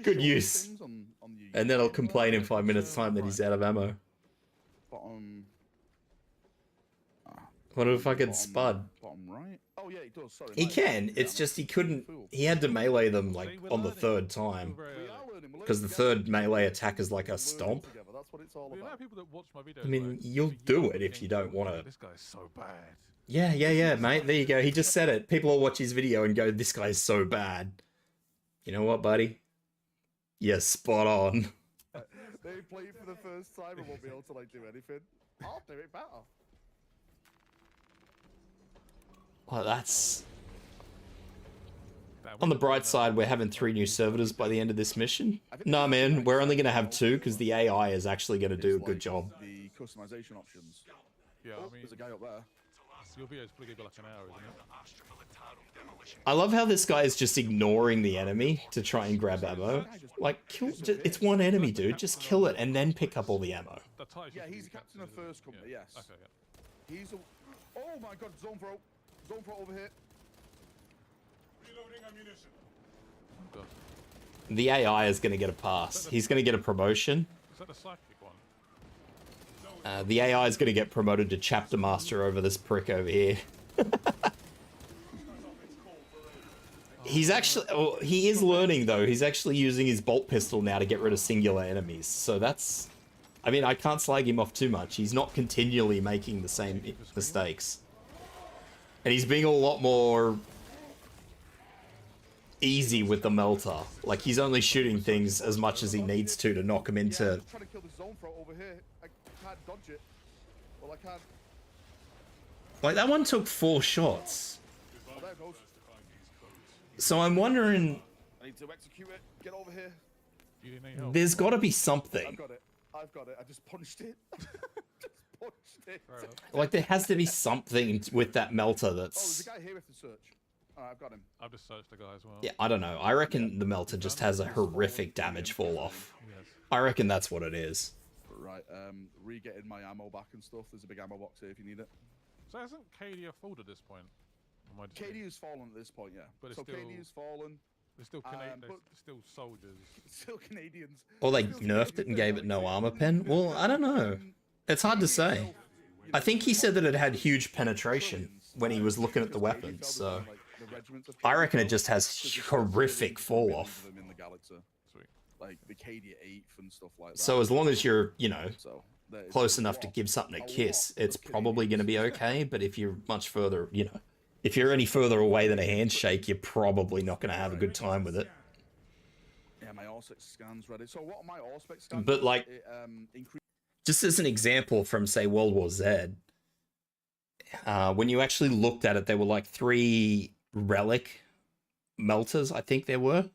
Good use. And then I'll complain in 5 minutes time that he's out of ammo. What a fucking spud. Bottom right. Oh yeah, he does. Sorry. He can. It's just he couldn't. He had to melee them like on the third time, because the third melee attack is like a stomp. I mean, you'll do it if you don't want to. This guy's so bad. Yeah, mate. There you go. He just said it. People will watch his video and go, "This guy's so bad." You know what, buddy? Yeah, spot on. They play for the first time and won't be able to like do anything. I'll do it better. Well, that's... On the bright side, we're having 3 new servitors by the end of this mission. Nah, man, we're only going to have 2 because the AI is actually going to do a good job. The customization options. Yeah, I mean, there's a guy up there. Your video's probably gonna be like an hour, isn't it? I love how this guy is just ignoring the enemy to try and grab ammo. Like, kill... It's one enemy, dude. Just kill it and then pick up all the ammo. Yeah, he's the captain of first company, yes. Okay, yeah. He's a... Oh my god, zone throw. Zone throw over here. Reloading ammunition. Oh, God. The AI is going to get a pass. He's going to get a promotion. Is that the psychic one? The AI is going to get promoted to chapter master over this prick over here. He's actually... Oh, he is learning, though. He's actually using his bolt pistol now to get rid of singular enemies. So that's... I mean, I can't slag him off too much. He's not continually making the same mistakes. And he's being a lot more easy with the melter. Like, he's only shooting things as much as he needs to knock him into... Yeah, I'm trying to kill the zone throw over here. I can't dodge it. Well, I can't... Like, that one took 4 shots. Oh, there it goes. So I'm wondering... I need to execute it. Get over here. You need help? There's got to be something. I've got it. I've got it. I just punched it. Just punched it. Like, there has to be something with that melter that's... Oh, there's a guy here with the search. Alright, I've got him. I've just searched the guy as well. Yeah, I don't know. I reckon the melter just has a horrific damage fall off. Yes. I reckon that's what it is. Right, re-getting my ammo back and stuff. There's a big ammo box here if you need it. So hasn't KD fallen at this point? KD has fallen at this point, yeah. But it's so still... KD has fallen. They're still Canadians. They're still soldiers. Still Canadians. Or they nerfed it and gave it no armor pen? Well, I don't know. It's hard to say. I think he said that it had huge penetration when he was looking at the weapons, so... I reckon it just has horrific fall off. Like the KD 8th and stuff like that. So as long as you're, you know, close enough to give something a kiss, it's probably going to be okay, but if you're much further, you know, if you're any further away than a handshake, you're probably not going to have a good time with it. Yeah, my all-spec scan's ready. So what are my all-spec scans? But like, just as an example from, say, World War Z, when you actually looked at it, there were like 3 relic melters, I think there were.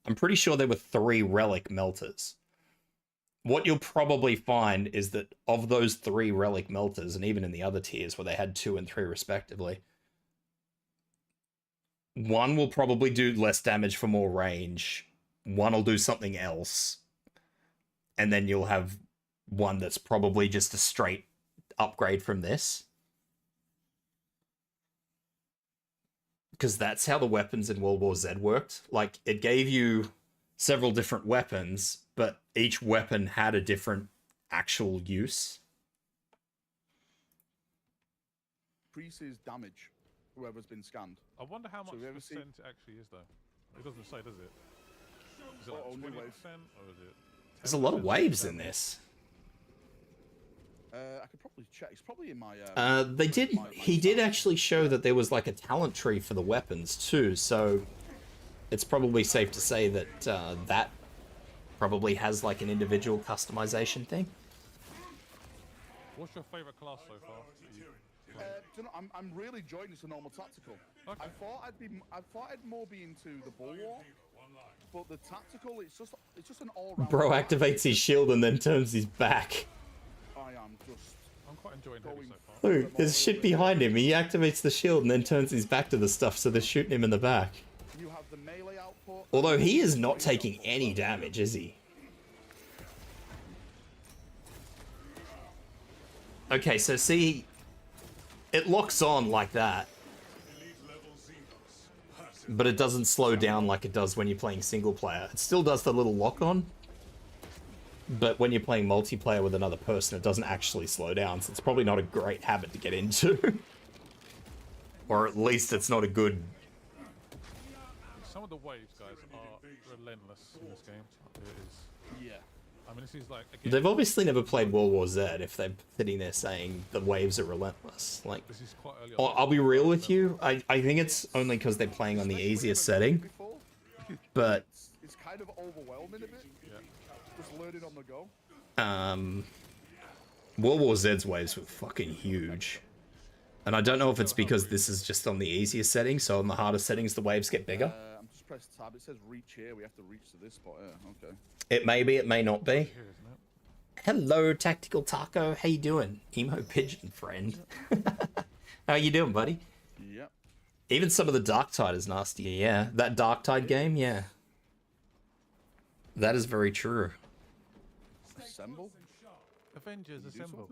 I'm pretty sure there were 3 relic melters. What you'll probably find is that of those 3 relic melters, and even in the other tiers where they had 2 and 3 respectively, 1 will probably do less damage for more range, 1 will do something else, and then you'll have 1 that's probably just a straight upgrade from this. Because that's how the weapons in World War Z worked. Like, it gave you several different weapons, but each weapon had a different actual use. Increases damage, whoever's been scanned. I wonder how much percent it actually is, though. It doesn't say, does it? Is it like 20%, or is it... There's a lot of waves in this. I could probably check. It's probably in my... He did actually show that there was like a talent tree for the weapons too, so it's probably safe to say that that probably has like an individual customization thing. What's your favorite class so far? Do you know, I'm really enjoying this a normal tactical. Okay. I thought I'd more be into the bulwark, but the tactical, it's just an all-round... Bro activates his shield and then turns his back. I am just I'm quite enjoying heavy so far. Look, there's shit behind him. He activates the shield and then turns his back to the stuff, so they're shooting him in the back. You have the melee output. Although he is not taking any damage, is he? Okay, so see, it locks on like that, but it doesn't slow down like it does when you're playing single player. It still does the little lock on, but when you're playing multiplayer with another person, it doesn't actually slow down, so it's probably not a great habit to get into. Or at least it's not a good... Some of the waves, guys, are relentless in this game. It is. Yeah. I mean, this is like... Again, They've obviously never played World War Z if they're sitting there saying the waves are relentless. Like, this is quite early I'll be real with you, I think it's only because they're playing on the easiest setting, but... It's kind of overwhelming a bit. Yeah. Just learning on the go. World War Z's waves were fucking huge. And I don't know if it's because this is just on the easiest setting, so on the harder settings the waves get bigger. I'm just pressed tab. It says reach here. We have to reach to this spot. Yeah, okay. It may be, it may not be. Hello, Tactical Taco. How you doing? Emo Pigeon friend. How you doing, buddy? Yep. Even some of the Darktide is nasty. Yeah, that Darktide game, yeah. That is very true. Assemble? Avengers, assemble.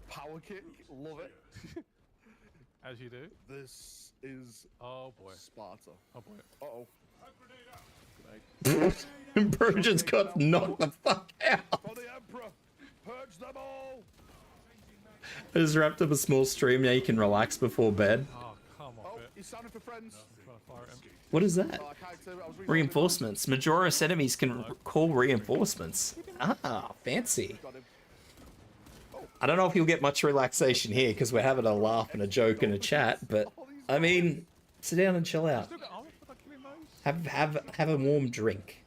Power kick, love it. As you do. This is Sparta. Oh boy. Uh-oh. Bro just got knocked the fuck out. For the Emperor, purge them all. I just wrapped up a small stream. Now you can relax before bed. Oh, come off it. He's sounding for friends. What is that? Reinforcements. Majoris enemies can call reinforcements. Ah, fancy. I don't know if you'll get much relaxation here because we're having a laugh and a joke and a chat, but I mean, sit down and chill out. Have a warm drink.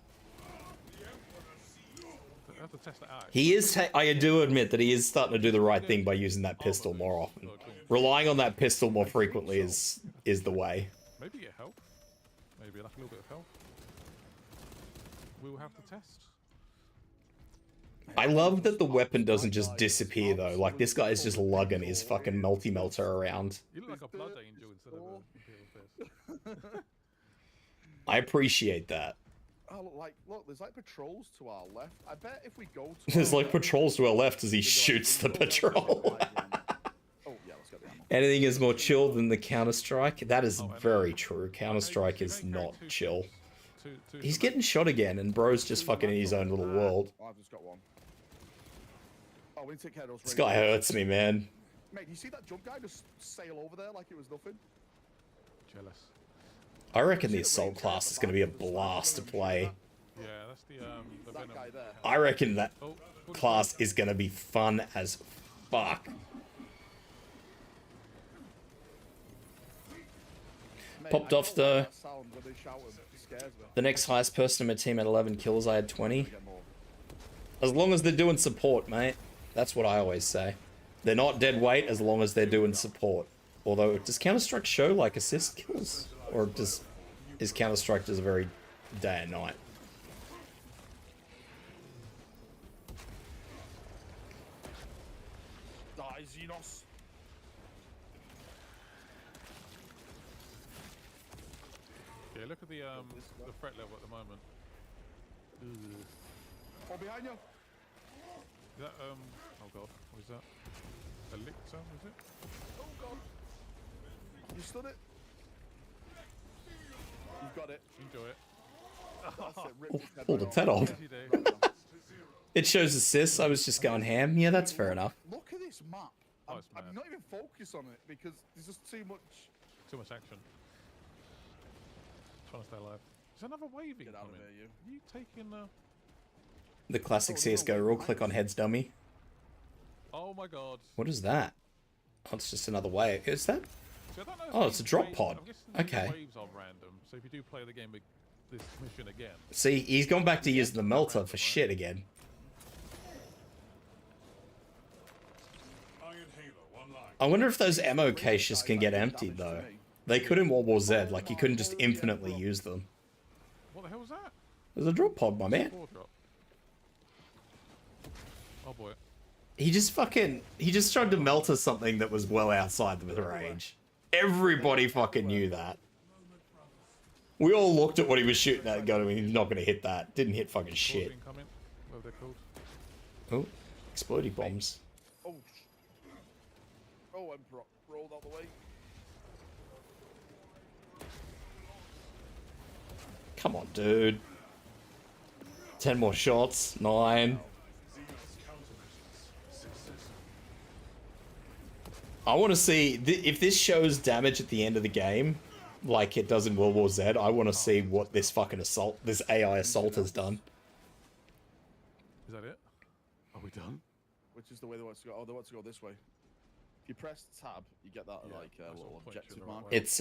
He is. I do admit that he is starting to do the right thing by using that pistol more often. Relying on that pistol more frequently is the way. Maybe get help. Maybe like a little bit of help. We will have to test. I love that the weapon doesn't just disappear though. Like this guy is just lugging his fucking multi-melter around. You look like a blood angel instead of a imperial fist. I appreciate that. Oh, look, there's like patrols to our left. I bet if we go to There's like patrols to our left as he shoots the patrol. Oh, yeah, let's get the ammo. Anything is more chill than the Counter-Strike. That is very true. Counter-Strike is not chill. He's getting shot again, and bro's just fucking in his own little world. Oh, I've just got one. Oh, we need to take care of those. This guy hurts me, man. Mate, you see that jump guy just sail over there like it was nothing? Jealous. I reckon the Assault class is going to be a blast to play. Yeah, that's the Venom. That guy there. I reckon that class is going to be fun as fuck. Popped off though. The next highest person in my team had 11 kills, I had 20. As long as they're doing support, mate. That's what I always say. They're not dead weight as long as they're doing support. Although, does Counter-Strike show like assist kills? Or is Counter-Strike just very day and night? Die, Xenos. Yeah, look at the threat level at the moment. Oh, behind you. Is that oh god, what is that? Elixir, is it? Oh god. You stood it. You've got it. Enjoy it. That's it. Rip his head Pulled its head off. It shows assists. I was just going ham. Yeah, that's fair enough. Look at this map. I'm not even focused on it because there's just too much. Too much action. Trying to stay alive. Is another waving Get out coming? of there, you. You taking The classic CSGO rule, click on heads dummy. Oh my god. What is that? Oh, it's just another way. Is that? See, I don't know if Oh, it's a these drop waves- pod. I'm guessing these Okay. waves are random, so if you do play the game with this mission again. See, he's gone back to using the melter for shit again. I wonder if those ammo caches can get emptied though. They could in World War Z, like you couldn't just infinitely use them. What the hell was that? There's a drop pod, my man. Four drop. Oh boy. He just tried to melt us something that was well outside the range. Everybody fucking knew that. We all looked at what he was shooting at and going, he's not going to hit that. Didn't hit fucking shit. Oh, explodey bombs. Oh, Emperor, rolled out the way. Come on, dude. 10 more shots. 9. I want to see if this shows damage at the end of the game, like it does in World War Z. I want to see what this fucking assault, this AI assault, has done. Is that it? Are we done? Which is the way they want to go? Oh, they want to go this way. If you press tab, you get that little objective mark. It's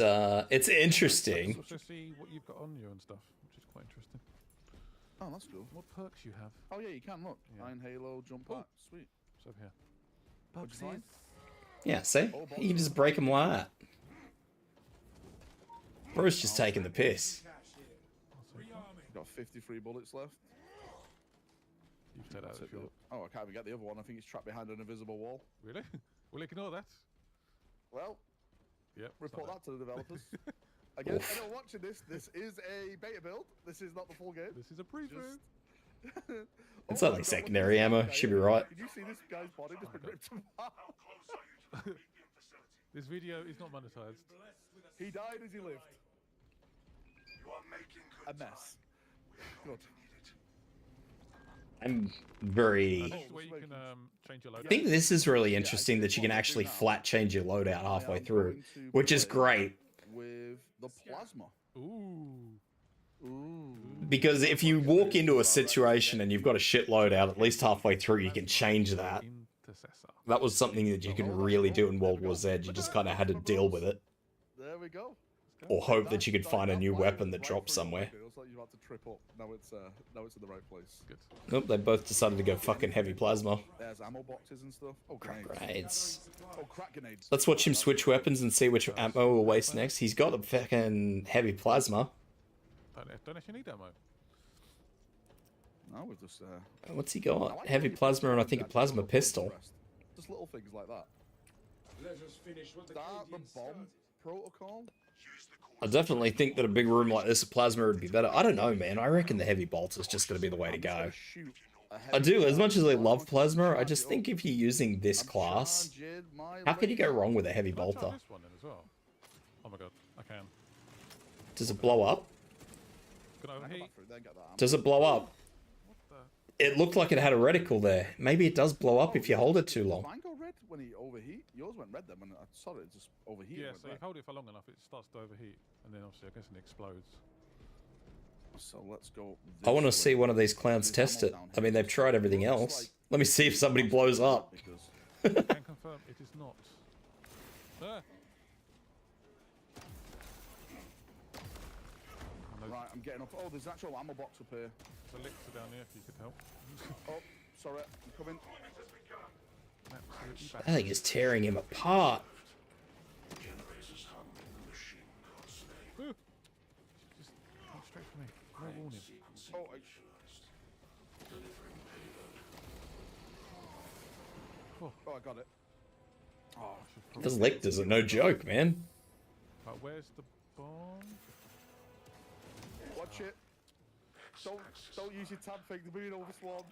interesting. Let's see what you've got on you and stuff, which is quite interesting. Oh, that's cool. What perks you have? Oh yeah, you can look. Yeah. Iron Halo, jump pack, sweet. It's over here. What'd you find? Yeah, see? You can just break them like that. Bro's just taking the piss. You've got 53 bullets left. You've said that if you're... Oh, I can't even get the other one. I think it's trapped behind an invisible wall. Really? We'll ignore that. Well, yep, report that to the developers. Again, anyone watching this, this is a beta build. This is not the full game. This is a preview. It's only secondary ammo. Should be right. Did you see this guy's body just been ripped apart? This video is not monetized. He died as he lived. A mess. Good. I'm very... Where you can, change your loadout. I think this is really interesting that you can actually flat change your loadout halfway through, which is great. With the plasma. Ooh. Because if you walk into a situation and you've got a shit loadout, at least halfway through you can change that. That was something that you can really do in World War Z. You just kind of had to deal with it. There we go. Or hope that you could find a new weapon that drops somewhere. It looks like you had to trip up. Now it's in the right place. Good. Nope, they both decided to go fucking heavy plasma. There's ammo boxes and stuff. Oh, grenades. Grenades. Oh, crack grenades. Let's watch him switch weapons and see which ammo will waste next. He's got a fucking heavy plasma. Don't actually need ammo. No, we've just... What's he got? Heavy plasma and I think a plasma pistol. Just little things like that. Let us finish what the Start the bomb protocol. I definitely think that a big room like this, a plasma would be better. I don't know, man. I reckon the heavy bolts is just going to be the way to go. I do. As much as I love plasma, I just think if you're using this class, how can you go wrong with a heavy bolter? This one then as well. Oh my god, I can. Does it blow up? Can I overheat? Does it blow up? It looked like it had a reticle there. Maybe it does blow up if you hold it too long. Mine go red when he overheat. Yours went red then when I saw it just overheat. Yeah, so you hold it for long enough, it starts to overheat, and then obviously I guess it explodes. So let's go. I want to see one of these clowns test it. I mean, they've tried everything else. Let me see if somebody blows up. I can confirm it is not. Right, I'm getting up. Oh, there's an actual ammo box up here. The licks are down here if you could help. Oh, sorry, I'm coming. That thing is tearing him apart. Just come straight for me. No warning. Oh, I got it. Oh, This lictors are no joke, man. Where's the bomb? Watch it. Don't use your tab thing to move over swarm.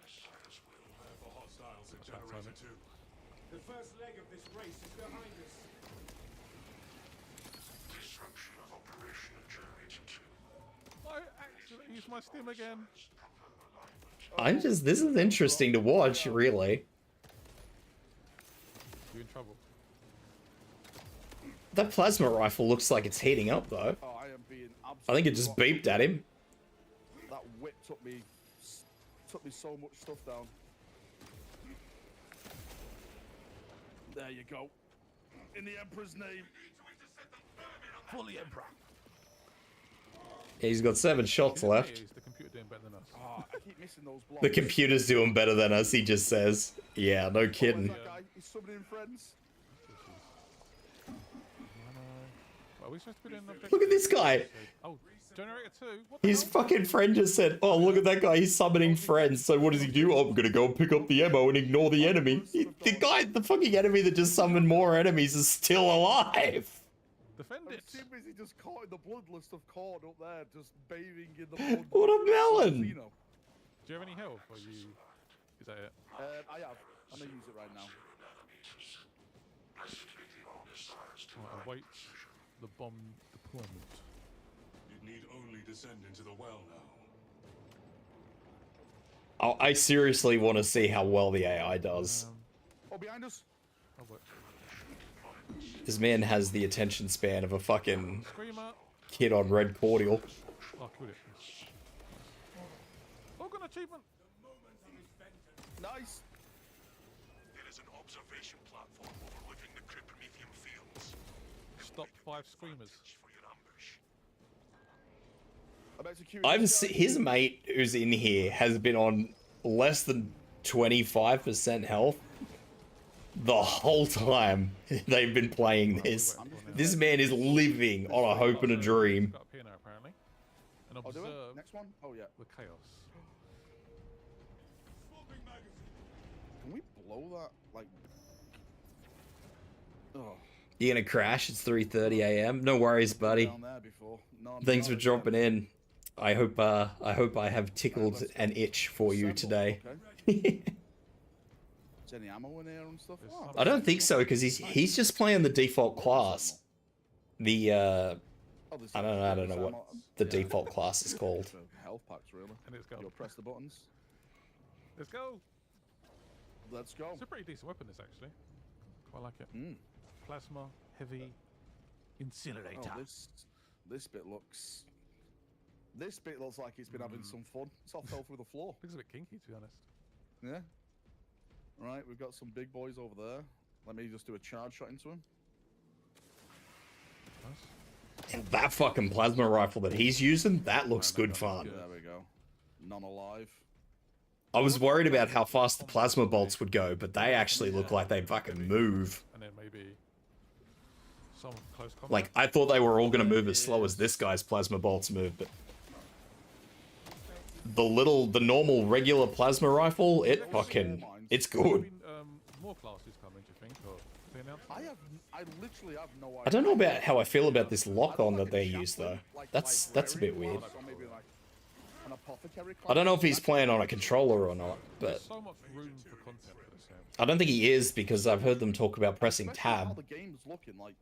The first leg of this race is behind us. Disruption of operation generator 2. I actually used my stim again. This is interesting to watch, really. You're in trouble. That plasma rifle looks like it's heating up, though. Oh, I am being I think it just beeped at him. That whip took me so much stuff down. There you go. In the Emperor's name. Fully Emperor. Yeah, he's got 7 shots left. Is the computer doing better than us? Oh, I keep missing those blocks. The computer's doing better than us, he just says. Yeah, no kidding. That guy? He's summoning friends. Are we supposed to be doing an objective? Look at this guy. Oh, generator 2? What the His hell? fucking friend just said, "Oh, look at that guy. He's summoning friends. So what does he do? Oh, I'm gonna go pick up the ammo and ignore the enemy." The fucking enemy that just summoned more enemies is still alive. Defend I'm it. too busy just caught in the bloodlust of corn up there, just bathing in the blood. What a melon. You know. Do you have any health? Or you... Is that it? I have. I'm gonna use it right now. Right, await the bomb deployment. You need only descend into the well now. Oh, I seriously want to see how well the AI does. Oh, behind us. Oh, what? This man has the attention span of a fucking Screamer. kid on red cordial. Oh, killed it. Oh, got an achievement. Nice. There is an observation platform overlooking the Cryptomethium fields. Stop 5 screamers. For your ambush. I'm executing. His mate who's in here has been on less than 25% health the whole time they've been playing this. This man is living on a hope and a dream. Got up here now, apparently. And I'll do it. observe Next one. Oh yeah. the chaos. Can we blow that? Like. Oh. You're gonna crash? It's 3:30 a.m. No worries, buddy. Down there before. No, Thanks no, for dropping in. I hope I have tickled an itch for you today. Okay. Is any ammo in here and stuff? Oh, I don't think so because he's just playing the default class. The I don't know what the default class is called. Health packs, really. And it's go. You'll press the buttons. Let's go. Let's go. It's a pretty decent weapon, this actually. Quite like it. Mm. Plasma, heavy, incinerator. Oh, this bit looks. This bit looks like it's been having some fun. It's all fell through the floor. Looks a bit kinky, to be honest. Yeah. Right, we've got some big boys over there. Let me just do a charge shot into him. Nice. And that fucking plasma rifle that he's using, that looks good fun. There we go. None alive. I was worried about how fast the plasma bolts would go, but they actually look like they fucking move. And then maybe some close combat. Like, I thought they were all gonna move as slow as this guy's plasma bolts move, but the normal regular plasma rifle, it's good. More classes coming, do you think? Or they announced? I literally have no idea. I don't know about how I feel about this lock-on that they use though. That's a bit weird. I don't know if he's playing on a controller or not, but There's so much room for content for this game. I don't think he is because I've heard them talk about pressing Especially how tab. the game's looking like.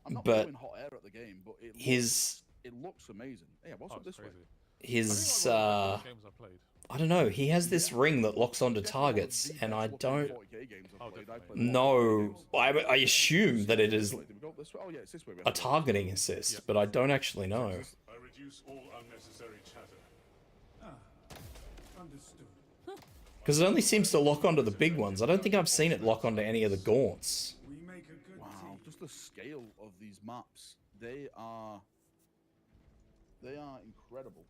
I'm not But blowing hot air at the game, but it looks amazing. Yeah, what's Oh, up it's this way? crazy. His I think like one of the games I played. I don't know, he has this ring that locks onto targets, and I don't 40K games I've played. I played know. I assume that it is Did we go this way? Oh yeah, it's this way. a targeting assist, but I don't actually know. I reduce all unnecessary chatter. Understood. Because it only seems to lock onto the big ones. I don't think I've seen it lock onto any of the gaunts. We make a good Wow, team. just the scale of these maps. They are incredible.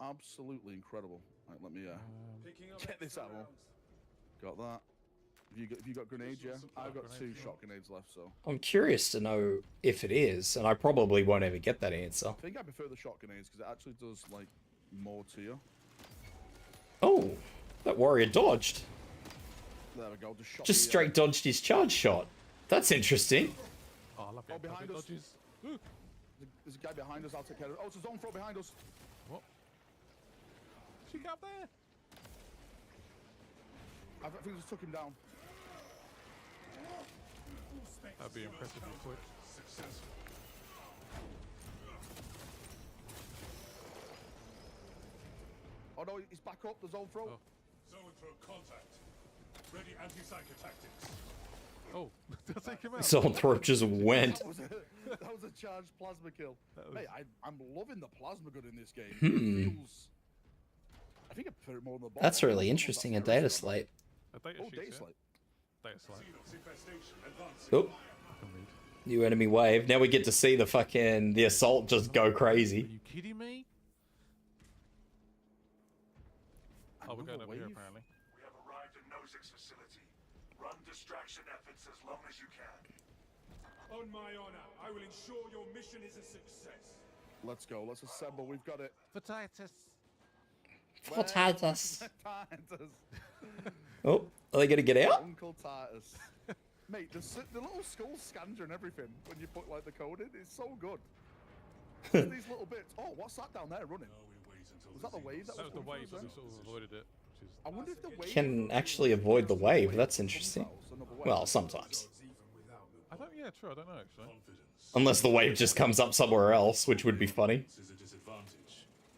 Absolutely incredible. Right, let me Picking up check this extra out. rounds. Got that. Have you got grenades? Yeah, I've got 2 shot grenades left. So I'm curious to know if it is, and I probably won't ever get that answer. I think I prefer the shot grenades because it actually does like more to you. Oh, that warrior dodged. There we go. Just shot. Just the, straight dodged his charge shot. That's interesting. Oh, I love Oh, it. behind us. Dodges. Ooh. There's a guy behind us. I'll take care of it. Oh, it's a zone throw behind us. What? She got up there. I think just took him down. That'd be impressively quick. Oh no, he's back up. The zone throw. Oh. Zone throw contact. Ready anti-psycho tactics. Oh, did I take him out? Zone throw just went. That was a charged plasma kill. was- Mate, I'm loving the plasma gun in this game. Hmm. It feels... I think I prefer it more than the bomb. That's really interesting. A data slate. A data Oh, sheet, data yeah? slate. Data slate. Infestation advancing. Oh, I can read. new enemy wave. Now we get to see the assault just go Are crazy. you kidding me? Oh, we're going Another over here wave? apparently. We have arrived at Nozick's facility. Run distraction efforts as long as you can. On my honor, I will ensure your mission is a success. Let's go. Let's assemble. We've got it. For Titus. For Titus. Titus. Oh, are they gonna get out? Uncle Titus. Mate, the little skull scans and everything when you put like the code in. It's so good. These little bits. Oh, what's that down there running? Was that the wave? That was the wave, but we sort of avoided it. Which is... I wonder if the wave Can actually avoid the wave. That's interesting. Well, sometimes. I don't. Yeah, true. I don't know actually. Unless the wave just comes up somewhere else, which would be funny.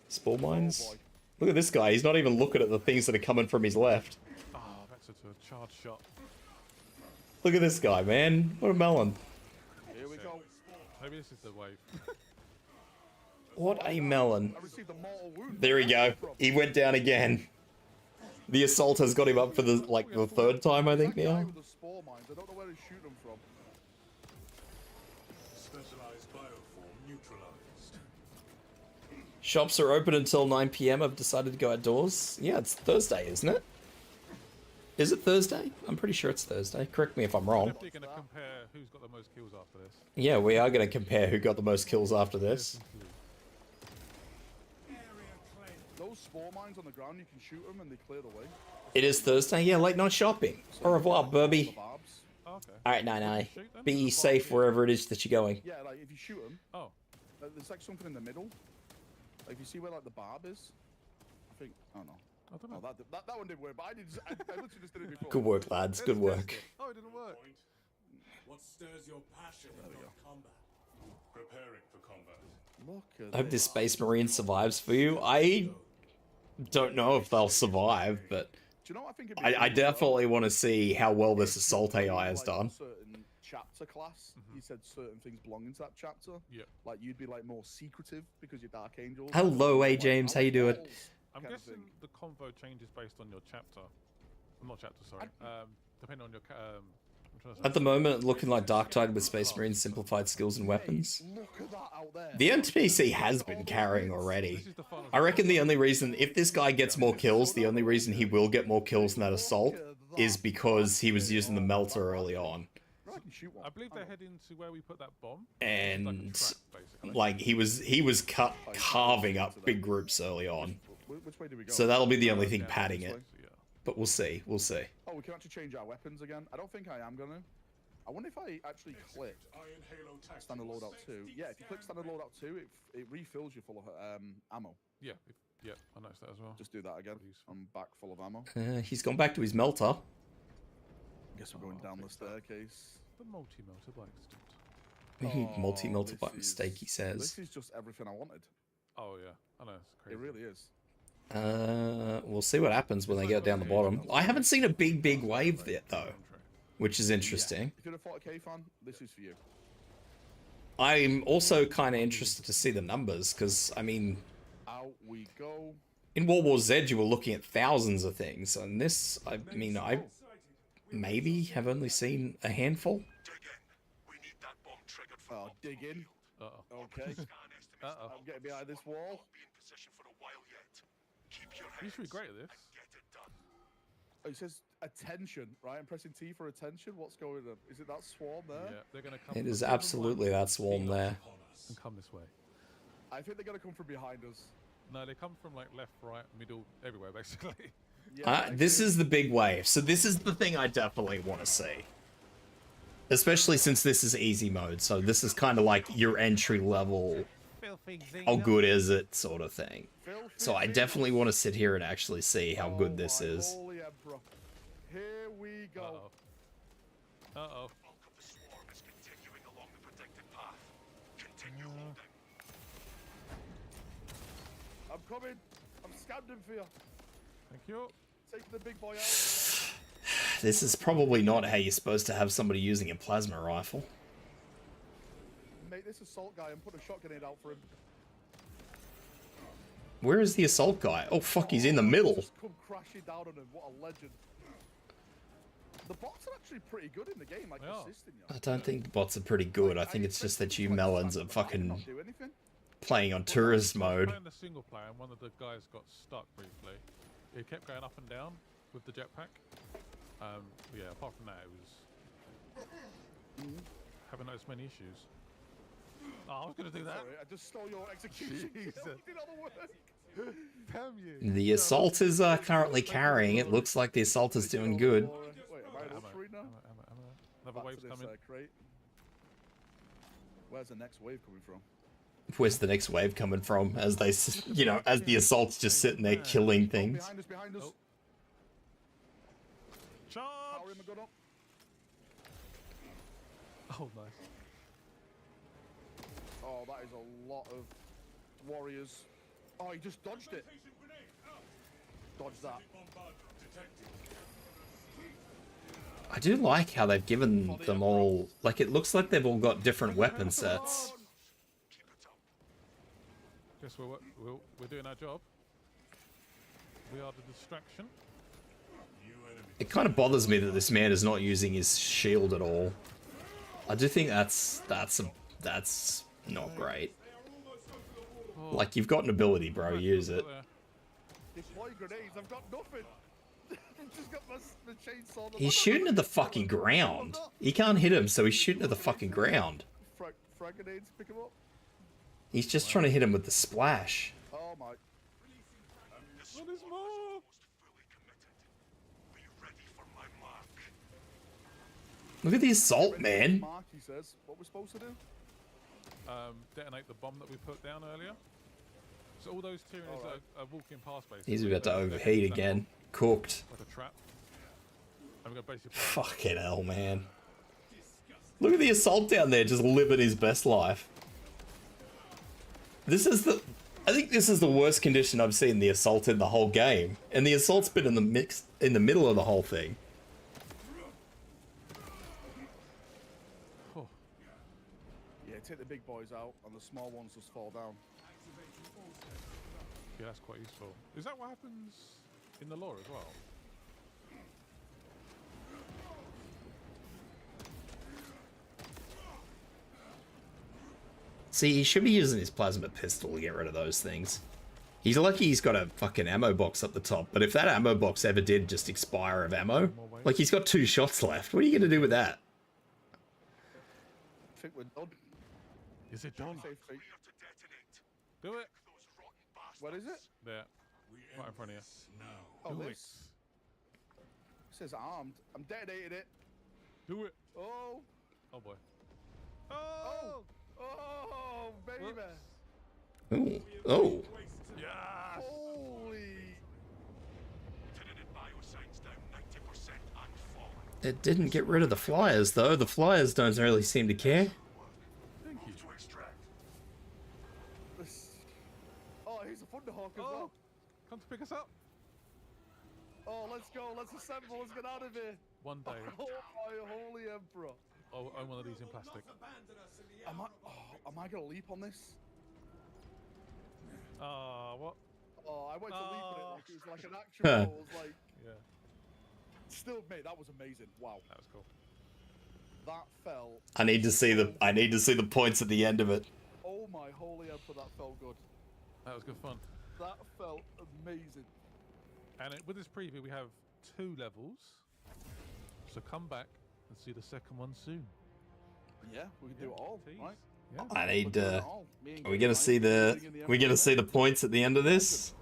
Spore mines. Look at this guy. He's not even looking at the things that are coming from his left. Oh, that's a charge shot. Look at this guy, man. What a melon. Here we go. Maybe this is the wave. What a melon. I received a mortal wound. There we go. He went down again. The assault has got him up for the third time, I think, That guy now. with the spore mines, I don't know where to shoot them from. Specialized bioform neutralized. Shops are open until 9 PM. I've decided to go outdoors. Yeah, it's Thursday, isn't it? Is it Thursday? I'm pretty sure it's Thursday. Correct me if I'm wrong. Definitely going to compare who's got the most kills after this. Yeah, we are going to compare who got the most kills after this. Those spore mines on the ground, you can shoot them and they clear the way. It is Thursday. Yeah, late night shopping. Au revoir, The Burby. barbs. Oh, okay. Alright, night. Shoot them? Be safe wherever it is that you're going. Yeah, like if you shoot them, Oh, there's like something in the middle. Like if you see where like the barb is, I think. Oh no. I don't Oh, know. that one didn't work, but I literally just did it before. Good work, lads. Good work. Oh, it didn't work. What stirs your passion in combat? Preparing for combat. Look at I hope this this. Space Marine survives for you. I don't know if they'll survive, but Do you know what I think? it'd be I cool as well? definitely want to see how well this assault If you AI were, has like, done. a certain chapter class, you said certain things belong into that chapter. Yep. Like you'd be like more secretive because you're Dark Angel. Hello, A. Like, James. I How you like doing? walls I'm kind of guessing thing. the convo changes based on your chapter. Not chapter, sorry. Depending on your. I'm trying to say. At the moment, looking like Darktide with Space Marine simplified skills and weapons. Look at that out there. The NPC has been carrying already. This is the final. I reckon the only reason, if this guy gets more kills, the only reason he will get more kills than that assault is because he was using the melter early on. I can shoot one. I believe they're heading to where we put that bomb. And Like a trap, basically. like he was carving up big groups early on. Which way do we go? So that'll be the only thing Yeah, padding this it. way. Yeah. But we'll see. We'll see. Oh, we can actually change our weapons again. I don't think I am gonna. I wonder if I actually click Iron Halo tactics. standard loadout 2. Yeah, if you click standard loadout 2, it refills you full of ammo. Yeah. Yeah. I noticed that as well. Just do that again. Please. I'm back full of ammo. He's gone back to his melter. Guess we're going down the staircase. The multi-motor by accident. Multi-melter this by is- mistake, he says. This is just everything I wanted. Oh yeah. I know. It's crazy. It really is. We'll see what happens when they get down the bottom. I haven't seen a big wave yet, though, which is interesting. If you're a 40k fan, this is for you. I'm also kind of interested to see the numbers, because, I mean, Out we go. in World War Z, you were looking at thousands of things, and this, I mean, I maybe have only seen a handful. Dig in. We need that bomb triggered for Oh, dig in. Uh-oh. Okay. Scan estimates Uh-oh. I'm getting behind this wall. won't be in position for a while yet. Keep your You should be heads great at this. and get it done. Oh, it says attention, right? I'm pressing T for attention. What's going on? Is it that swarm there? Yeah. They're gonna come. It from is the bottom absolutely right that swarm there. and come this way. I think they're gonna come from behind us. No, they come from like left, right, middle, everywhere basically. Yeah, This is the big wave, so this is the thing I definitely want to see. Especially since this is easy mode, so this is kind of like your entry level, how good is it sort of thing. So I definitely want to sit here and actually see how good this is. Holy Emperor. Here we go. Uh-oh. Uh-oh. Bulk of the swarm is continuing along the predicted path. Continue holding. I'm coming. I'm scanning for you. Thank you. Taking the big boy out. This is probably not how you're supposed to have somebody using a plasma rifle. Mate, this assault guy, I'm putting a shotgun out for him. Where is the assault guy? Oh fuck, he's in the middle. Just come crashing down on him. What a legend. The bots are actually pretty good in the game, like They are. assisting you. I don't think the bots are pretty good. I think it's just that you melons are fucking Not do anything. playing on tourist mode. Playing the single player, and one of the guys got stuck briefly. He kept going up and down with the jetpack. Yeah, apart from that, it was. haven't noticed many issues. Oh, I was gonna do that. Sorry, I just stole your execution. Jesus. You did all the work. Damn you. The assault is currently carrying. It looks like the assault is doing good. Wait, am I up for it now? Another Back wave's to this, coming. crate. Where's the next wave coming from? Where's the next wave coming from? As they, you know, as the assault's just sitting there killing things. Behind us, behind us. Oh. Charge! Power him a gun up. Oh, nice. Oh, that is a lot of warriors. Oh, he just dodged it. Dodge that. I do like how they've given them all, like, it looks like they've all got different weapon sets. Guess we're doing our job. We are the distraction. It kind of bothers me that this man is not using his shield at all. I do think that's not great. Like, you've got an ability, bro. Use it. Deploy grenades. I've got nothing. Just got the chainsaw. He's shooting at the fucking ground. He can't hit him, so he's shooting at the fucking ground. Frag grenades, pick him up. He's just trying to hit him with the splash. Oh my. What is more? Look at the assault, man. Mark, he says. What we're supposed to do? Detonate the bomb that we put down earlier. So all those Tyranids are walking past basically. He's about to overheat again. Cooked. Like a trap. And we're basically Fucking hell, man. Look at the assault down there, just living his best life. This is the... I think this is the worst condition I've seen the assault in the whole game. And the assault's been in the mix, in the middle of the whole thing. Oh. Yeah, take the big boys out and the small ones just fall down. Yeah, that's quite useful. Is that what happens in the lore as well? See, he should be using his plasma pistol to get rid of those things. He's lucky he's got a fucking ammo box up the top, but if that ammo box ever did just expire of ammo, like he's got 2 shots left, what are you going to do with that? I think we're done. Is it done? Do it. Where is it? There. Right in front of you. Oh, Do this. It says armed. I'm detonating it. Do it. Oh. Oh boy. Oh. Oh, baby. Ooh. Oh. Yes. Holy. It didn't get rid of the flyers, though. The flyers don't really seem to care. Thank you. Oh, here's a Thunderhawk as well. Come to pick us up. Oh, let's go. Let's assemble. Let's get out of here. One day. Oh, my holy emperor. I'll own one of these in plastic. Am I gonna leap on this? What? Oh, I went to leap on it like it was like an actual. I was like, Yeah. Still, mate, that was amazing. Wow. That was cool. That felt. I need to see the points at the end of it. Oh my holy emperor, that felt good. That was good fun. That felt amazing. And with this preview, we have 2 levels. So come back and see the second one soon. Yeah, we can do it all, right? Yeah. I need. Are Are we gonna see the points at the end of this?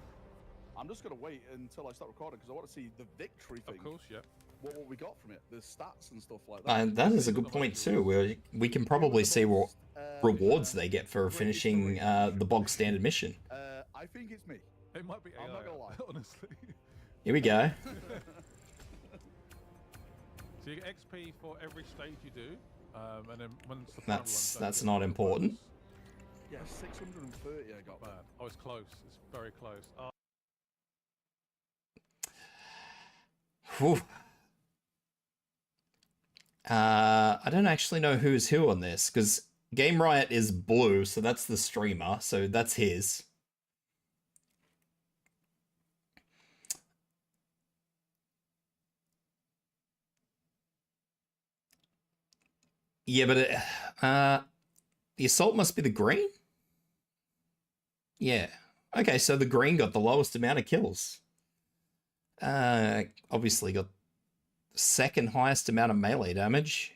I'm just gonna wait until I start recording because I want to see the victory thing. Of course, yeah. What we got from it, the stats and stuff like that. And that is a good point too. Where we can probably see what rewards they get for finishing the bog standard mission. I think it's me. It might be AI, I'm not gonna lie. honestly. Here we go. So you get XP for every stage you do, and then once the final one's done, That's you get not the important. Yeah, 630 I got. bad. Oh, it's close. It's very close. Oh, Whew. I don't actually know who's who on this because Game Riot is blue, so that's the streamer, so that's his. Yeah, but the assault must be the green? Yeah. Okay, so the green got the lowest amount of kills. Obviously got the second highest amount of melee damage.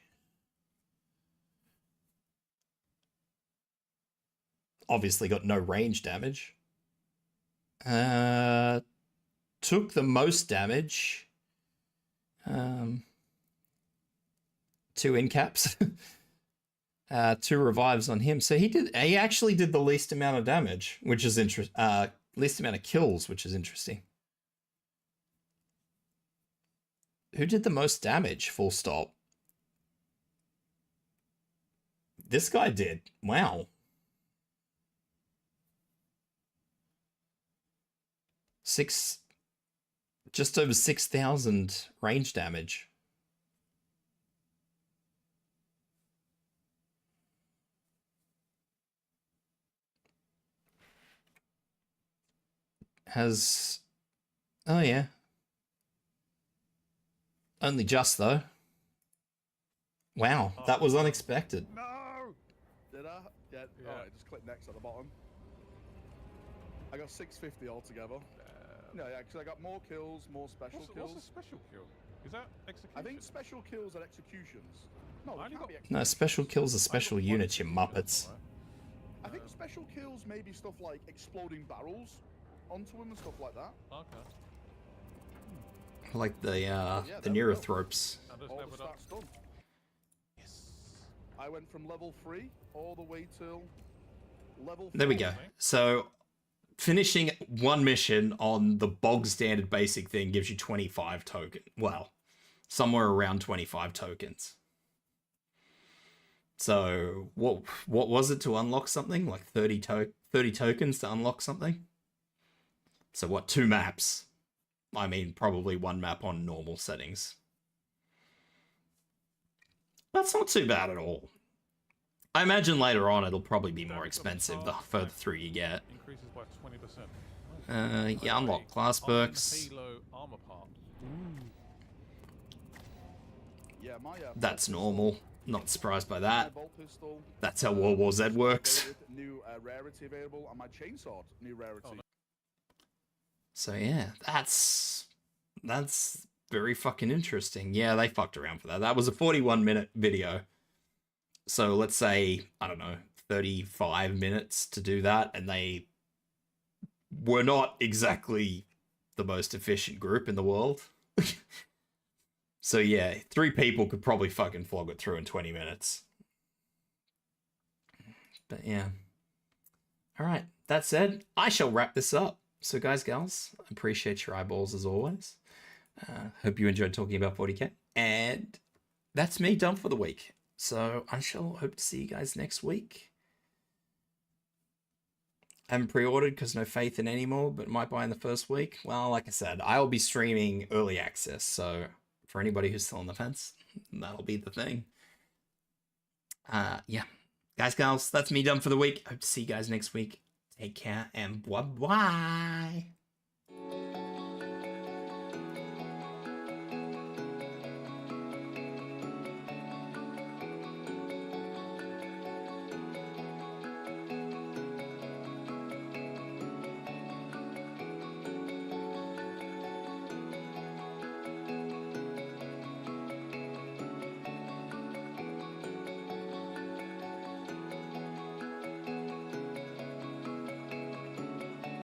obviously got no range damage. Took the most damage. 2 in caps. 2 revives on him. So he actually did the least amount of damage, which is least amount of kills, which is interesting. Who did the most damage? Full stop. This guy did. Wow. Just over 6,000 range damage. Oh yeah. Only just though. Wow, that was unexpected. No! Did I? Yeah. Alright, just click next at the bottom. I got 650 altogether. No, yeah, because I got more kills, more special kills. What's a special kill? Is that execution? I think special kills are executions. No, I only got... No, special kills are special units, you muppets. I think special kills may be stuff like exploding barrels onto them and stuff like that. Okay. Like the neurothropes. All the stats done. Yes. I went from level 3 all the way till level 4. There we go. So finishing one mission on the bog standard basic thing gives you 25 tokens. Well, somewhere around 25 tokens. So what was it to unlock something? Like 30 tokens to unlock something? So what, 2 maps? I mean, probably 1 map on normal settings. That's not too bad at all. I imagine later on it'll probably be more expensive the further through you get. Increases by 20%. Yeah, unlock class perks. Halo armor part. Yeah, my That's normal. Not surprised by that. bolt pistol, That's how World War Z works. new rarity available, and my chainsaw, new rarity. Oh, no. So yeah, that's very fucking interesting. Yeah, they fucked around for that. That was a 41-minute video. So let's say, I don't know, 35 minutes to do that, and they were not exactly the most efficient group in the world. So yeah, 3 people could probably fucking flog it through in 20 minutes. But yeah. Alright, that said, I shall wrap this up. So guys, gals, I appreciate your eyeballs as always. Hope you enjoyed talking about 40k. And that's me done for the week. So I shall hope to see you guys next week. I haven't pre-ordered because no faith in anymore, but might buy in the first week. Well, like I said, I'll be streaming early access. So for anybody who's still on the fence, that'll be the thing. Yeah. Guys, gals, that's me done for the week. Hope to see you guys next week. Take care and bye-bye.